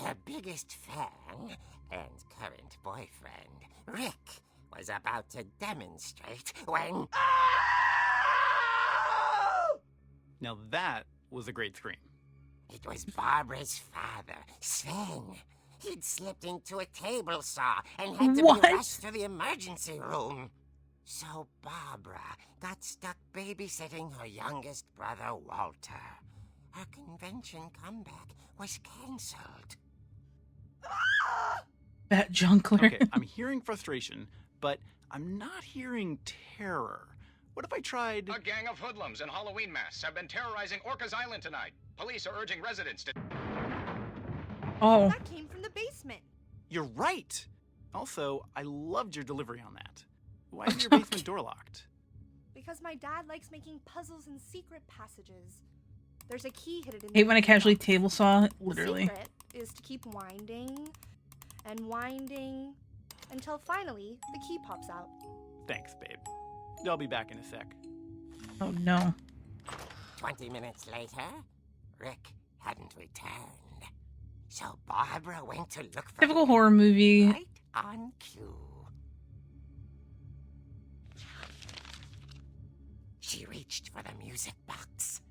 Her biggest fan and current boyfriend, Rick, was about to demonstrate when... Now that was a great scream. It was Barbara's father, Sven. He'd slipped into a table saw and had to be rushed to the emergency room. So Barbara got stuck babysitting her youngest brother, Walter. Her convention comeback was cancelled. Bat Junkler. Okay, I'm hearing frustration, but I'm not hearing terror. What if I tried... A gang of hoodlums in Halloween masks have been terrorizing Orcas Island tonight. Police are urging residents to... Oh. That came from the basement. You're right! Also, I loved your delivery on that. Why is your basement door locked? Because my dad likes making puzzles and secret passages. There's a key hidden in Hate when I casually table saw it, literally. The secret is to keep winding and winding until finally the key pops out. Thanks, babe. I'll be back in a sec. Oh no. 20 minutes later, Rick hadn't returned. So Barbara went to look for Typical him horror movie. right on cue. She reached for the music box.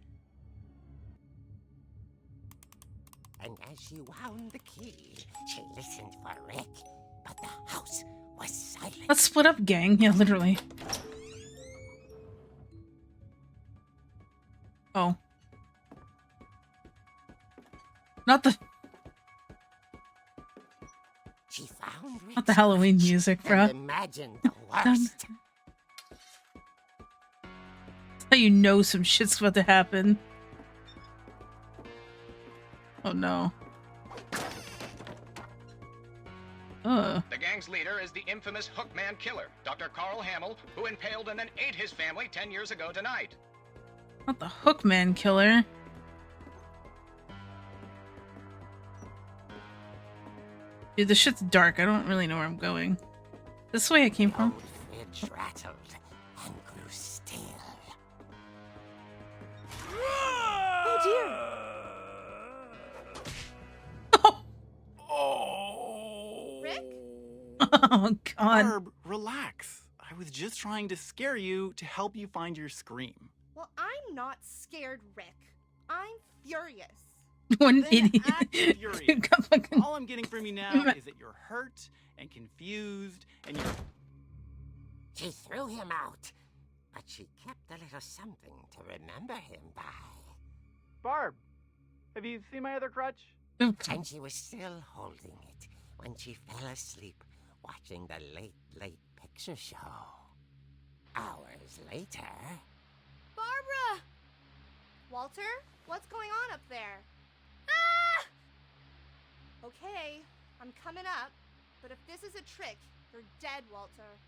And as she wound the key, she listened for Rick, but the house was silent. Let's split up, gang. Yeah, literally. Oh. Not the... She found Rick's Not the Halloween watch music, and bruh. imagined the worst. That's how you know some shit's about to happen. Oh no. The gang's leader is the infamous Hookman killer, Dr. Carl Hamill, who impaled and then ate his family 10 years ago tonight. Not the Hookman killer. Dude, this shit's dark. I don't really know where I'm going. This way I came from. Old fridge rattled and grew still. Oh dear! Rick? Oh god. Barb, relax. I was just trying to scare you to help you find your scream. Well, I'm not scared, Rick. I'm furious. One Then idiot. act furious. Got fucking- All I'm getting from you now is that you're hurt and confused and you're... She threw him out, but she kept a little something to remember him by. Barb, have you seen my other crutch? And she was still holding it when she fell asleep watching the late picture show. Hours later... Barbara! Walter, what's going on up there? Ah! Okay, I'm coming up, but if this is a trick, you're dead, Walter.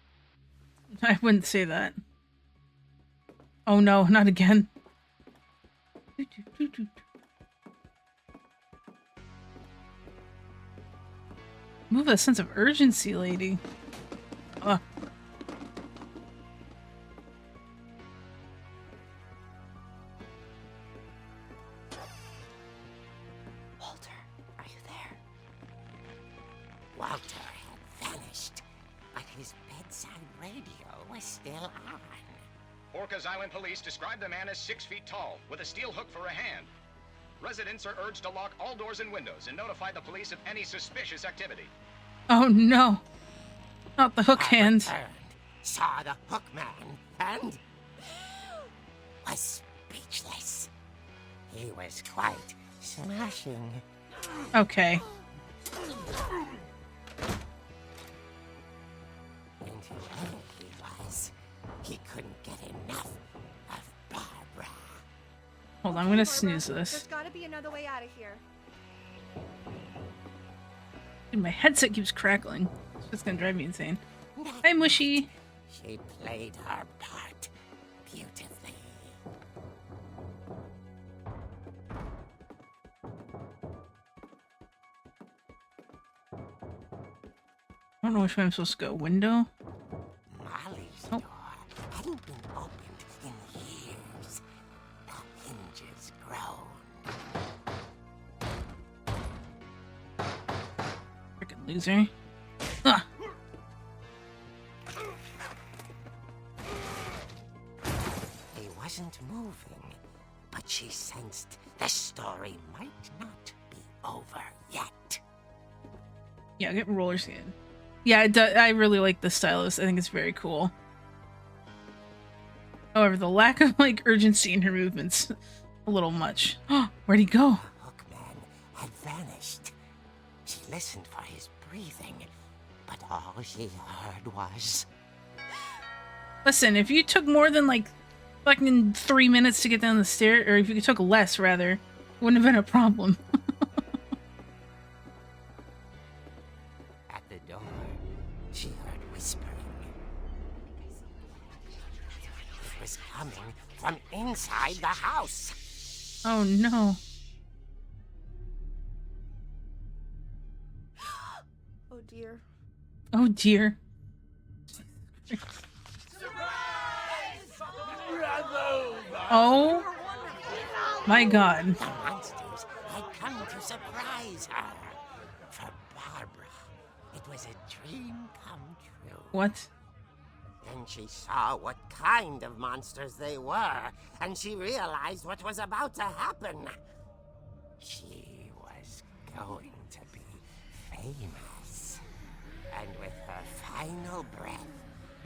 I wouldn't say that. Oh no, not again. Move a sense of urgency, lady. Ugh. Walter, are you there? Walter had vanished, but his bedside radio was still on. Orcas Island police describe the man as 6 feet tall, with a steel hook for a hand. Residents are urged to lock all doors and windows and notify the police of any suspicious activity. Oh no. Not the hook hand. Turned, saw the hook man, and was speechless. He was quite smashing. Okay. And whoever he was, he couldn't get enough of Barbara. Hold on, I'm gonna snooze There's this. gotta be another way out of here. Dude, my headset keeps crackling. It's just gonna drive me insane. Hi, Mushy. She played her part beautifully. I don't know which way I'm supposed to go. Window? Molly's Oh. door hadn't been opened in years. The hinges groaned. Loser. Ugh. He wasn't moving, but she sensed the story might not be over yet. Yeah, get roller skating. Yeah, I really like the stylus. I think it's very cool. However, the lack of like urgency in her movements, a little much. Where'd he go? The hookman had vanished. She listened for his breathing, but all she heard was... Listen, if you took more than like fucking 3 minutes to get down the stairs, or if you took less rather, it wouldn't have been a problem. At the door, she heard whispering. It was coming from inside the house. Oh no. Oh dear. Oh dear. Oh my god. The monsters had come to surprise her. For Barbara, it was a dream come true. What? Then she saw what kind of monsters they were, and she realized what was about to happen. She was going to be famous. And with her final breath,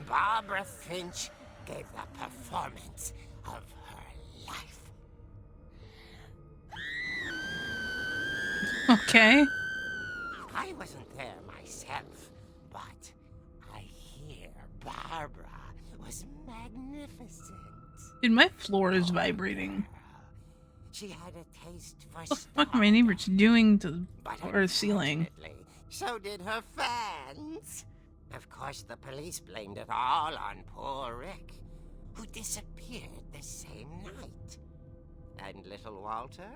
Barbara Finch gave the performance of her life. Okay. I wasn't there myself, but I hear Barbara was magnificent. Dude, my floor is vibrating. She had a taste for What the fuck are my neighbors doing to our ceiling? So did her fans. Of course, the police blamed it all on poor Rick, who disappeared the same night. And little Walter,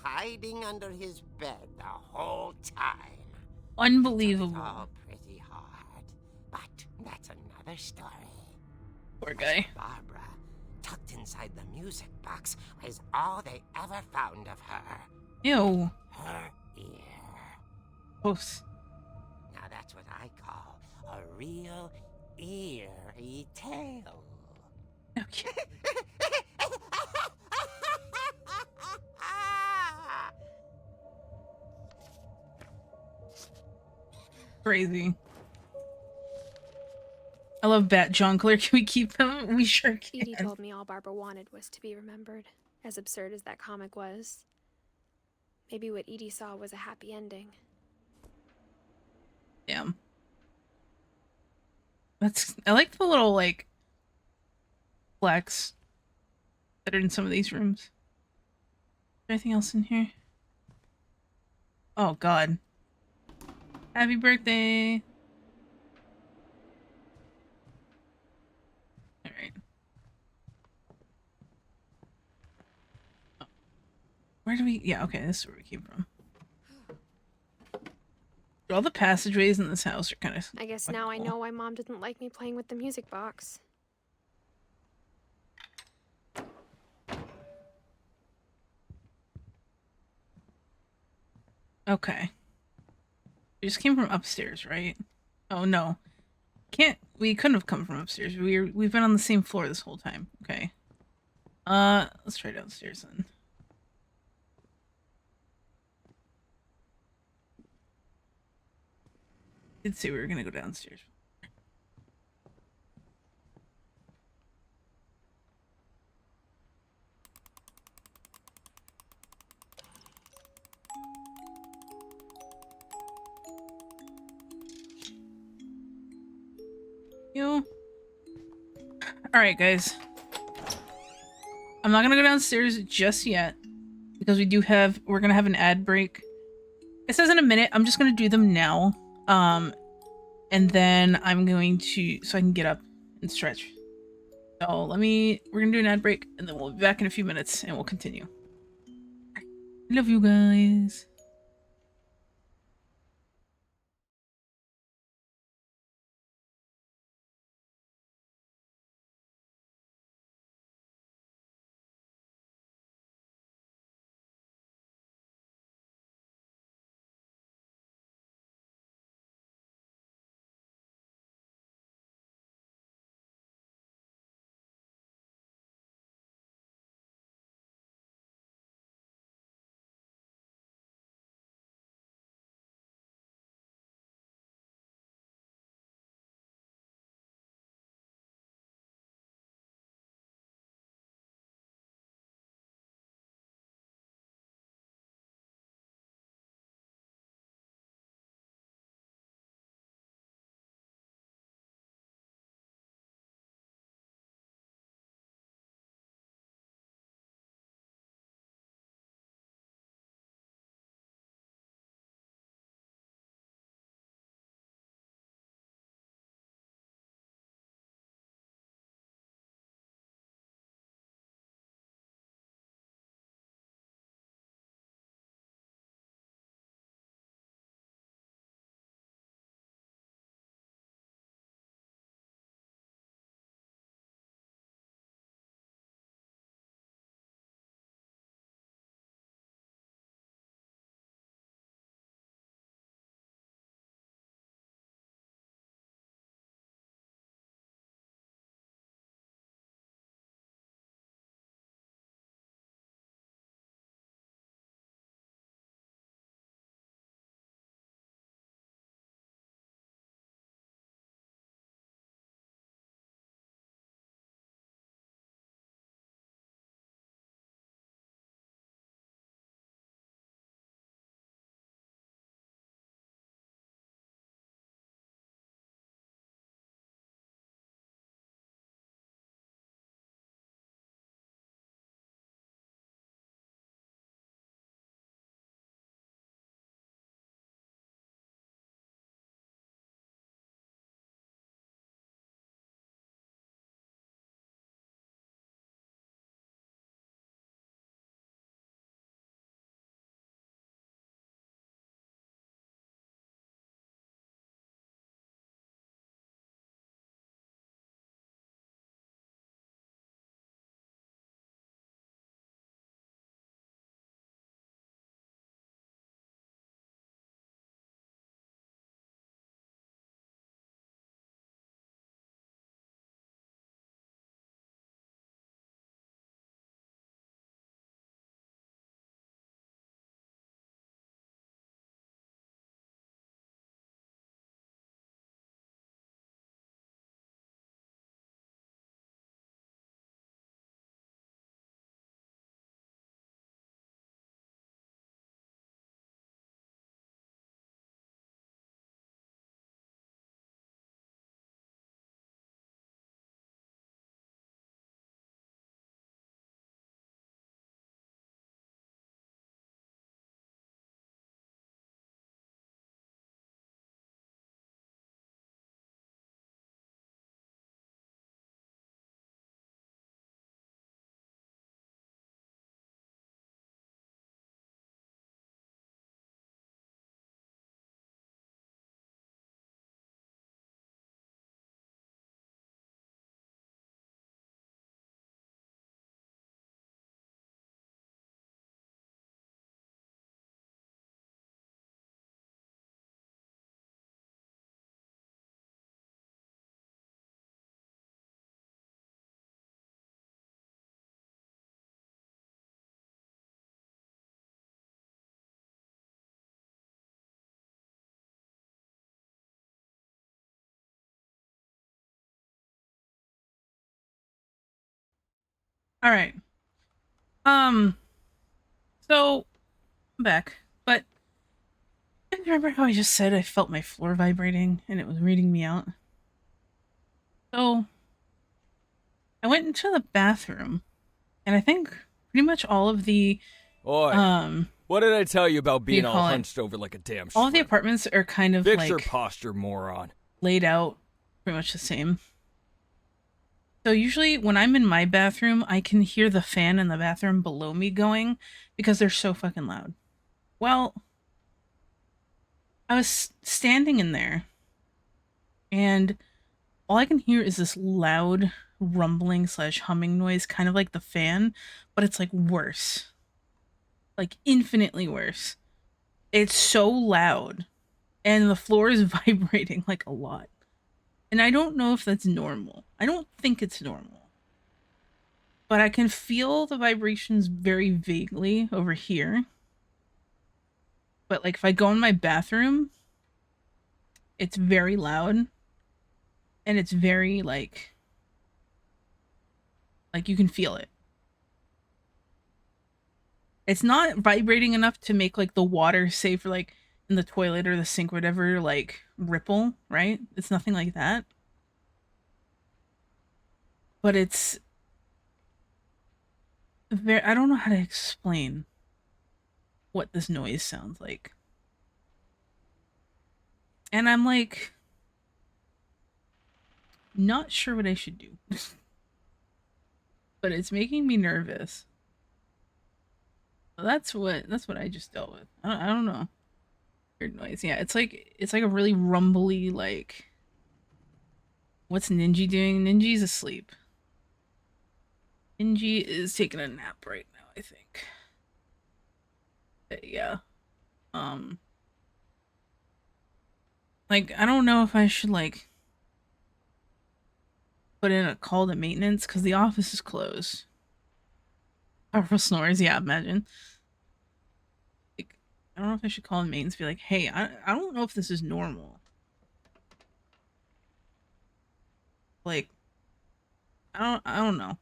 hiding under his bed the whole time. Unbelievable. All pretty hard, but that's another story. Poor guy. Barbara, tucked inside the music box, was all they ever found of her. Ew. Her ear. Gross. Now that's what I call a real eerie tale. Okay. Crazy. I love Bat Jongleur. Can we keep him? We sure can. Edie told me all Barbara wanted was to be remembered, as absurd as that comic was. Maybe what Edie saw was a happy ending. Damn. I like the little like plaques that are in some of these rooms. Is there anything else in here? Oh god. Happy birthday. Alright. Oh. Where do we okay, this is where we came from. All the passageways in this house are kind of... I guess now I know why Mom didn't like me playing with the music box. Okay. We just came from upstairs, right? Oh no. We couldn't have come from upstairs. We've been on the same floor this whole time. Okay. Let's try downstairs then. Did say we were gonna go downstairs. Alright, guys. I'm not gonna go downstairs just yet. Because we're gonna have an ad break. It says in a minute, I'm just gonna do them now. And then I'm going to, so I can get up and stretch. So we're gonna do an ad break, and then we'll be back in a few minutes, and we'll continue. I love you guys. All right. So I'm back, but remember how I just said I felt my floor vibrating and it was reading me out? So I went into the bathroom, and I think pretty much all of the Oi, what did I tell you about being all call it? hunched over like a damn all of the shrimp? apartments are kind of Fix your like posture, moron. laid out pretty much the same. So usually when I'm in my bathroom, I can hear the fan in the bathroom below me going because they're so fucking loud. Well, I was standing in there, and all I can hear is this loud rumbling slash humming noise, kind of like the fan, but it's like worse. Like infinitely worse. It's so loud, and the floor is vibrating like a lot. And I don't know if that's normal. I don't think it's normal. But I can feel the vibrations very vaguely over here. But like if I go in my bathroom, it's very loud. And it's very like you can feel it. It's not vibrating enough to make like the water, say for like in the toilet or the sink, or whatever, like ripple, right? It's nothing like that. But it's very, I don't know how to explain what this noise sounds like. And I'm like not sure what I should do. But it's making me nervous. So that's what I just dealt with. I don't know. Weird noise. Yeah, it's like a really rumbly, like, what's Ninji doing? Ninji's asleep. Ninji is taking a nap right now, I think. But yeah. Like, I don't know if I should like put in a call to maintenance because the office is closed. Powerful snores, yeah, imagine. Like, I don't know if I should call in maintenance, be like, hey, I don't know if this is normal. Like, I don't know.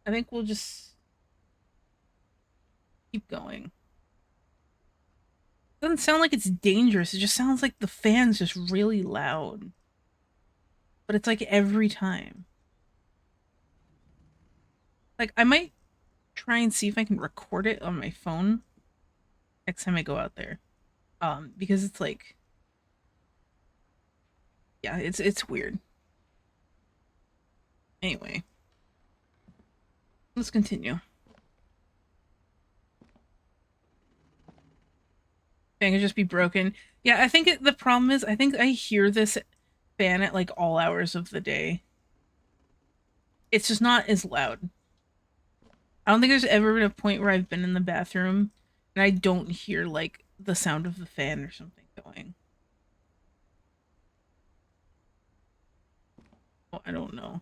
I think we'll just keep going. It doesn't sound like it's dangerous. It just sounds like the fan's just really loud. But it's like every time. Like, I might try and see if I can record it on my phone next time I go out there. Because it's like, yeah, it's weird. Anyway, let's continue. Fan could just be broken. Yeah, I think the problem is I think I hear this fan at like all hours of the day. It's just not as loud. I don't think there's ever been a point where I've been in the bathroom and I don't hear like the sound of the fan or something going. Well, I don't know.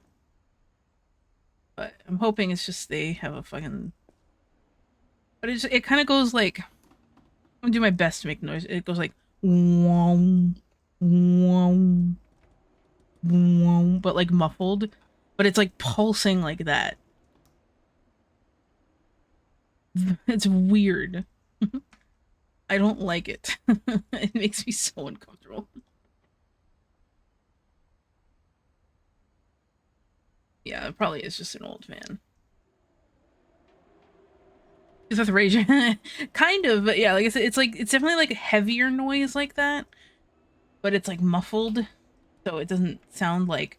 But I'm hoping it's just they have a fucking... But it kind of goes like... I'm gonna do my best to make noise. It goes like... Wong, wong, wong, but like muffled. But it's like pulsing like that. It's weird. I don't like it. It makes me so uncomfortable. Yeah, it probably is just an old fan. Is that the rage? Kind of, but yeah, like I said, it's definitely like heavier noise like that, but it's like muffled, so it doesn't sound like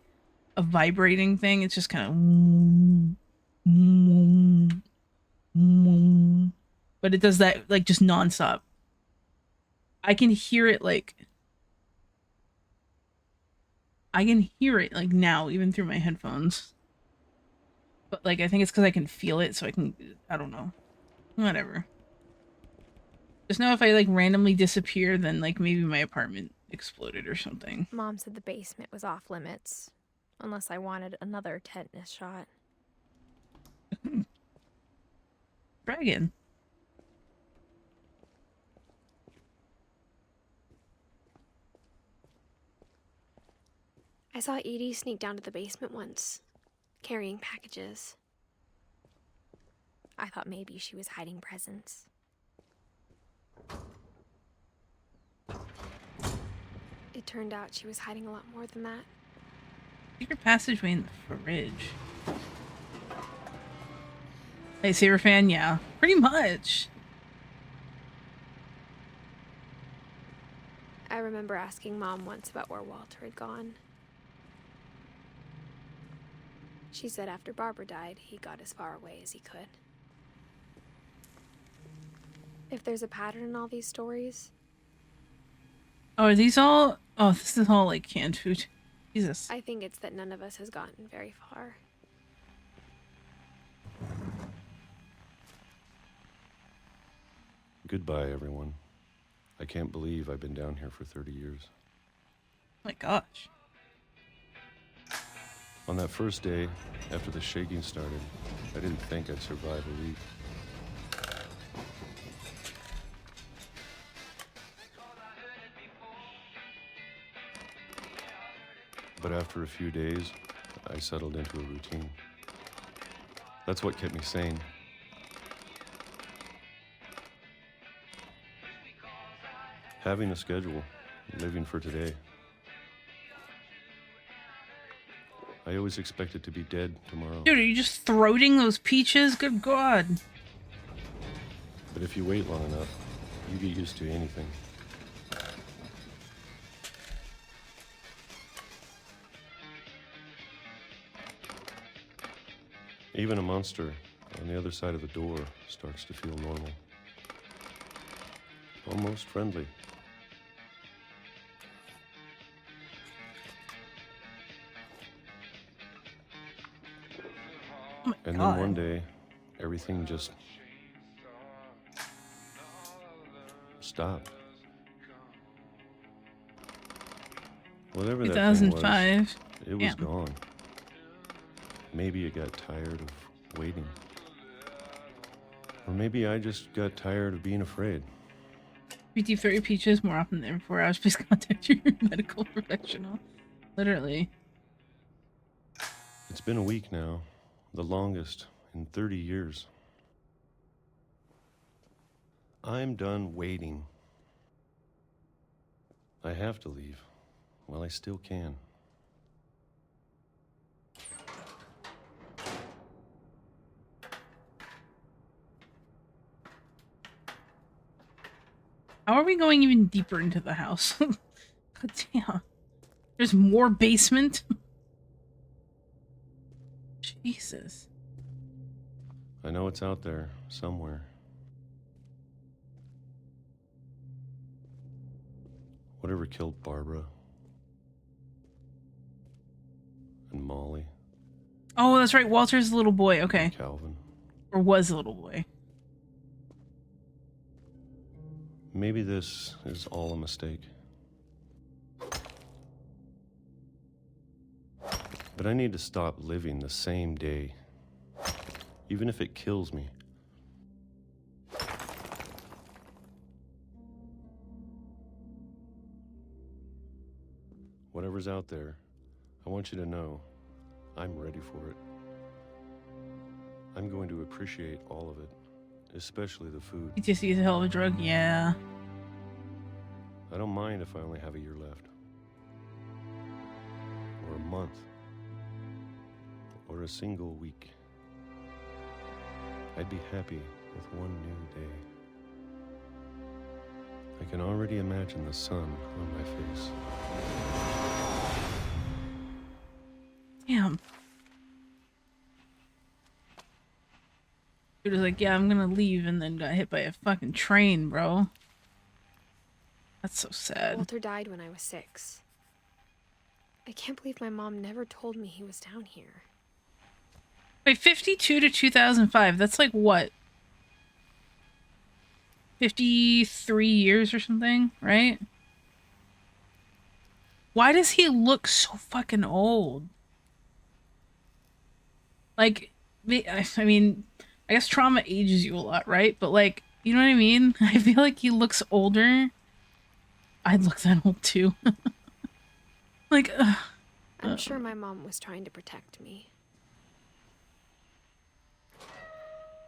a vibrating thing. It's just kind of, but it does that like just nonstop. I can hear it like now, even through my headphones. But like I think it's because I can feel it, so I don't know. Whatever. Just know if I like randomly disappear, then like maybe my apartment exploded or something. Mom said the basement was off limits, unless I wanted another tetanus shot. Try again. I saw Edie sneak down to the basement once, carrying packages. I thought maybe she was hiding presents. It turned out she was hiding a lot more than that. Secret passageway in the fridge. Hey, Saber fan, yeah. Pretty much. I remember asking Mom once about where Walter had gone. She said after Barbara died, he got as far away as he could. If there's a pattern in all these stories... Oh, are these all... Oh, this is all, like, canned food. Jesus. I think it's that none of us has gotten very far. Goodbye, everyone. I can't believe I've been down here for 30 years. Oh my gosh. On that first day, after the shaking started, I didn't think I'd survive a week. But after a few days, I settled into a routine. That's what kept me sane. Having a schedule, living for today. I always expected to be dead tomorrow. Dude, are you just throating those peaches? Good God. But if you wait long enough, you get used to anything. Even a monster on the other side of the door starts to feel normal. Almost friendly. Oh and then one day, everything just stopped. Whatever that thing was, 2005. it was gone. Maybe it got tired of waiting. Or maybe I just got tired of being afraid. If you throw your peaches more often than 4 hours, please contact your medical professional. Literally. It's been a week now. The longest in 30 years. I'm done waiting. I have to leave while I still can. How are we going even deeper into the house? God damn. There's more basement? Jesus. I know it's out there somewhere. Whatever killed Barbara and Molly. Oh, that's right. Walter's a little boy. Okay. Calvin. Or was a little boy. Maybe this is all a mistake. But I need to stop living the same day, even if it kills me. Whatever's out there, I want you to know I'm ready for it. I'm going to appreciate all of it, especially the food. PTSD is a hell of a drug, yeah. I don't mind if I only have a year left. Or a month. Or a single week. I'd be happy with one new day. I can already imagine the sun on my face. Damn. Dude was like, yeah, I'm gonna leave, and then got hit by a fucking train, bro. That's so sad. Walter died when I was 6. I can't believe my mom never told me he was down here. Wait, 52 to 2005. That's like what? 53 years or something, right? Why does he look so fucking old? Like, I mean, I guess trauma ages you a lot, right? But like, you know what I mean? I feel like he looks older. I'd look that old too. Like, I'm sure my mom was trying to protect me.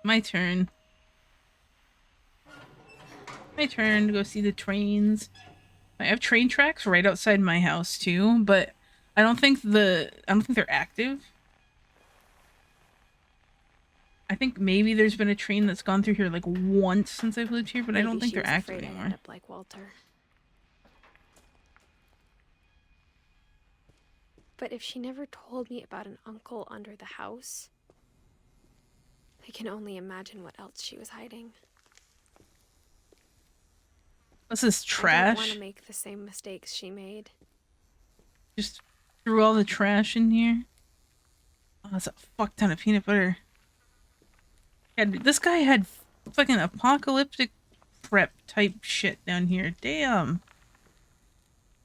My turn. My turn to go see the trains. I have train tracks right outside my house too, but I don't think they're active. I think maybe there's been a train that's gone through here like once since I've lived here, but I don't think they're active anymore. I'd end up like Walter. But if she never told me about an uncle under the house, I can only imagine what else she was hiding. What's this, trash? I don't want to make the same mistakes she made. Just threw all the trash in here. Oh, that's a fuck ton of peanut butter. Yeah, dude, this guy had fucking apocalyptic prep type shit down here. Damn.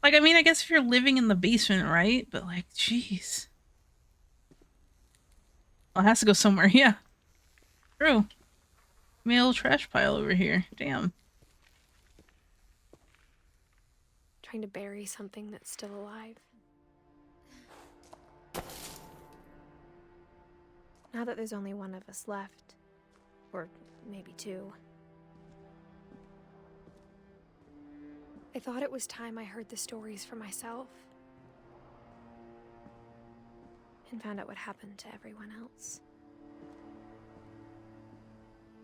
Like, I mean, I guess if you're living in the basement, right? But like, jeez. Well, it has to go somewhere. Yeah. True. Male trash pile over here. Damn. Trying to bury something that's still alive. Now that there's only one of us left, or maybe two, I thought it was time I heard the stories for myself and found out what happened to everyone else.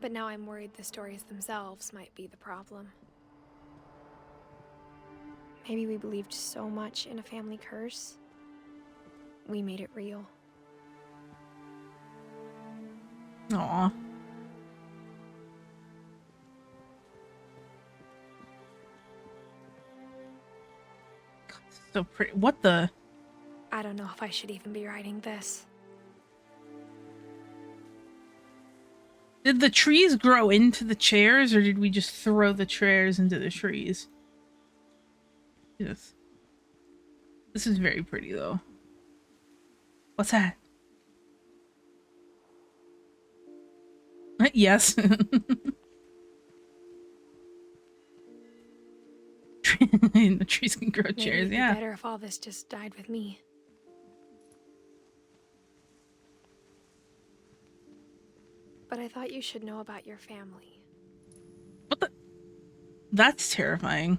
But now I'm worried the stories themselves might be the problem. Maybe we believed so much in a family curse, we made it real. Aw. God, so pretty. What the? I don't know if I should even be writing this. Did the trees grow into the chairs, or did we just throw the chairs into the trees? Yes. This is very pretty, though. What's that? Yes. The trees can grow chairs, Maybe it'd be yeah. better if all this just died with me. But I thought you should know about your family. What the? That's terrifying.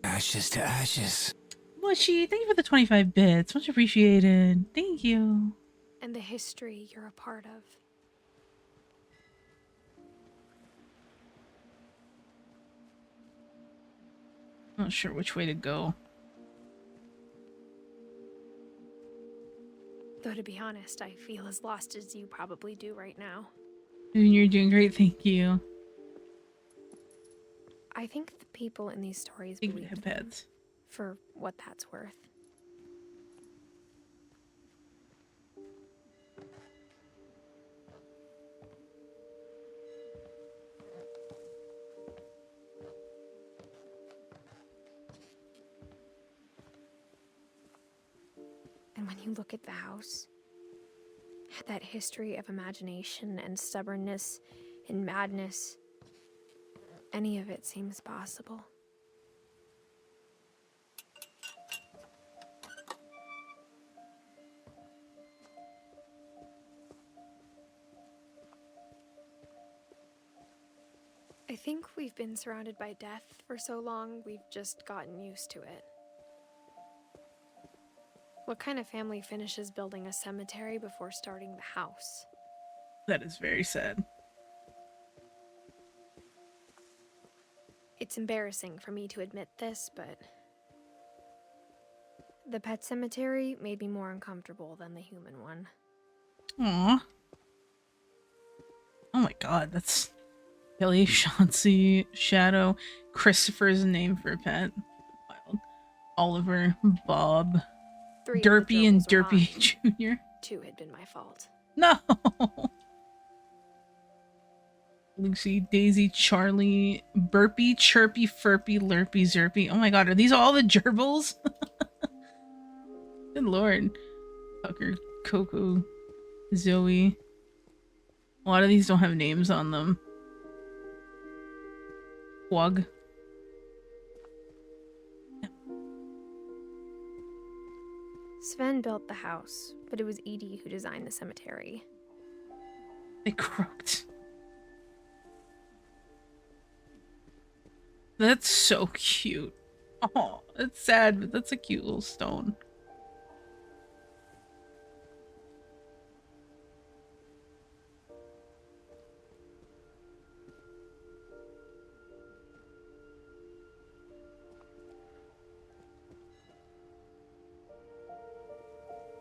Ashes to ashes. Mushy, thank you for the 25 bits. Much appreciated. Thank you. And the history you're a part of. Not sure which way to go. Though to be honest, I feel as lost as you probably do right now. You're doing great, thank you. I think the people in these stories Think we believed have them, pets. for what that's worth. And when you look at the house, that history of imagination and stubbornness and madness, any of it seems possible. I think we've been surrounded by death for so long, we've just gotten used to it. What kind of family finishes building a cemetery before starting the house? That is very sad. It's embarrassing for me to admit this, but the pet cemetery made me more uncomfortable than the human one. Aww. Oh my god, that's Kelly, Chauncey, Shadow, Christopher's name for a pet. Wild. Oliver, Bob, Derpy, and Derpy Jr. 2 had been my fault. No! Lucy, Daisy, Charlie, Burpy, Chirpy, Furpy, Lurpy, Zerpy. Oh my god, are these all the gerbils? Good lord. Tucker, Coco, Zoe. A lot of these don't have names on them. Wug. Sven built the house, but it was Edie who designed the cemetery. They croaked. That's so cute. Oh, it's sad, but that's a cute little stone.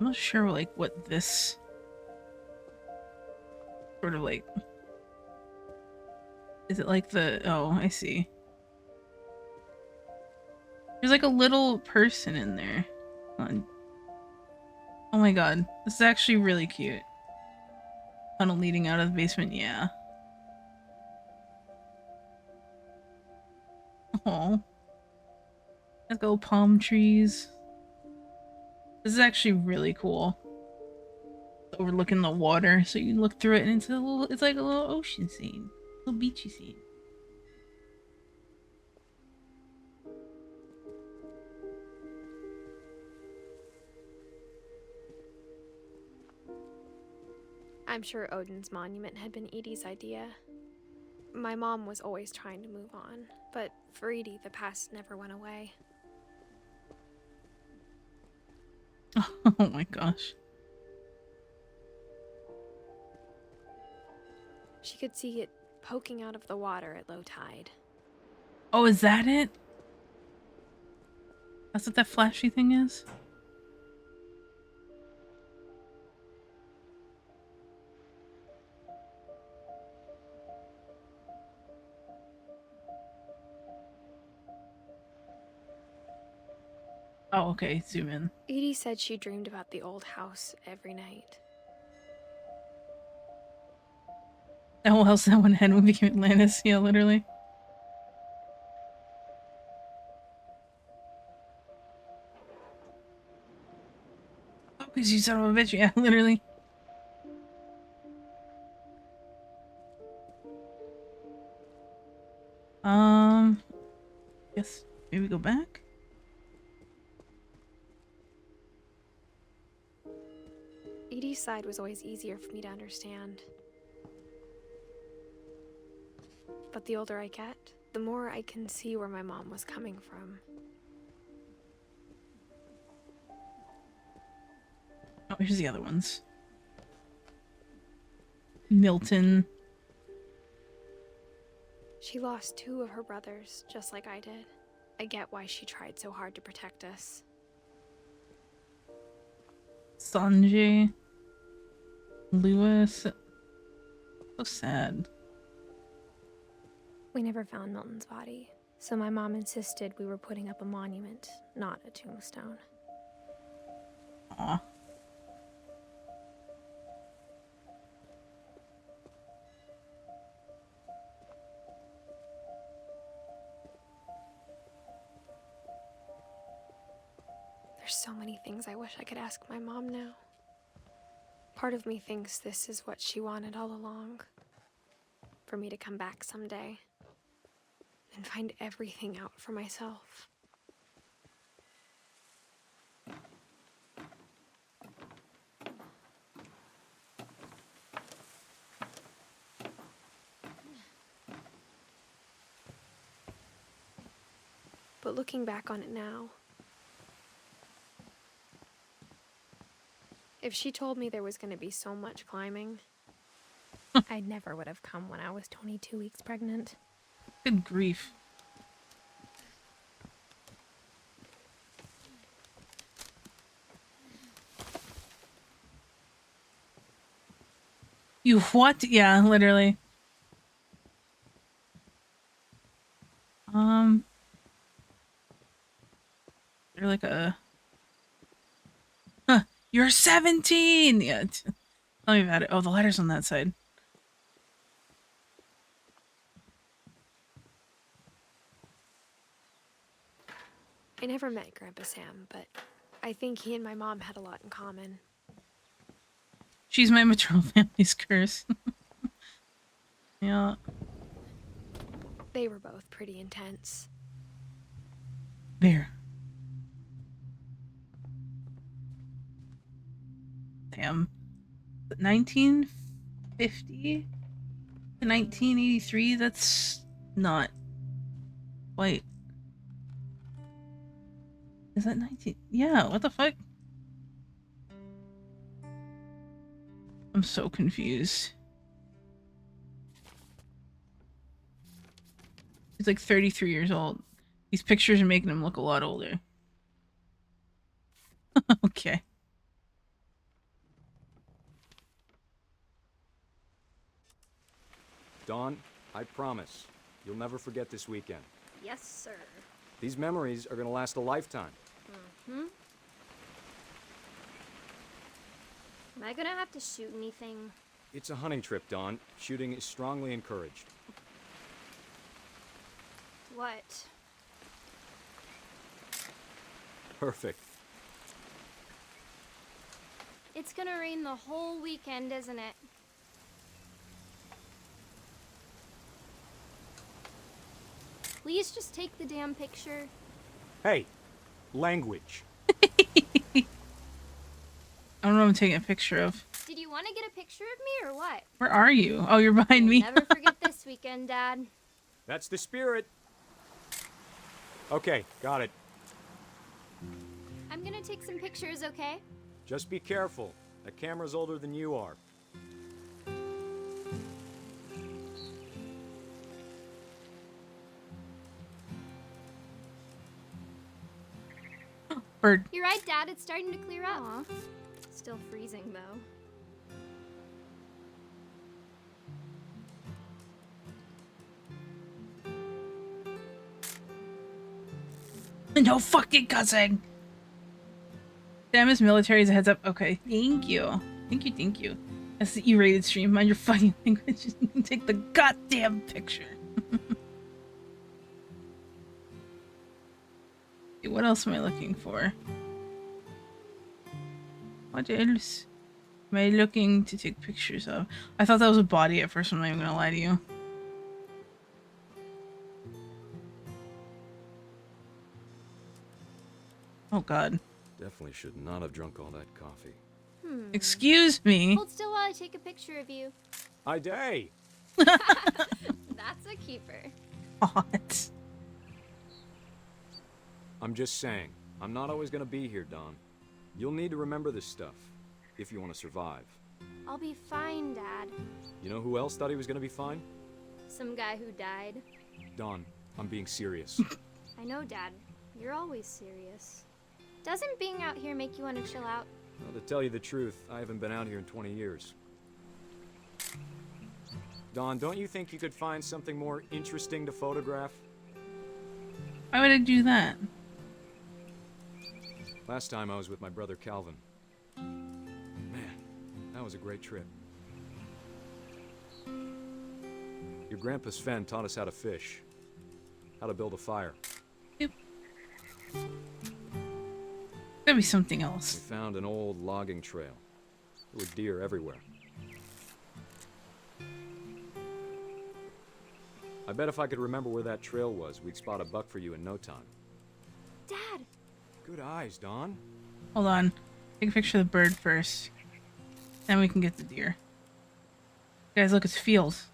I'm not sure, like, what this sort of like. Is it like the? Oh, I see. There's like a little person in there. Oh my god, this is actually really cute. Tunnel leading out of the basement, yeah. Oh, let's go palm trees. This is actually really cool. Overlooking the water, so you can look through it, and it's a little. It's like a little ocean scene, a little beachy scene. I'm sure Odin's monument had been Edie's idea. My mom was always trying to move on, but for Edie, the past never went away. Oh my gosh. She could see it poking out of the water at low tide. Oh, is that it? That's what that flashy thing is? Oh, okay, zoom in. Edie said she dreamed about the old house every night. Oh, else that one had when we became Atlantis, yeah, literally. Oh, because you son of a bitch, yeah, literally. Guess maybe go back? Edie's side was always easier for me to understand. But the older I get, the more I can see where my mom was coming from. Oh, here's the other ones. Milton. She lost 2 of her brothers, just like I did. I get why she tried so hard to protect us. Sanjay. Lewis. So sad. We never found Milton's body, so my mom insisted we were putting up a monument, not a tombstone. Aw. There's so many things I wish I could ask my mom now. Part of me thinks this is what she wanted all along. For me to come back someday and find everything out for myself. But looking back on it now, if she told me there was going to be so much climbing, I never would have come when I was 22 weeks pregnant. Good grief. You what? Yeah, literally. You're like a... Huh, you're 17! Yeah, tell me about it. Oh, the ladder's on that side. I never met Grandpa Sam, but I think he and my mom had a lot in common. She's my maternal family's curse. Yeah. They were both pretty intense. There. Damn. 1950 to 1983? That's not quite. Is that 19? Yeah, what the fuck? I'm so confused. He's like 33 years old. These pictures are making him look a lot older. Okay. Dawn, I promise, you'll never forget this weekend. Yes, sir. These memories are gonna last a lifetime. Mm-hmm. Am I gonna have to shoot anything? It's a hunting trip, Dawn. Shooting is strongly encouraged. What? Perfect. It's gonna rain the whole weekend, isn't it? Please just take the damn picture. Hey, language. I don't know what I'm taking a picture of. Did you want to get a picture of me or what? Where are you? Oh, you're behind me. Never forget this weekend, Dad. That's the spirit. Okay, got it. I'm gonna take some pictures, okay? Just be careful. That camera's older than you are. Bird. You're right, Dad. It's starting to clear up. Aww. Still freezing, though. No fucking cussing! Damn, his military is a heads up. Okay, thank you. Thank you. That's the E-rated stream. Mind your fucking language. Take the goddamn picture. What else am I looking for? What else am I looking to take pictures of? I thought that was a body at first, I'm not even gonna lie to you. Oh god. Definitely should not have drunk all that coffee. Excuse me? Hold still while I take a picture of you. Hi, day. That's a keeper. What? I'm just saying, I'm not always gonna be here, Dawn. You'll need to remember this stuff, if you want to survive. I'll be fine, Dad. You know who else thought he was gonna be fine? Some guy who died. Dawn, I'm being serious. I know, Dad. You're always serious. Doesn't being out here make you want to chill out? Well, to tell you the truth, I haven't been out here in 20 years. Dawn, don't you think you could find something more interesting to photograph? Why would I do that? Last time I was with my brother Calvin. Man, that was a great trip. Your grandpa Sven taught us how to fish, how to build a fire. Yep. Gotta be something else. We found an old logging trail. There were deer everywhere. I bet if I could remember where that trail was, we'd spot a buck for you in no time. Dad! Good eyes, Dawn. Hold on. Take a picture of the bird first. Then we can get the deer. Guys, look, it's fields.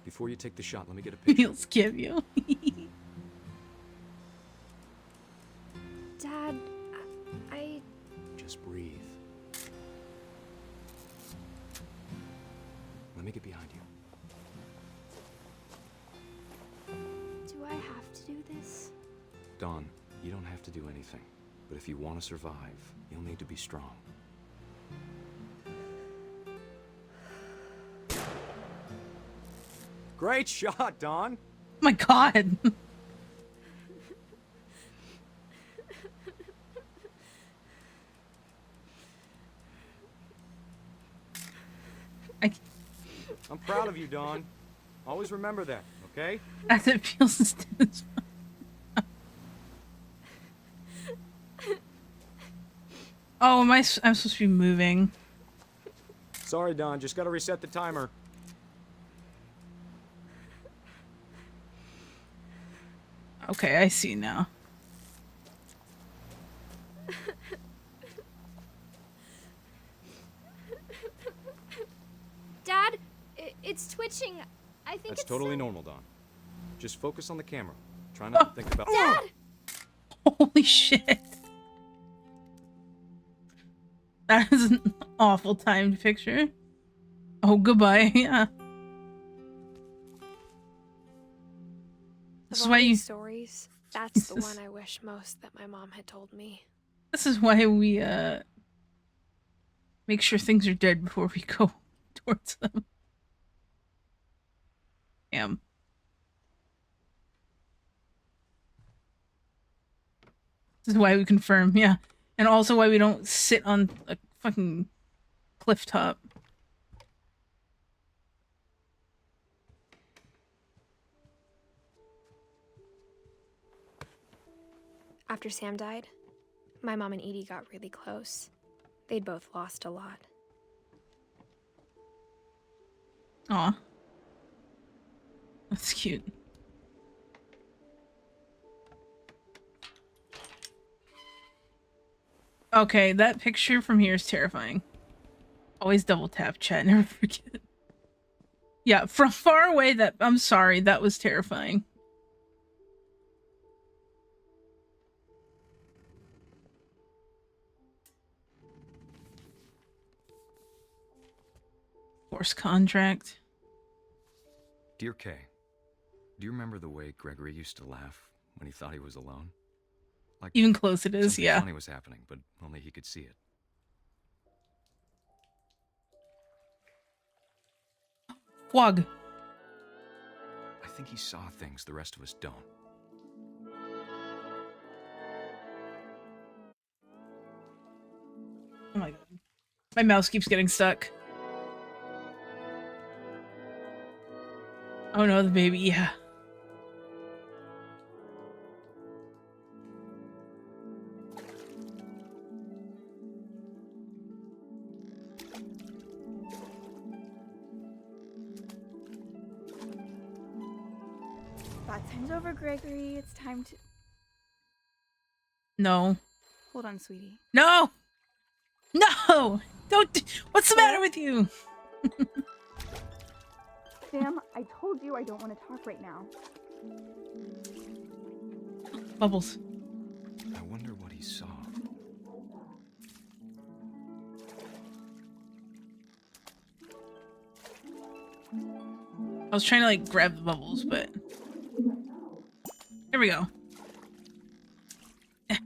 Before you take the shot, let me get a picture. He'll give you. Dad, I... Just breathe. Let me get behind you. Do I have to do this? Dawn, you don't have to do anything. But if you want to survive, you'll need to be strong. Great shot, Dawn! Oh my god! I'm proud of you, Dawn. Always remember that, okay? As it feels as dead as Oh, I'm supposed to be moving. Sorry, Dawn. Just gotta reset the timer. Okay, I see now. It's twitching. I think That's it's totally normal, Don. Just focus on the camera. Try not to think about. Dad! Holy shit. That is an awful timed picture. Oh, goodbye. Yeah. This is why you. Stories. That's the one I wish most that my mom had told me. This is why we make sure things are dead before we go towards them. Damn. This is why we confirm, yeah. And also why we don't sit on a fucking cliff top. After Sam died, my mom and Edie got really close. They'd both lost a lot. Aw. That's cute. Okay, that picture from here is terrifying. Always double tap chat, never forget. Yeah, from far away I'm sorry, that was terrifying. Force contract. Dear Kay, do you remember the way Gregory used to laugh when he thought he was alone? Like even close it is, something yeah. Funny was happening, but only he could see it. Wog. I think he saw things the rest of us don't. Oh my god. My mouse keeps getting stuck. Oh no, the baby, yeah. Bath time's over, Gregory. It's time to... No. Hold on, sweetie. No! No! Don't... What's the matter with you? Sam, I told you I don't want to talk right now. Bubbles. I wonder what he saw. I was trying to like grab the bubbles, but there we go. It's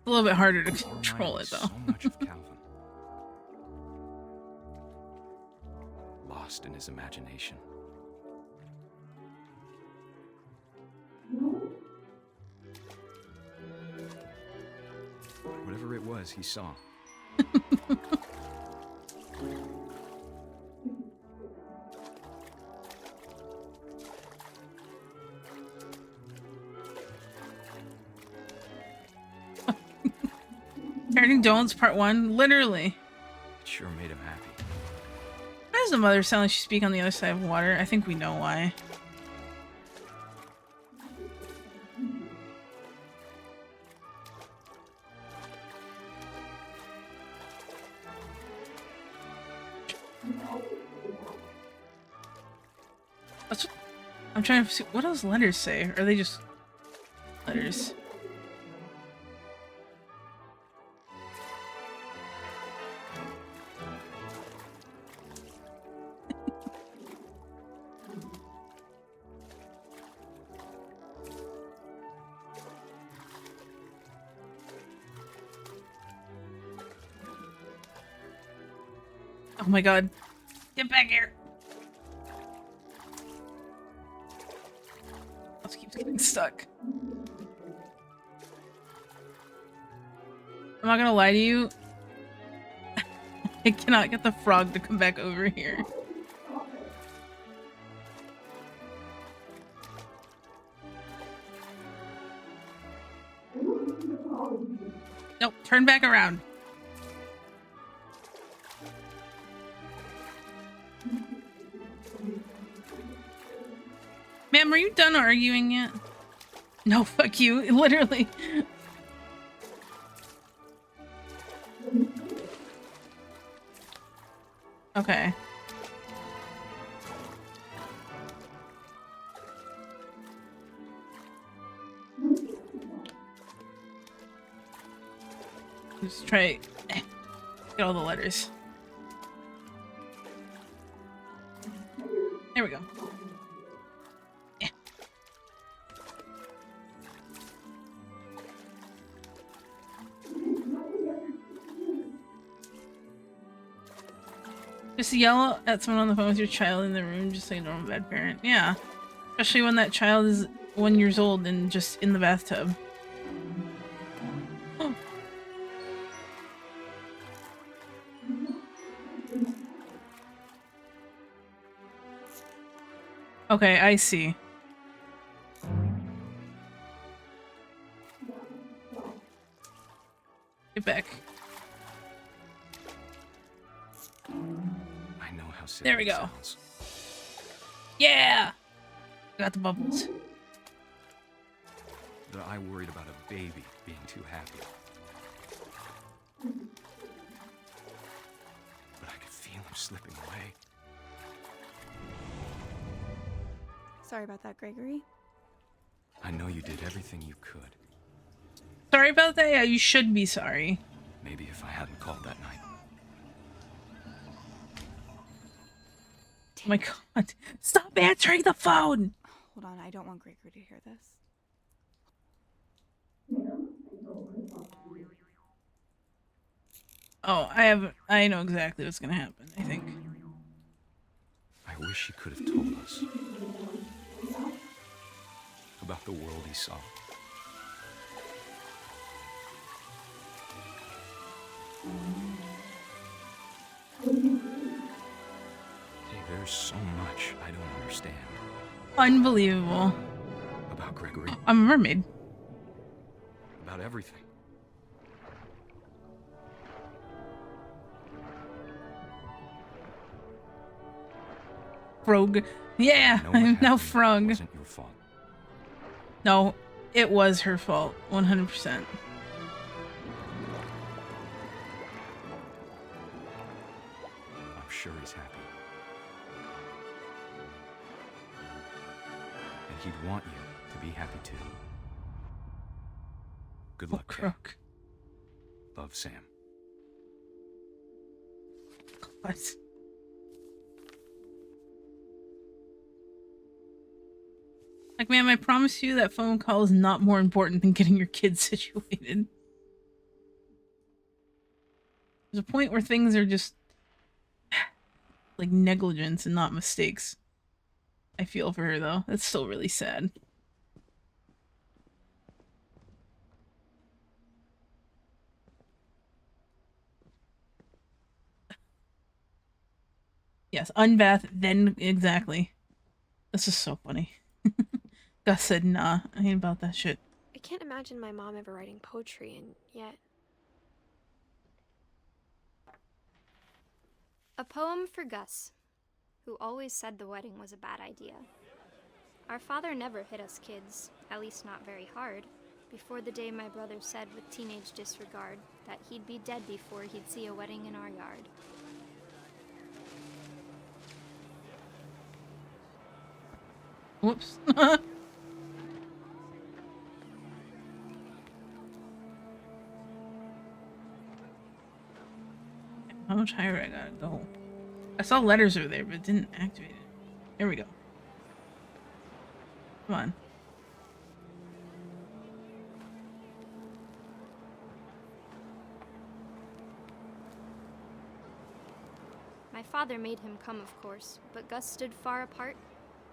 a little bit harder to control it though. So much of Calvin. Lost in his imagination. Whatever it was, he saw. Parenting Don'ts Part 1, literally. It sure made him happy. Why does the mother sound like she speak on the other side of water? I think we know why. That's what, I'm trying to see, what those letters say? Are they just letters? Oh my god. Get back here. This keeps getting stuck. I'm not gonna lie to you. I cannot get the frog to come back over here. Nope, turn back around. Ma'am, are you done arguing yet? No, fuck you. Literally. Okay. Just try get all the letters. There we go. Yeah. Just yell at someone on the phone with your child in the room just so you know I'm a bad parent. Yeah. Especially when that child is 1 year old and just in the bathtub. Okay, I see. Get back. I know how silly There we it go. sounds. Yeah! Got the bubbles. But I worried about a baby being too happy. But I could feel him slipping away. Sorry about that, Gregory. I know you did everything you could. Sorry about that? Yeah, you should be sorry. Maybe if I hadn't called that night. Oh my god. Stop answering the phone! Hold on, I don't want Gregory to hear this. Oh, I know exactly what's gonna happen, I think. I wish he could have told us about the world he saw. Hey, there's so much I don't understand Unbelievable. about Gregory, I'm a mermaid. about everything. Frog. Yeah, I know what I'm now happened frog. wasn't your fault. No, it was her fault. 100%. I'm sure he's happy. And he'd want you to be happy too. Good luck, Kay. Crook. Love, Sam. What? Like, ma'am, I promise you that phone call is not more important than getting your kids situated. There's a point where things are just like negligence and not mistakes. I feel for her though. That's still really sad. Yes, unbath, then exactly. This is so funny. Gus said, nah, I ain't about that shit. I can't imagine my mom ever writing poetry, and yet. A poem for Gus, who always said the wedding was a bad idea. Our father never hit us kids, at least not very hard, before the day my brother said with teenage disregard that he'd be dead before he'd see a wedding in our yard. Whoops. How much higher I gotta go? I saw letters over there, but it didn't activate it. Here we go. Come on. My father made him come, of course, but Gus stood far apart,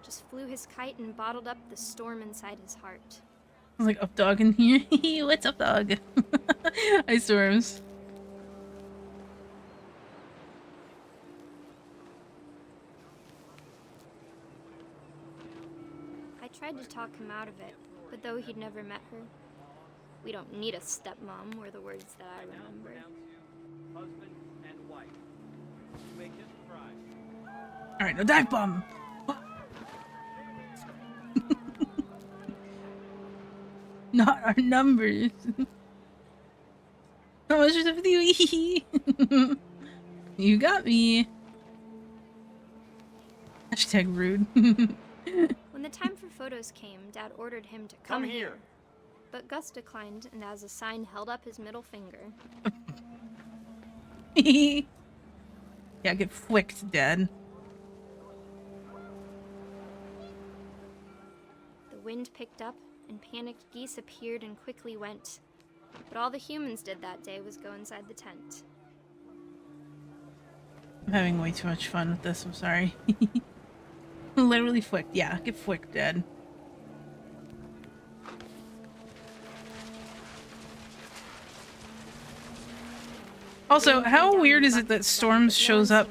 just flew his kite and bottled up the storm inside his heart. I was like, up dog in here. What's up, dog? Hi, Storms. I tried to talk him out of it, but though he'd never met her, we don't need a stepmom were the words that I remember. Husband and wife. Make him cry. Alright, no dive bomb! Not our numbers. How much is it with you? You got me. Hashtag rude. When the time for photos came, Dad ordered him to come here. But Gus declined and as a sign held up his middle finger. Yeah, get flicked, Dad. The wind picked up and panicked geese appeared and quickly went. But all the humans did that day was go inside the tent. I'm having way too much fun with this, I'm sorry. Literally flicked. Yeah, get flicked, Dad. Also, how weird is it that Storms shows up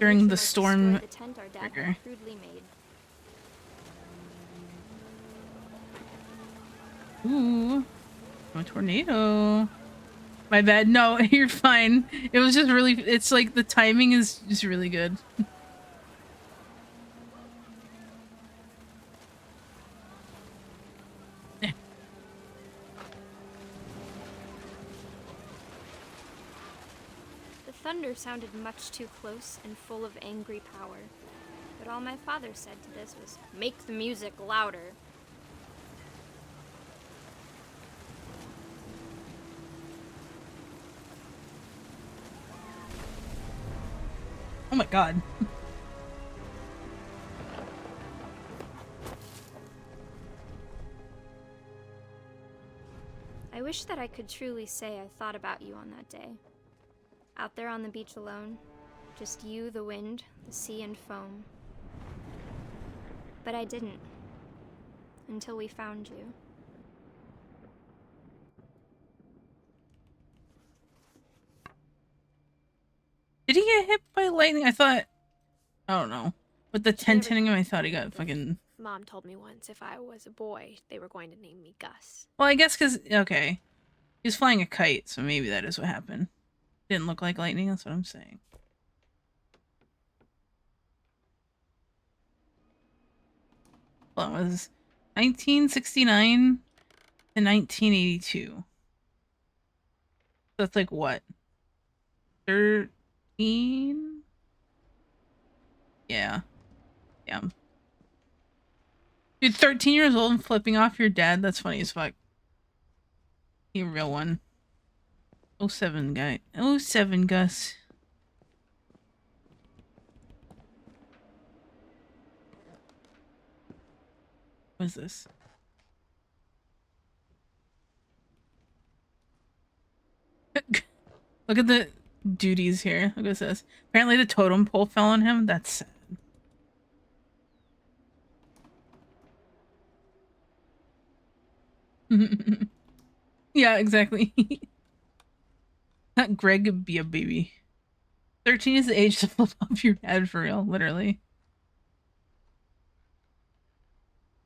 during the storm trigger? Ooh, a tornado. My bad. No, you're fine. It was just really, it's like the timing is just really good. The thunder sounded much too close and full of angry power. But all my father said to this was, "Make the music louder." Oh my god. I wish that I could truly say I thought about you on that day. Out there on the beach alone, just you, the wind, the sea, and foam. But I didn't. Until we found you. Did he get hit by lightning? I thought... I don't know. With the tent hitting him, I thought he got fucking... Mom told me once if I was a boy, they were going to name me Gus. Well, I guess because... Okay. He was flying a kite, so maybe that is what happened. Didn't look like lightning, that's what I'm saying. Well, it was 1969 to 1982. That's like what? 13? Yeah. Yeah. Dude, 13 years old and flipping off your dad? That's funny as fuck. You a real one. 07 guy. 07 Gus. What is this? Look at the duties here. Look at this. Apparently the totem pole fell on him. That's sad. Yeah, exactly. Not Greg be a baby. 13 is the age to flip off your dad for real, literally.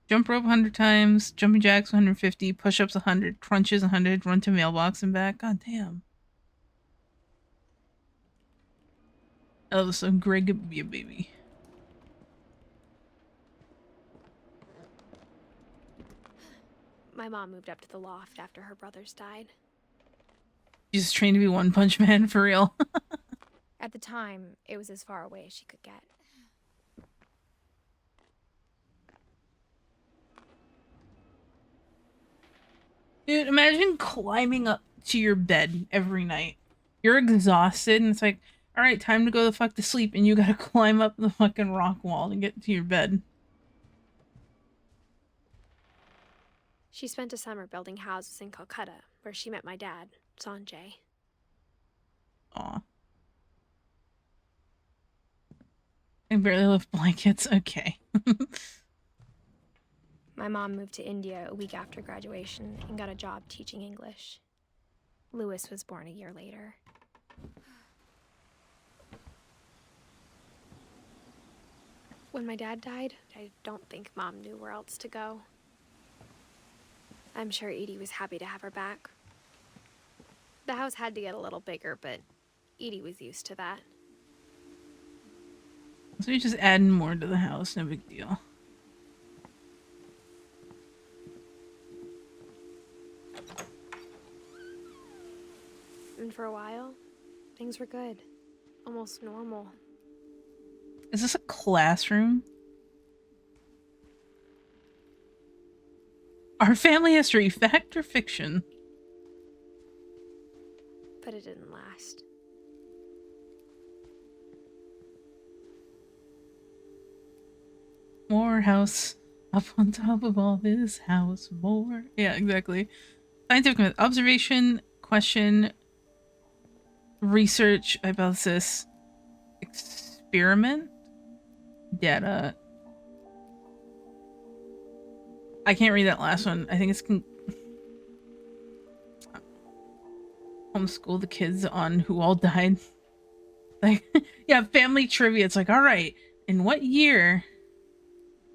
Jump rope 100 times, jumping jacks 150, push-ups 100, crunches 100, run to mailbox and back. God damn. Oh, so Greg be a baby. My mom moved up to the loft after her brothers died. She's trained to be One Punch Man for real. At the time, it was as far away as she could get. Dude, imagine climbing up to your bed every night. You're exhausted and it's like, alright, time to go the fuck to sleep, and you gotta climb up the fucking rock wall to get to your bed. She spent a summer building houses in Calcutta, where she met my dad, Sanjay. Aw. I barely lift blankets. Okay. My mom moved to India a week after graduation and got a job teaching English. Louis was born a year later. When my dad died, I don't think Mom knew where else to go. I'm sure Edie was happy to have her back. The house had to get a little bigger, but Edie was used to that. So you're just adding more to the house, no big deal. And for a while, things were good. Almost normal. Is this a classroom? Our family history, fact or fiction? But it didn't last. More house up on top of all this house. More. Yeah, exactly. Scientific method. Observation, question, research, hypothesis, experiment, data. I can't read that last one. I think it's homeschool the kids on who all died. Like, yeah, family trivia. It's like, all right, in what year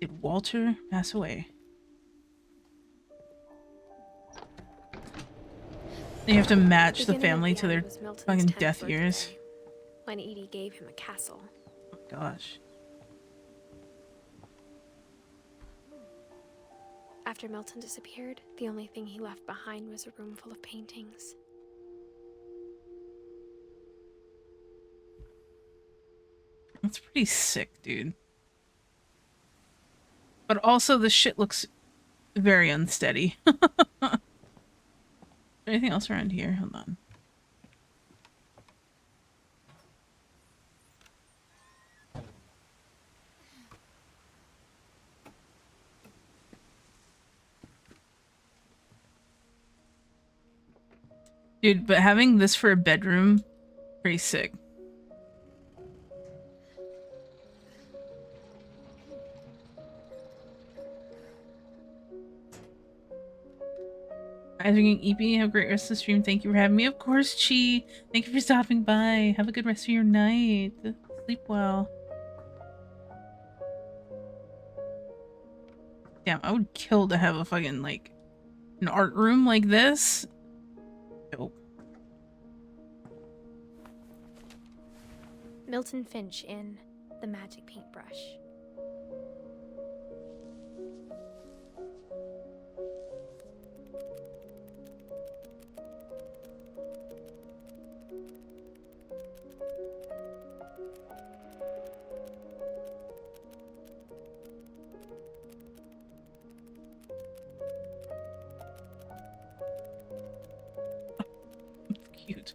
did Walter pass away? And you have to match the family to their fucking death years. When Edie gave him a castle. Oh gosh. After Milton disappeared, the only thing he left behind was a room full of paintings. That's pretty sick, dude. But also the shit looks very unsteady. Anything else around here? Hold on. Dude, but having this for a bedroom, pretty sick. Guys, we're getting EP. Have a great rest of the stream. Thank you for having me. Of course, Chi. Thank you for stopping by. Have a good rest of your night. Sleep well. Damn, I would kill to have a fucking, like, an art room like this. Dope. Milton Finch in The Magic Paintbrush. Cute.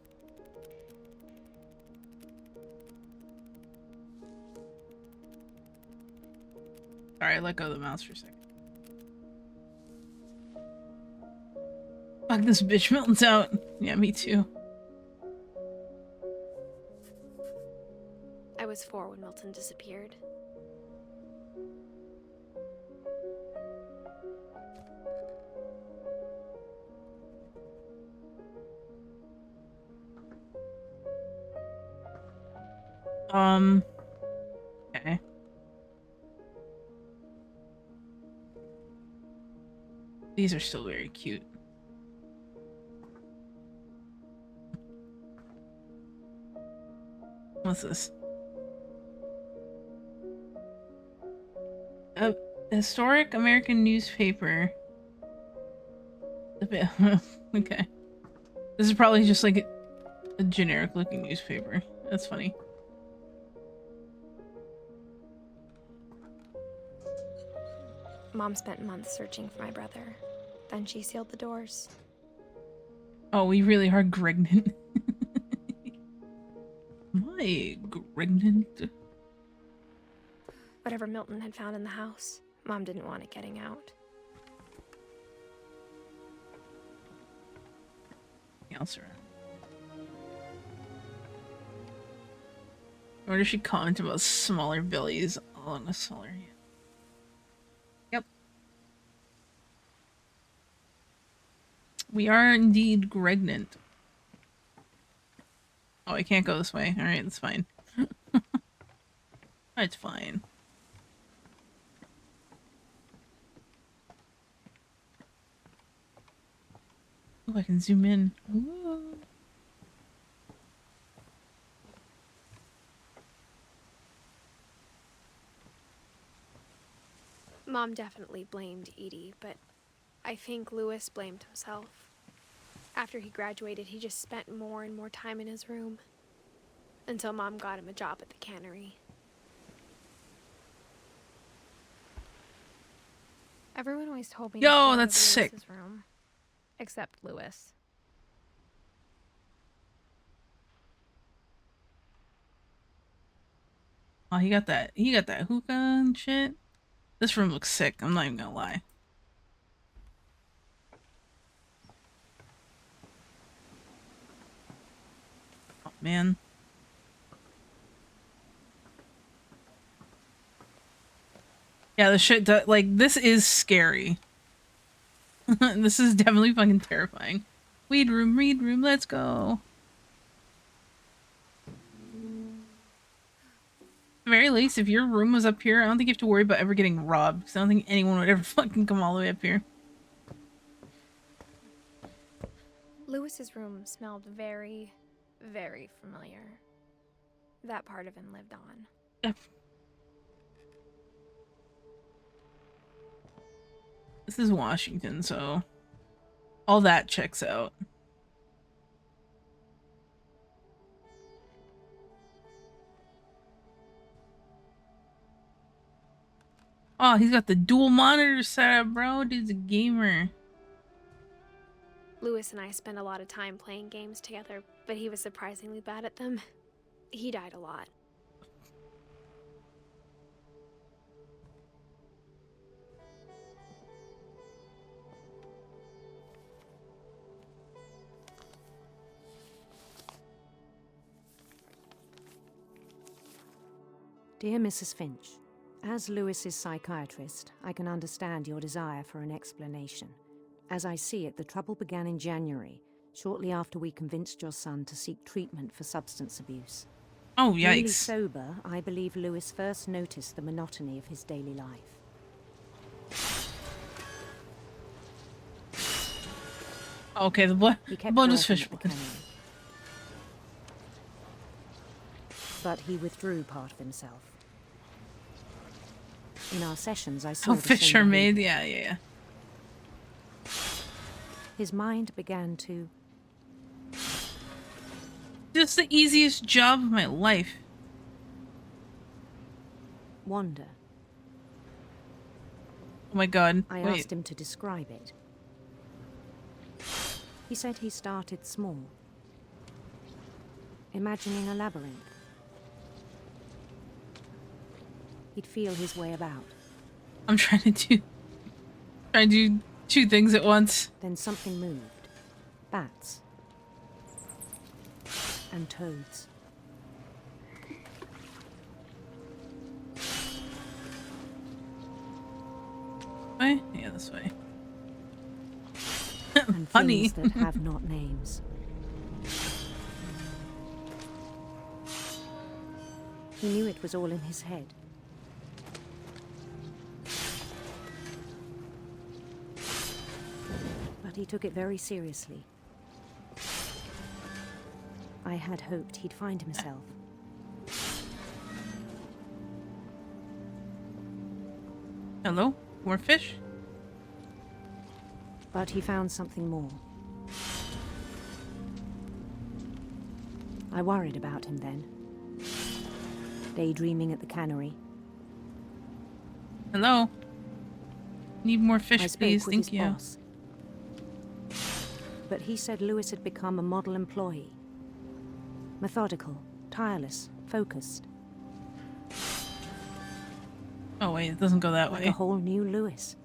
Sorry, I let go of the mouse for a second. Fuck, this bitch Milton's out. Yeah, me too. I was 4 when Milton disappeared. Okay. These are still very cute. What's this? A historic American newspaper. Okay. This is probably just like a generic looking newspaper. That's funny. Mom spent months searching for my brother. Then she sealed the doors. Oh, we really are pregnant. My pregnant. Whatever Milton had found in the house, Mom didn't want it getting out. Anything else around? Or does she comment about smaller bellies along a smaller hand? Yep. We are indeed pregnant. Oh, I can't go this way. Alright, that's fine. It's fine. Oh, I can zoom in. Ooh. Mom definitely blamed Edie, but I think Lewis blamed himself. After he graduated, he just spent more and more time in his room. Until Mom got him a job at the cannery. Everyone always told me Yo, to stay out that's of sick. Lewis's room, except Lewis. Oh, he got that hookah and shit. This room looks sick, I'm not even gonna lie. Oh man. Yeah, the shit like this is scary. This is definitely fucking terrifying. Weed room, let's go. At the very least, if your room was up here, I don't think you have to worry about ever getting robbed, because I don't think anyone would ever fucking come all the way up here. Lewis's room smelled very, very familiar. That part of him lived on. Yep. This is Washington, so all that checks out. Oh, he's got the dual monitor setup, bro. Dude's a gamer. Lewis and I spent a lot of time playing games together, but he was surprisingly bad at them. He died a lot. Dear Mrs. Finch, as Lewis's psychiatrist, I can understand your desire for an explanation. As I see it, the trouble began in January, shortly after we convinced your son to seek treatment for substance abuse. Oh, Newly yikes. sober, I believe Lewis first noticed the monotony of his daily life. Okay, the blood is fish blood. But he withdrew part of himself. In our sessions, I saw Oh, the fish same are made. behavior. Yeah. His mind began to... Just the easiest job of my life. wander. Oh my god. I Wait. asked him to describe it. He said he started small, imagining a labyrinth. He'd feel his way about. I'm trying to do two things at once. Then something moved. Bats. And toads. Way? Yeah, this way. And Funny. things that have not names. He knew it was all in his head. But he took it very seriously. I had hoped he'd find himself. Hello? More fish? But he found something more. I worried about him then. Daydreaming at the cannery. Hello? Need more I fish, spoke please. with Thank his you. boss. But he said Lewis had become a model employee. Methodical, tireless, focused. Oh wait, it doesn't go that Like way. a whole new Lewis.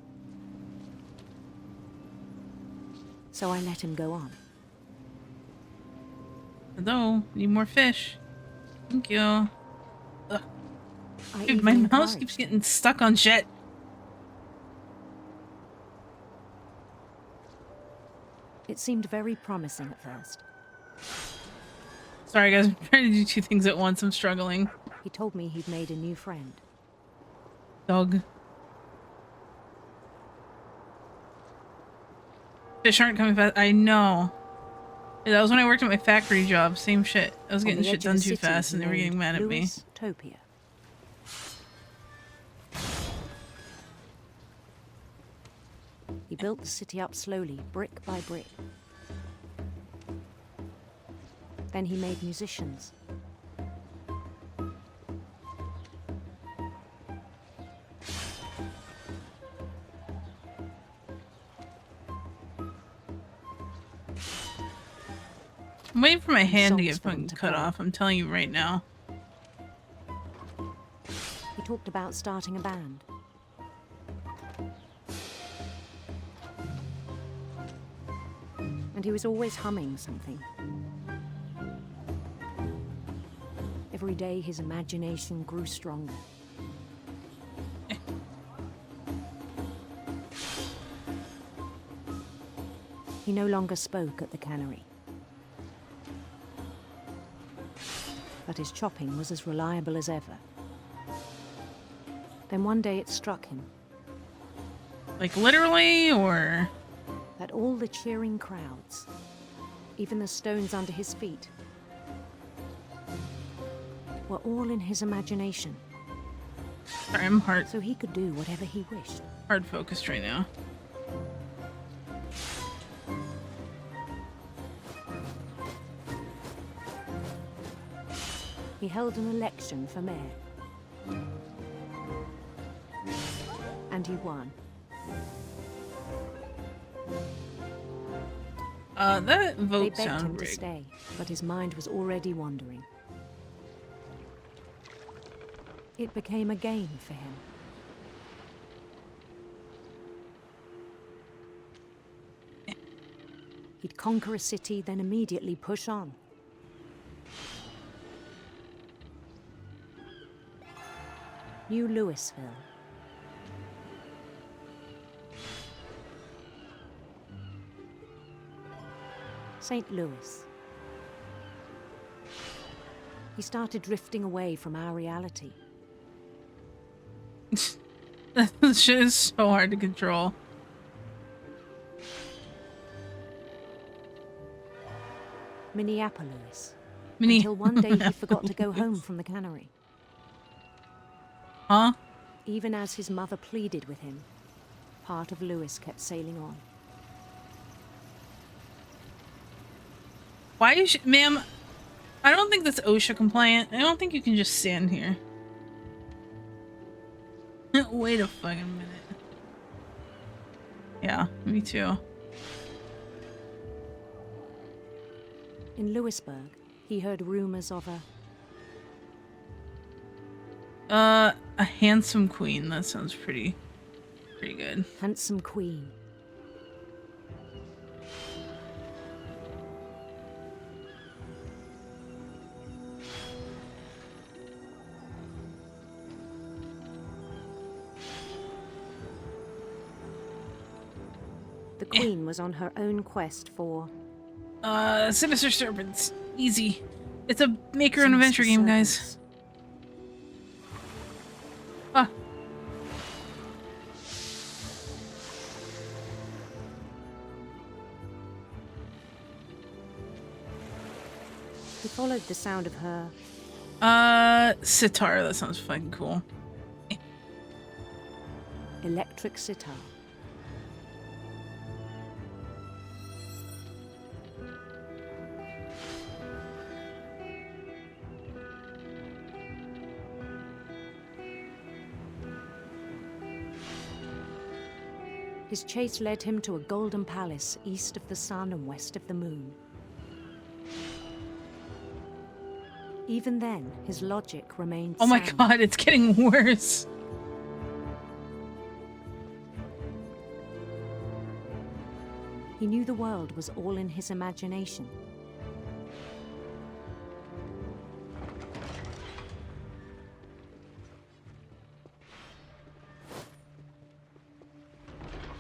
So I let him go on. Hello? Need more fish. Thank you. Ugh. I Dude, my even mouse encouraged keeps getting stuck on shit. It seemed very promising at first. Sorry guys, I'm trying to do two things at once. I'm struggling. He told me he'd made a new friend. Dog. Fish aren't coming fast. I know. Yeah, that was when I worked at my factory job. Same shit. I was On getting the shit edge of done a too city fast and they were named getting mad at me. Lewis-topia. He built the city up slowly, brick by brick. Then he made musicians. I'm waiting for my hand to songs get for them fucking to cut play. off. I'm telling you right now. He talked about starting a band. And he was always humming something. Every day his imagination grew stronger. He no longer spoke at the cannery. But his chopping was as reliable as ever. Then one day it struck him Like literally, or that all the cheering crowds, even the stones under his feet, were all in his imagination. sorry, I'm hard So he could do whatever he wished. focused right now. He held an election for mayor. And he won. That They vote begged him sounded to rigged. stay, but his mind was already wandering. It became a game for him. He'd conquer a city, then immediately push on. New Louisville. St. Louis. He started drifting away from our reality. That shit is so hard to control. Minneapolis. Minne- Until one day he forgot to go home from the cannery. Huh? Even as his mother pleaded with him, part of Louis kept sailing on. Why is ma'am? I don't think that's OSHA compliant. I don't think you can just stand here. Wait a fucking minute. Yeah, me too. In Louisburg, he heard rumors of A handsome queen. That sounds pretty good. handsome queen. The queen was on her own quest for Sinister Serpents. Easy. It's a maker and adventure game, guys. Ah. He followed the sound of her Sitar. That sounds fucking cool. electric sitar. His chase led him to a golden palace east of the sun and west of the moon. Even then, his logic remained Oh my sound. god, it's getting worse. He knew the world was all in his imagination.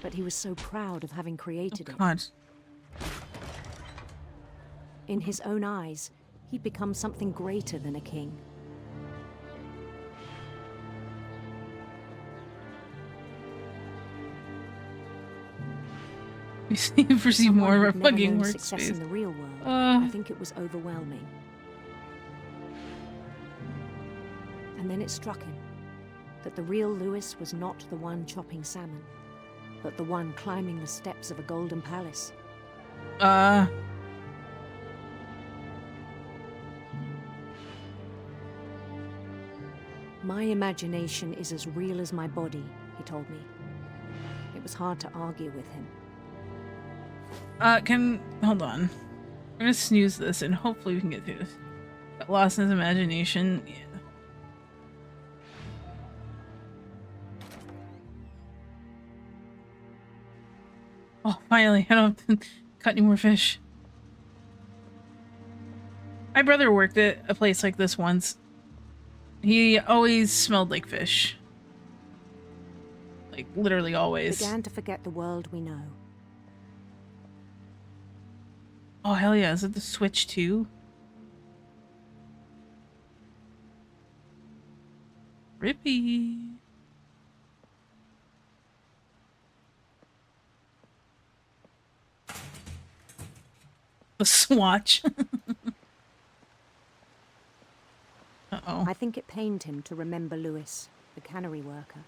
But he was so proud of having created it. God. In his own eyes, he'd become something greater than a king. We perceive more of our Someone who'd never fucking known success in workspace. the real world. I think it was overwhelming. And then it struck him that the real Louis was not the one chopping salmon, but the one climbing the steps of a golden palace. My imagination is as real as my body, he told me. It was hard to argue with him. Hold on. I'm gonna snooze this and hopefully we can get through this. Got lost in his imagination. Yeah. Oh, finally, I don't have to cut any more fish. My brother worked at a place like this once. He always smelled like fish. Like, literally always. Began to forget the world we know. Oh, hell yeah. Is it the Switch too? Rippy. The swatch. Uh-oh. I think it pained him to remember Lewis, the cannery worker.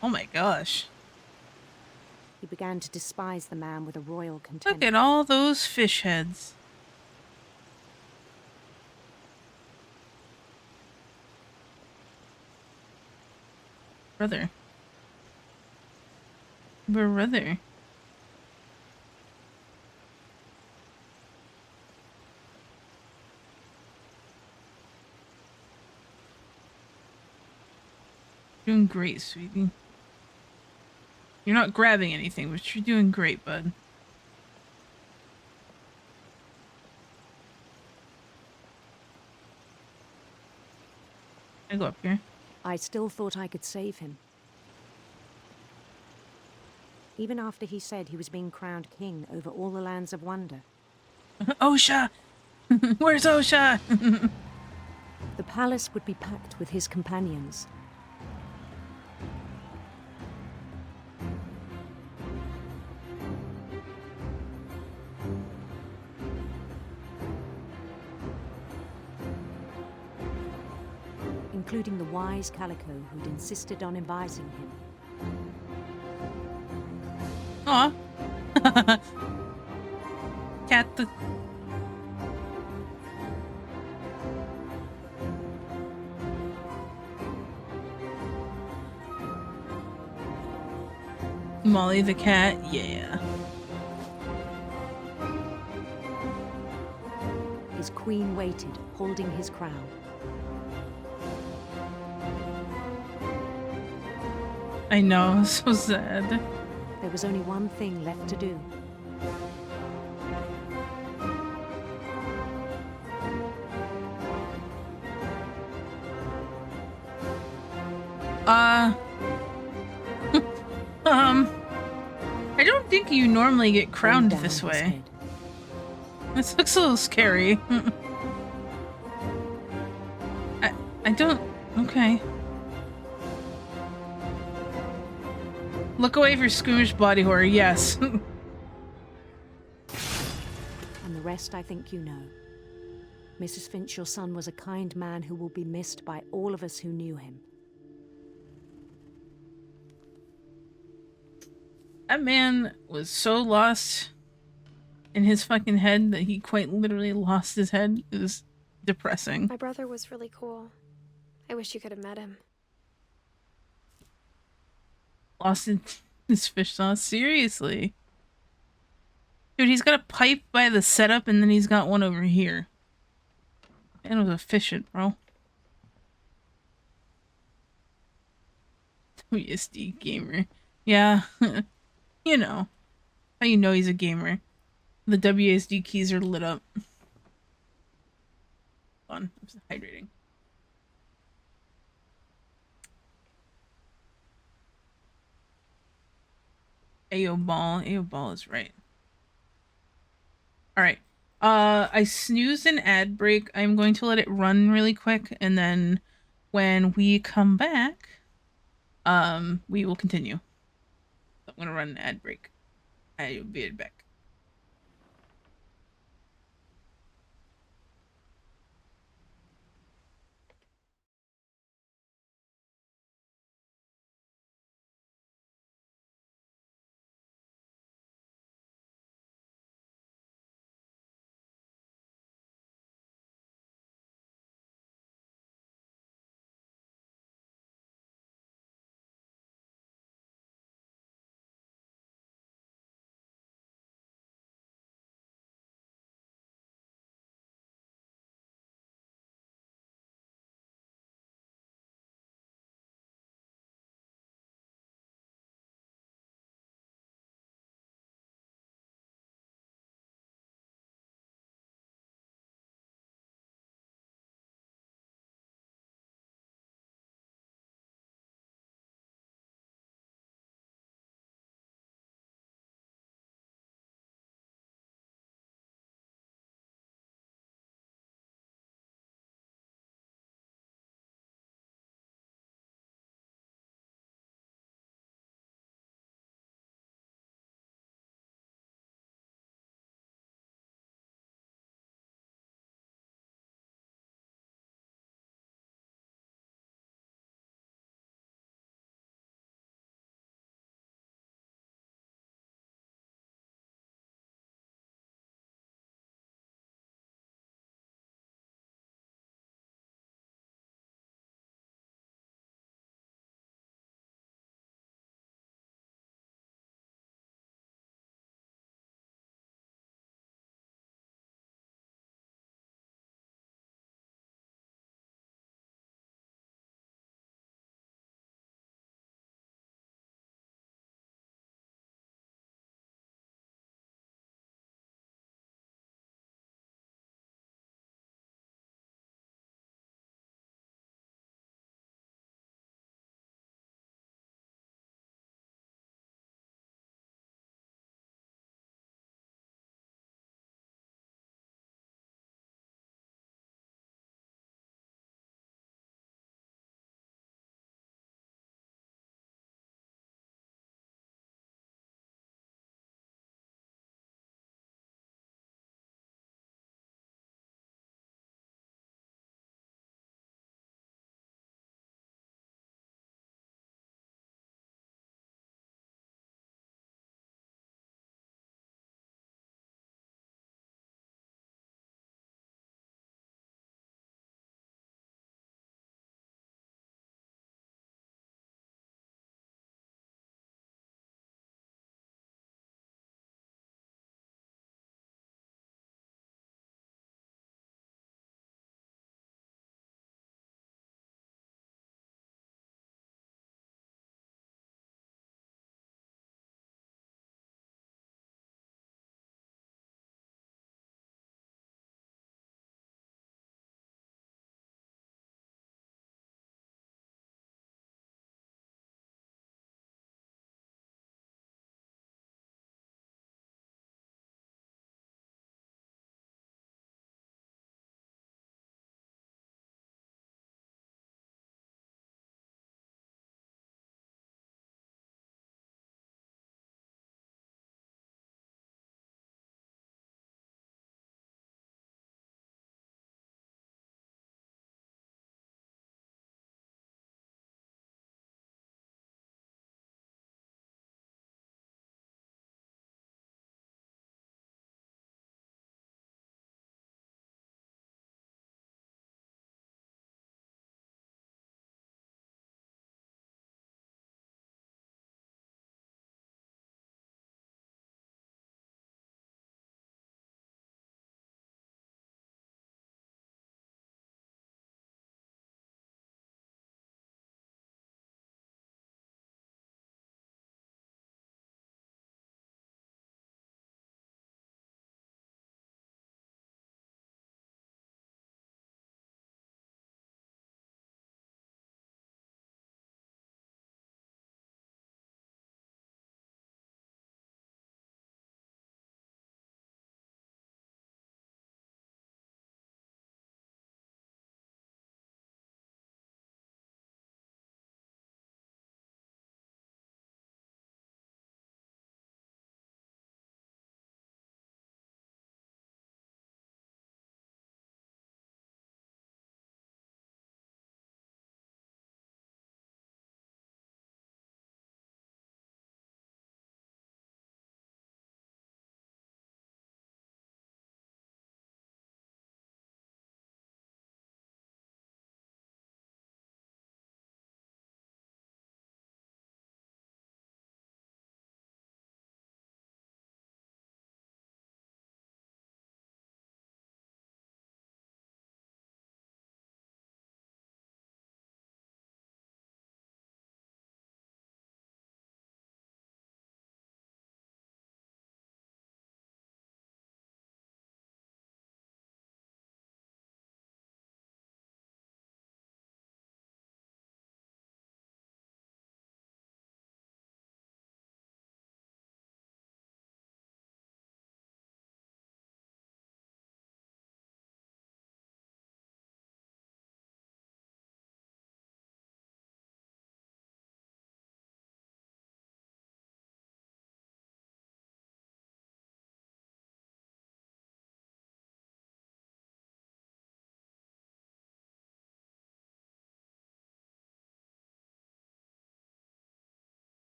Oh my gosh. He began to despise the man with a royal contempt. Look at all those fish heads. Brother. Brother. Doing great, sweetie. You're not grabbing anything, but you're doing great, bud. I go up here. I still thought I could save him. Even after he said he was being crowned king over all the lands of wonder. Osha! Where's Osha? The palace would be packed with his companions. Including the wise Calico who'd insisted on inviting him. Aw. Cat the... Molly the cat, yeah. His queen waited, holding his crown. I know, so sad. There was only one thing left to do. I don't think you normally get crowned this way. This looks a little scary. I don't... Okay. Look away for squeamish body horror, yes. And the rest I think you know. Mrs. Finch, your son was a kind man who will be missed by all of us who knew him. That man was so lost in his fucking head that he quite literally lost his head. It was depressing. My brother was really cool. I wish you could have met him. Lost in his fish sauce? Seriously? Dude, he's got a pipe by the setup and then he's got one over here. Man was efficient, bro. WSD gamer. Yeah. You know. How you know he's a gamer. The WSD keys are lit up. Hold on, I'm just hydrating. Ayo ball is right. Alright. I snoozed an ad break. I'm going to let it run really quick, and then when we come back, we will continue. I'm gonna run an ad break. I'll be right back.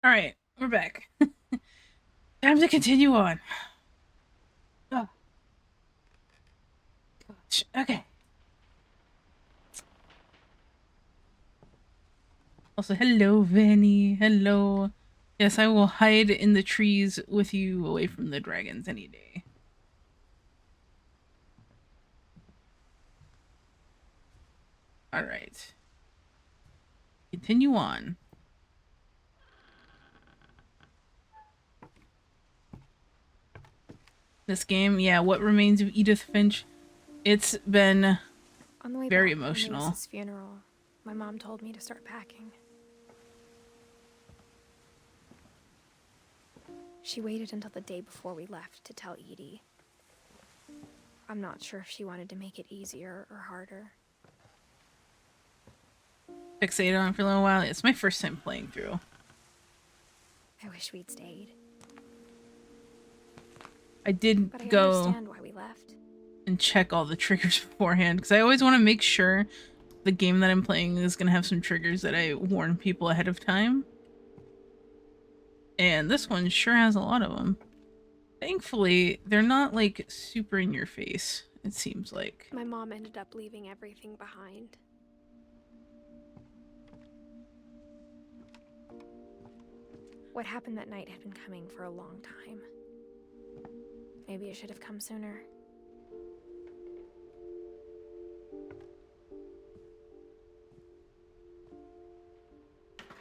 All right, we're back. Time to continue on. Oh. Gosh. Okay. Also, hello, Vanny. Hello. Yes, I will hide in the trees with you away from the dragons any day. All right. Continue on. This game, yeah, What Remains of Edith Finch. It's been On the way very back from emotional. Lewis's funeral, my mom told me to start packing. She waited until the day before we left to tell Edie. I'm not sure if she wanted to make it easier or harder. Fixated on it for a little while. It's my first time playing through. I wish we'd stayed. I did But I go understand why we left. and check all the triggers beforehand because I always want to make sure the game that I'm playing is going to have some triggers that I warn people ahead of time. And this one sure has a lot of them. Thankfully, they're not like super in your face, it seems like. My mom ended up leaving everything behind. What happened that night had been coming for a long time. Maybe it should have come sooner.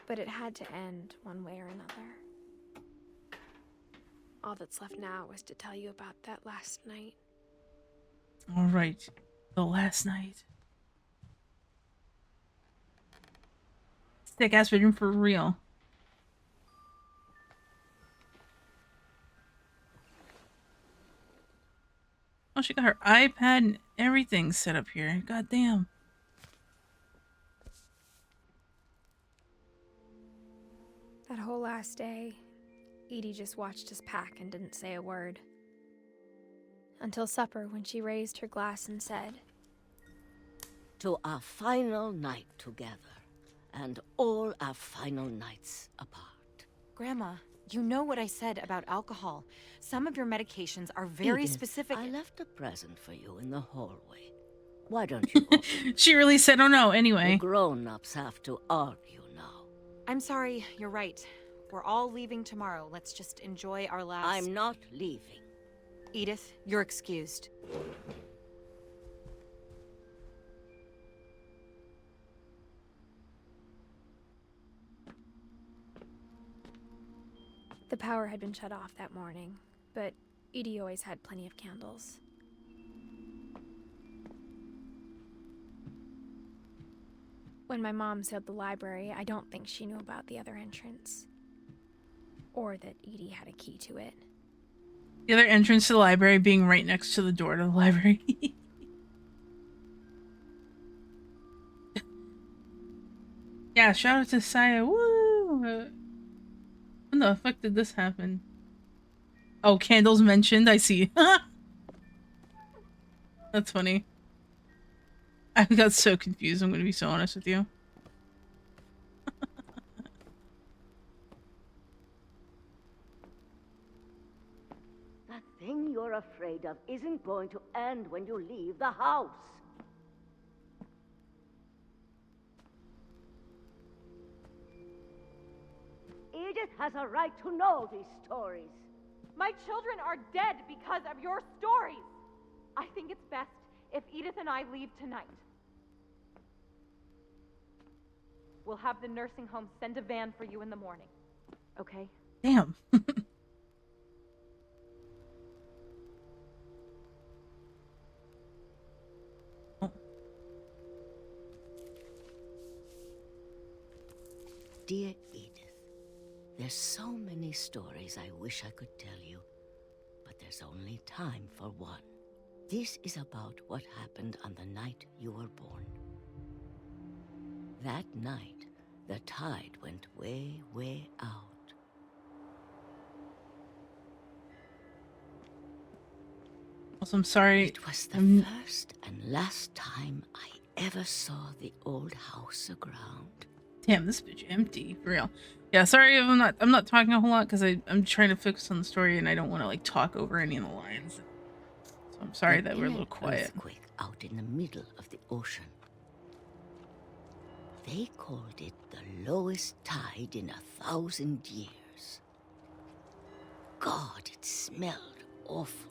But it had to end one way or another. All that's left now is to tell you about that last night. All right, the last night. Sick ass bedroom for real. Oh, she got her iPad and everything set up here. God damn. That whole last day, Edie just watched us pack and didn't say a word. Until supper, when she raised her glass and said, "To our final night together, and all our final nights apart." Grandma, you know what I said about alcohol. Some of your medications are very Edith, specific. I left a present for you in the hallway. Why don't you open it? She really said, oh no, anyway. The grown-ups have to argue now. I'm sorry, you're right. We're all leaving tomorrow. Let's just enjoy our last... I'm not leaving. Edith, you're excused. The power had been shut off that morning, but Edie always had plenty of candles. When my mom sailed the library, I don't think she knew about the other entrance. Or that Edie had a key to it. The other entrance to the library being right next to the door to the library. Yeah, shout out to Saya. Woo! When the fuck did this happen? Oh, candles mentioned. I see. That's funny. I got so confused. I'm gonna be so honest with you. That thing you're afraid of isn't going to end when you leave the house. Edith has a right to know these stories. My children are dead because of your stories. I think it's best if Edith and I leave tonight. We'll have the nursing home send a van for you in the morning. Okay? Damn. Dear Edith, there's so many stories I wish I could tell you, but there's only time for one. This is about what happened on the night you were born. That night, the tide went way, way out. Also, I'm sorry. It was the first and last time I ever saw the old house aground. Damn, this bitch empty for real. Yeah, sorry if I'm not talking a whole lot because I'm trying to focus on the story and I don't want to like talk over any of the lines. So I'm sorry that we're a little quiet. Earthquake out in the middle of the ocean. They called it the lowest tide in 1,000 years. God, it smelled awful.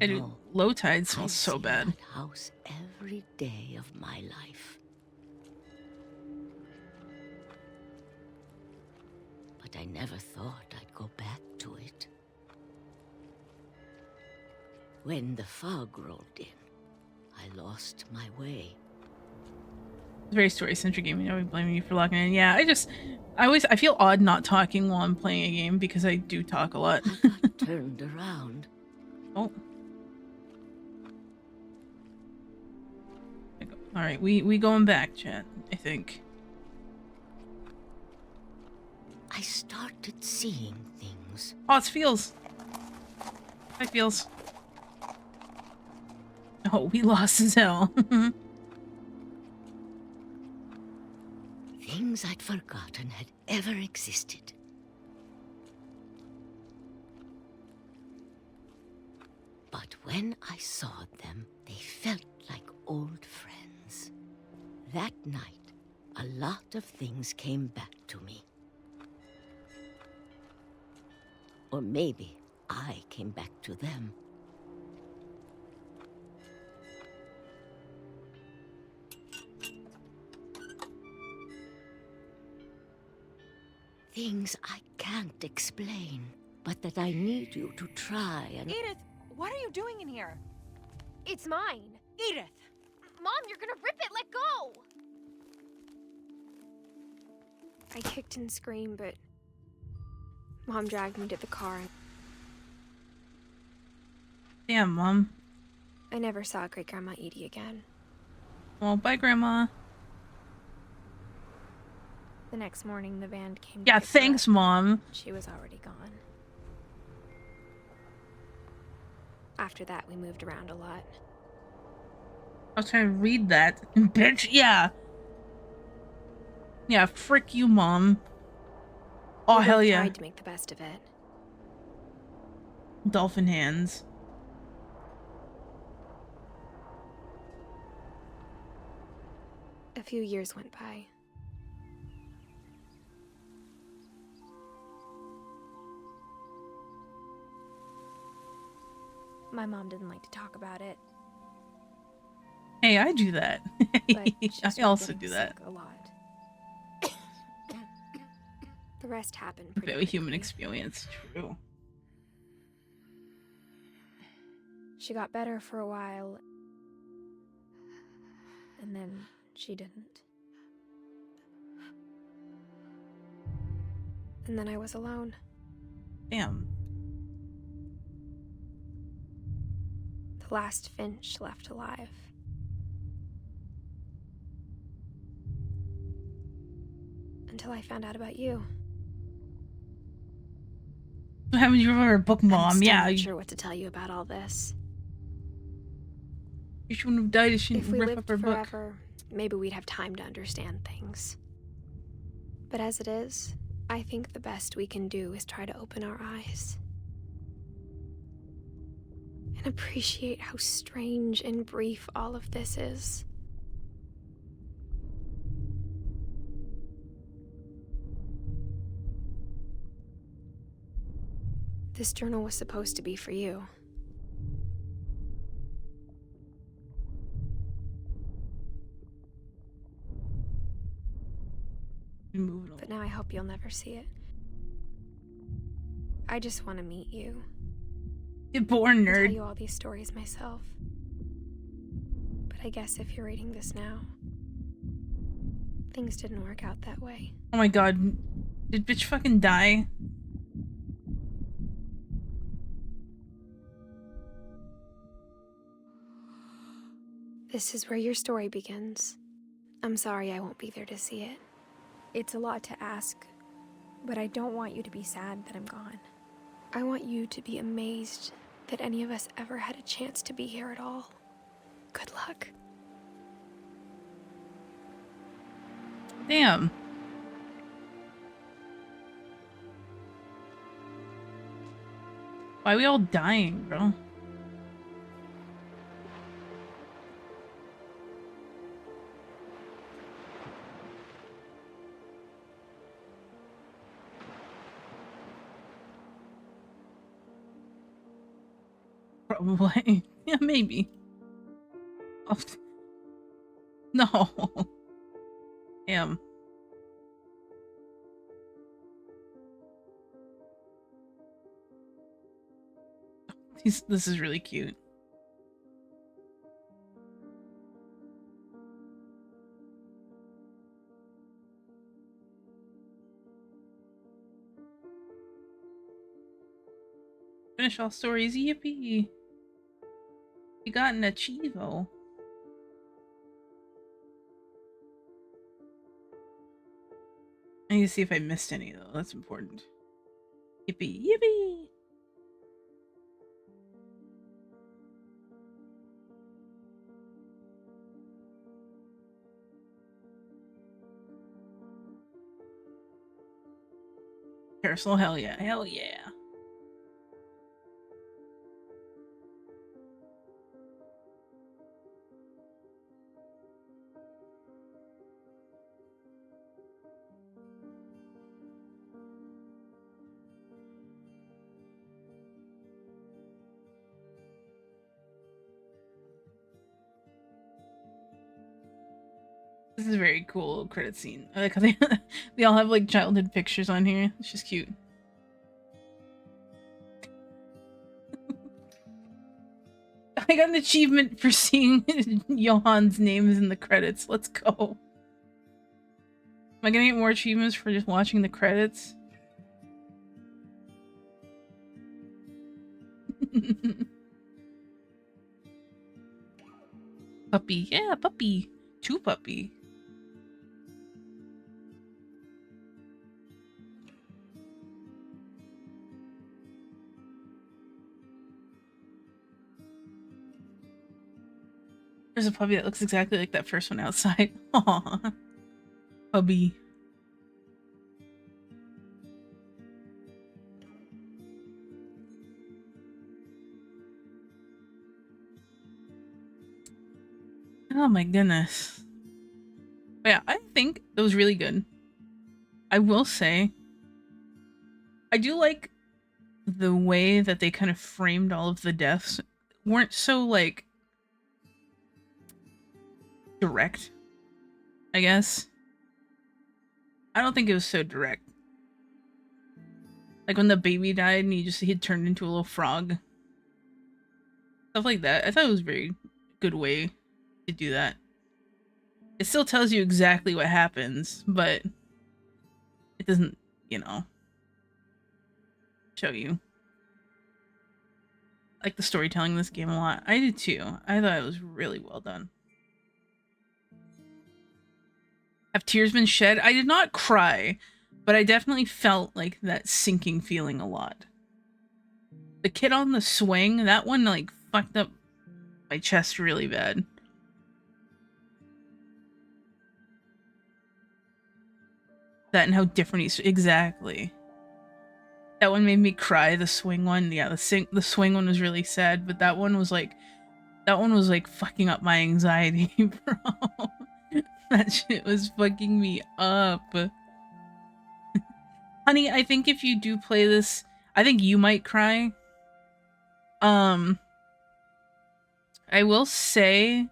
Hey, dude, low tide smells so bad. That house every day of my life. But I never thought I'd go back to it. When the fog rolled in, I lost my way. It's very story-centric game. I'll be blaming you for locking in. Yeah, I feel odd not talking while I'm playing a game because I do talk a lot. I got turned around. Oh. All right, we going back, chat. I think. I started seeing things. Oh, it's Feels. Hi, Feels. Oh, we lost his hell. Things I'd forgotten had ever existed. But when I saw them, they felt like old friends. That night, a lot of things came back to me. Or maybe I came back to them. Things I can't explain, but that I need you to try and... Edith, what are you doing in here? It's mine. Edith! Mom, you're gonna rip it! Let go! I kicked and screamed, but Mom dragged me to the car. Damn, Mom. I never saw Great Grandma Edie again. Well, bye, Grandma. The next morning, the van came. Yeah, thanks, Mom. She was already gone. After that, we moved around a lot. I was trying to read that. Bitch, yeah. Yeah, frick you, Mom. Oh, hell yeah. Tried to make the best of it. Dolphin hands. A few years went by. My mom didn't like to talk about it. Hey, I do that. But I also do that. A lot. The rest happened pretty Very human experience. True. She got better for a while, and then she didn't. And then I was alone. Damn. The last Finch left alive. Until I found out about you. What happened to your rubber book, Mom? I'm still Yeah. not sure what to tell you about all this. You shouldn't have died. You shouldn't If we rip lived up her book. forever, maybe we'd have time to understand things. But as it is, I think the best we can do is try to open our eyes. And appreciate how strange and brief all of this is. This journal was supposed to be for you. But now I hope you'll never see it. I just want to meet you. Get born, Tell nerd. you all these stories myself. But I guess if you're reading this now, things didn't work out that way. Oh my god. Did bitch fucking die? This is where your story begins. I'm sorry I won't be there to see it. It's a lot to ask, but I don't want you to be sad that I'm gone. I want you to be amazed that any of us ever had a chance to be here at all. Good luck. Damn. Why are we all dying, bro? Probably. Yeah, maybe. Oh. No. Damn. This is really cute. Finish all stories, yippee! You got an achievo. I need to see if I missed any though. That's important. Yippee, yippee! Carousel, hell yeah, hell yeah. This is a very cool credit scene. I like how they all have like childhood pictures on here. It's just cute. I got an achievement for seeing Johan's names in the credits. Let's go. Am I gonna get more achievements for just watching the credits? Puppy. Yeah, puppy. 2 puppy. There's a puppy that looks exactly like that first one outside. Aww. Puppy. Oh my goodness. But yeah, I think it was really good. I will say, I do like the way that they kind of framed all of the deaths. Weren't so, like, direct, I guess. I don't think it was so direct. Like when the baby died and he'd turned into a little frog. Stuff like that. I thought it was a very good way to do that. It still tells you exactly what happens, but it doesn't, you know, show you. I like the storytelling in this game a lot. I did too. I thought it was really well done. Have tears been shed? I did not cry, but I definitely felt like that sinking feeling a lot. The kid on the swing, that one like fucked up my chest really bad. That and how different he's exactly. That one made me cry. The swing one, yeah, the swing one was really sad, but that one was like fucking up my anxiety, bro. That shit was fucking me up. Honey, I think if you do play this, I think you might cry. I will say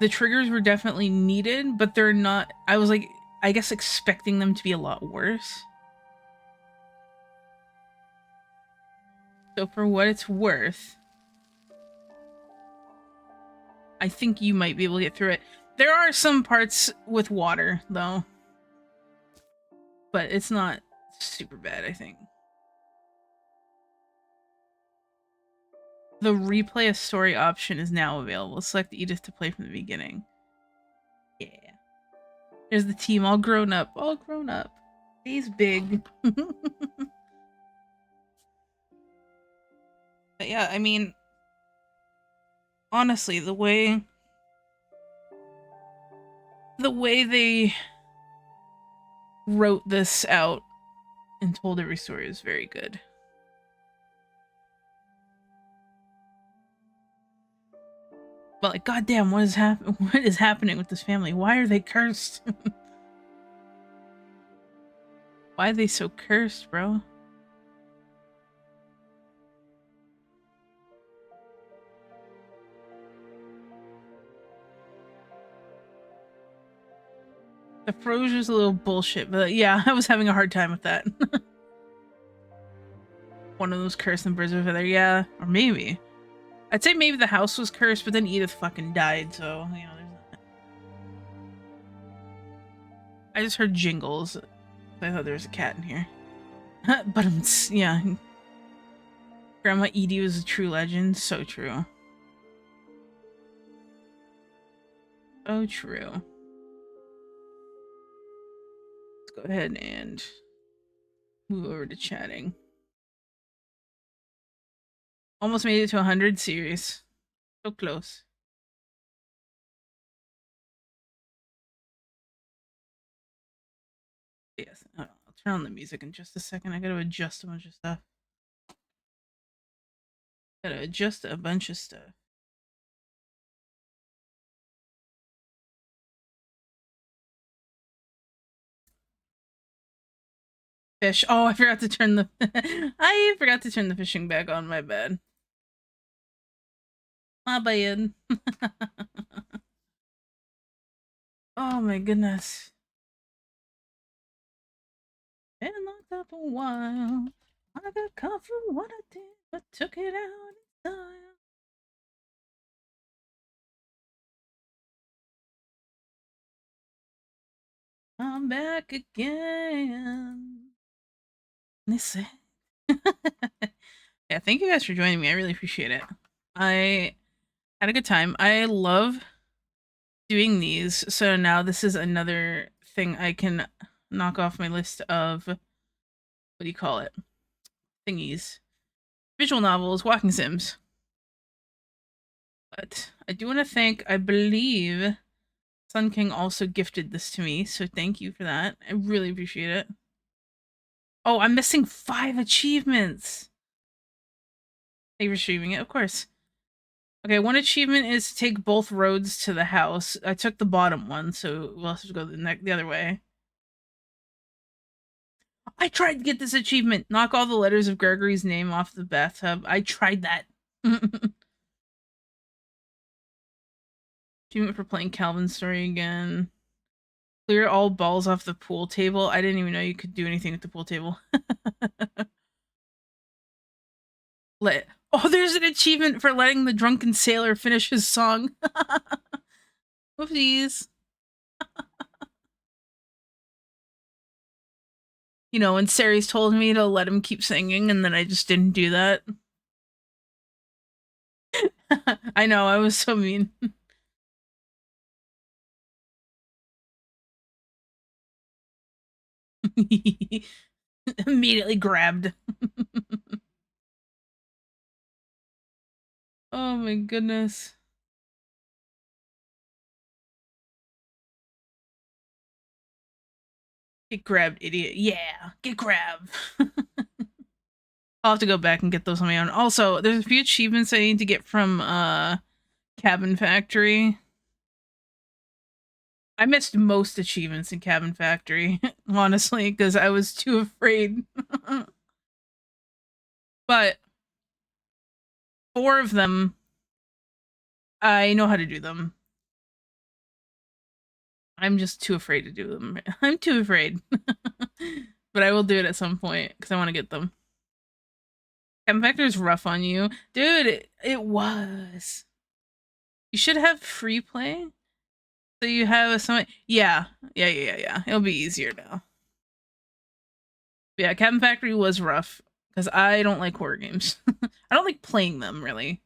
the triggers were definitely needed, but they're not, I was like, I guess expecting them to be a lot worse. So for what it's worth, I think you might be able to get through it. There are some parts with water, though. But it's not super bad, I think. The replay a story option is now available. Select Edith to play from the beginning. Yeah. There's the team all grown up. All grown up. He's big. But yeah, I mean, honestly, the way they wrote this out and told every story is very good. But like, goddamn, what is happening with this family? Why are they cursed? Why are they so cursed, bro? The Frozo's a little bullshit, but yeah, I was having a hard time with that. One of those cursed and birds over there, yeah. Or maybe. I'd say maybe the house was cursed, but then Edith fucking died, so, you know, there's that. I just heard jingles. I thought there was a cat in here. But yeah. Grandma Edie was a true legend. So true. So true. Let's go ahead and move over to chatting. Almost made it to 100 series. So close. Yes, I'll turn on the music in just a second. I gotta adjust a bunch of stuff. Gotta adjust a bunch of stuff. Fish. Oh, I forgot to turn the I forgot to turn the fishing back on, my bad. My bad. Oh my goodness. Been locked up a while. I got caught for what I did, but took it out in style. I'm back again. Listen. Yeah, thank you guys for joining me. I really appreciate it. I had a good time. I love doing these. So now this is another thing I can knock off my list of, what do you call it? Thingies. Visual novels, walking sims. But I do want to thank, I believe, Sun King also gifted this to me, so thank you for that. I really appreciate it. Oh, I'm missing 5 achievements. Thank you for streaming it, of course. Okay, one achievement is to take both roads to the house. I took the bottom one, so we'll have to go the other way. I tried to get this achievement. Knock all the letters of Gregory's name off the bathtub. I tried that. Achievement for playing Calvin's story again. Clear all balls off the pool table. I didn't even know you could do anything with the pool table. Oh, there's an achievement for letting the drunken sailor finish his song. Whoopsies. You know, when Ceres told me to let him keep singing, and then I just didn't do that. I know, I was so mean. Immediately grabbed. Oh my goodness. Get grabbed, idiot. Yeah, get grabbed. I'll have to go back and get those on my own. Also, there's a few achievements I need to get from Cabin Factory. I missed most achievements in Cabin Factory, honestly, because I was too afraid. But 4 of them, I know how to do them. I'm just too afraid to do them. I'm too afraid. But I will do it at some point, because I want to get them. Cabin Factory is rough on you. Dude, it was. You should have free play. So you have some. Yeah. It'll be easier now. Yeah, Cabin Factory was rough because I don't like horror games. I don't like playing them really.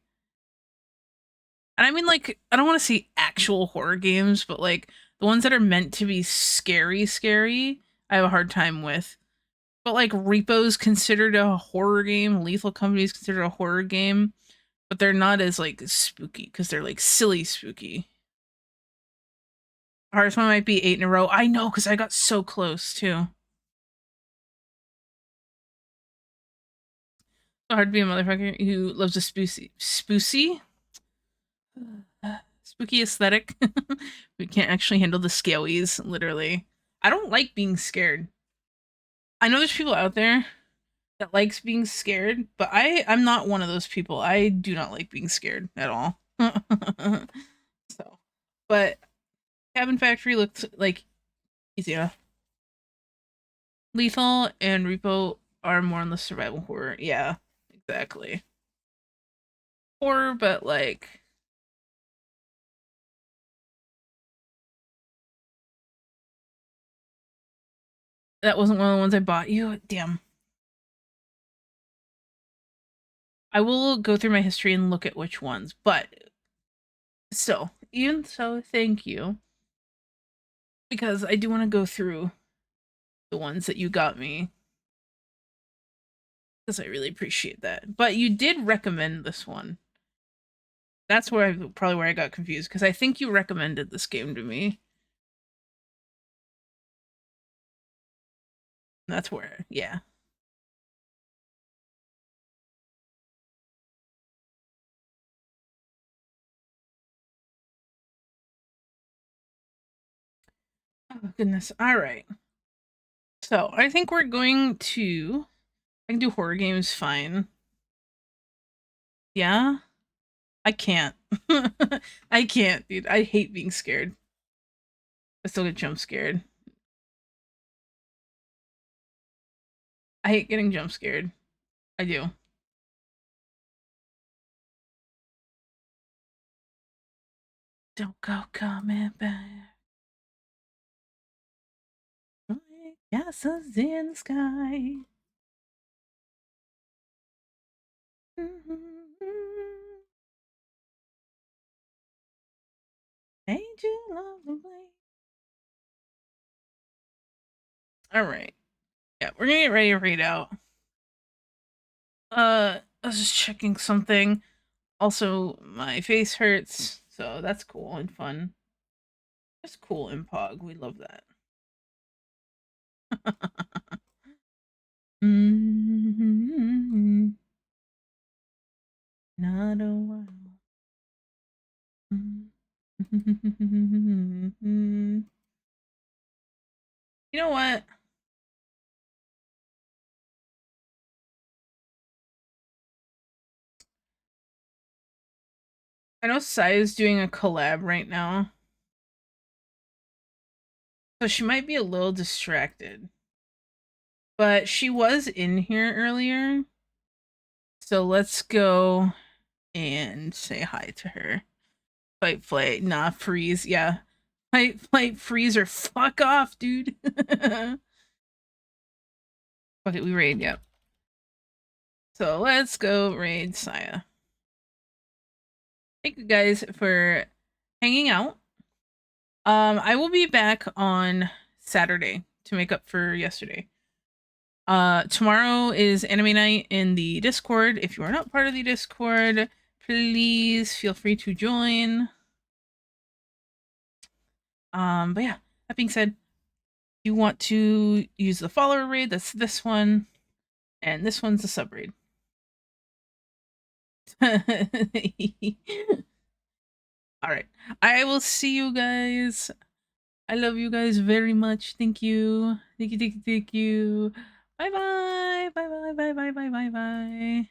And I mean, like, I don't want to see actual horror games, but like the ones that are meant to be scary, I have a hard time with. But like Repo's considered a horror game, Lethal Company is considered a horror game, but they're not as like spooky because they're like silly spooky. Hardest one might be 8 in a row. I know, because I got so close, too. So hard to be a motherfucker who loves a spoosie. Spoosie? spooky aesthetic. We can't actually handle the scalies, literally. I don't like being scared. I know there's people out there that likes being scared, but I'm not one of those people. I do not like being scared at all. So, but Cabin Factory looked like easier. Lethal and Repo are more on the survival horror. Yeah, exactly. Horror, but like that wasn't one of the ones I bought you. Damn. I will go through my history and look at which ones, but so even so, thank you. Because I do want to go through the ones that you got me. Because I really appreciate that. But you did recommend this one. That's probably where I got confused, because I think you recommended this game to me. That's where, yeah. Oh, goodness. All right. So, I think we're going to... I can do horror games fine. Yeah? I can't. I can't, dude. I hate being scared. I still get jump scared. I hate getting jump scared. I do. Don't go coming back. Castles in the sky. Angel of the way. All right. Yeah, we're gonna get ready to read out. I was just checking something. Also, my face hurts, so that's cool and fun. That's cool, Impog. We love that. Not a while. You know what? I know Saya's doing a collab right now. So she might be a little distracted. But she was in here earlier. So let's go and say hi to her. Fight, flight, nah, freeze. Yeah. Fight, flight, freeze, or fuck off, dude. Fuck it, we raid, yep. So let's go raid Saya. Thank you guys for hanging out. I will be back on Saturday to make up for yesterday. Tomorrow is anime night in the Discord. If you are not part of the Discord, please feel free to join. But yeah, that being said, you want to use the follower raid, that's this one, and this one's the sub raid. Alright, I will see you guys. I love you guys very much. Thank you. Thank you, thank you, thank you. Bye bye. Bye bye, bye bye, bye bye, bye.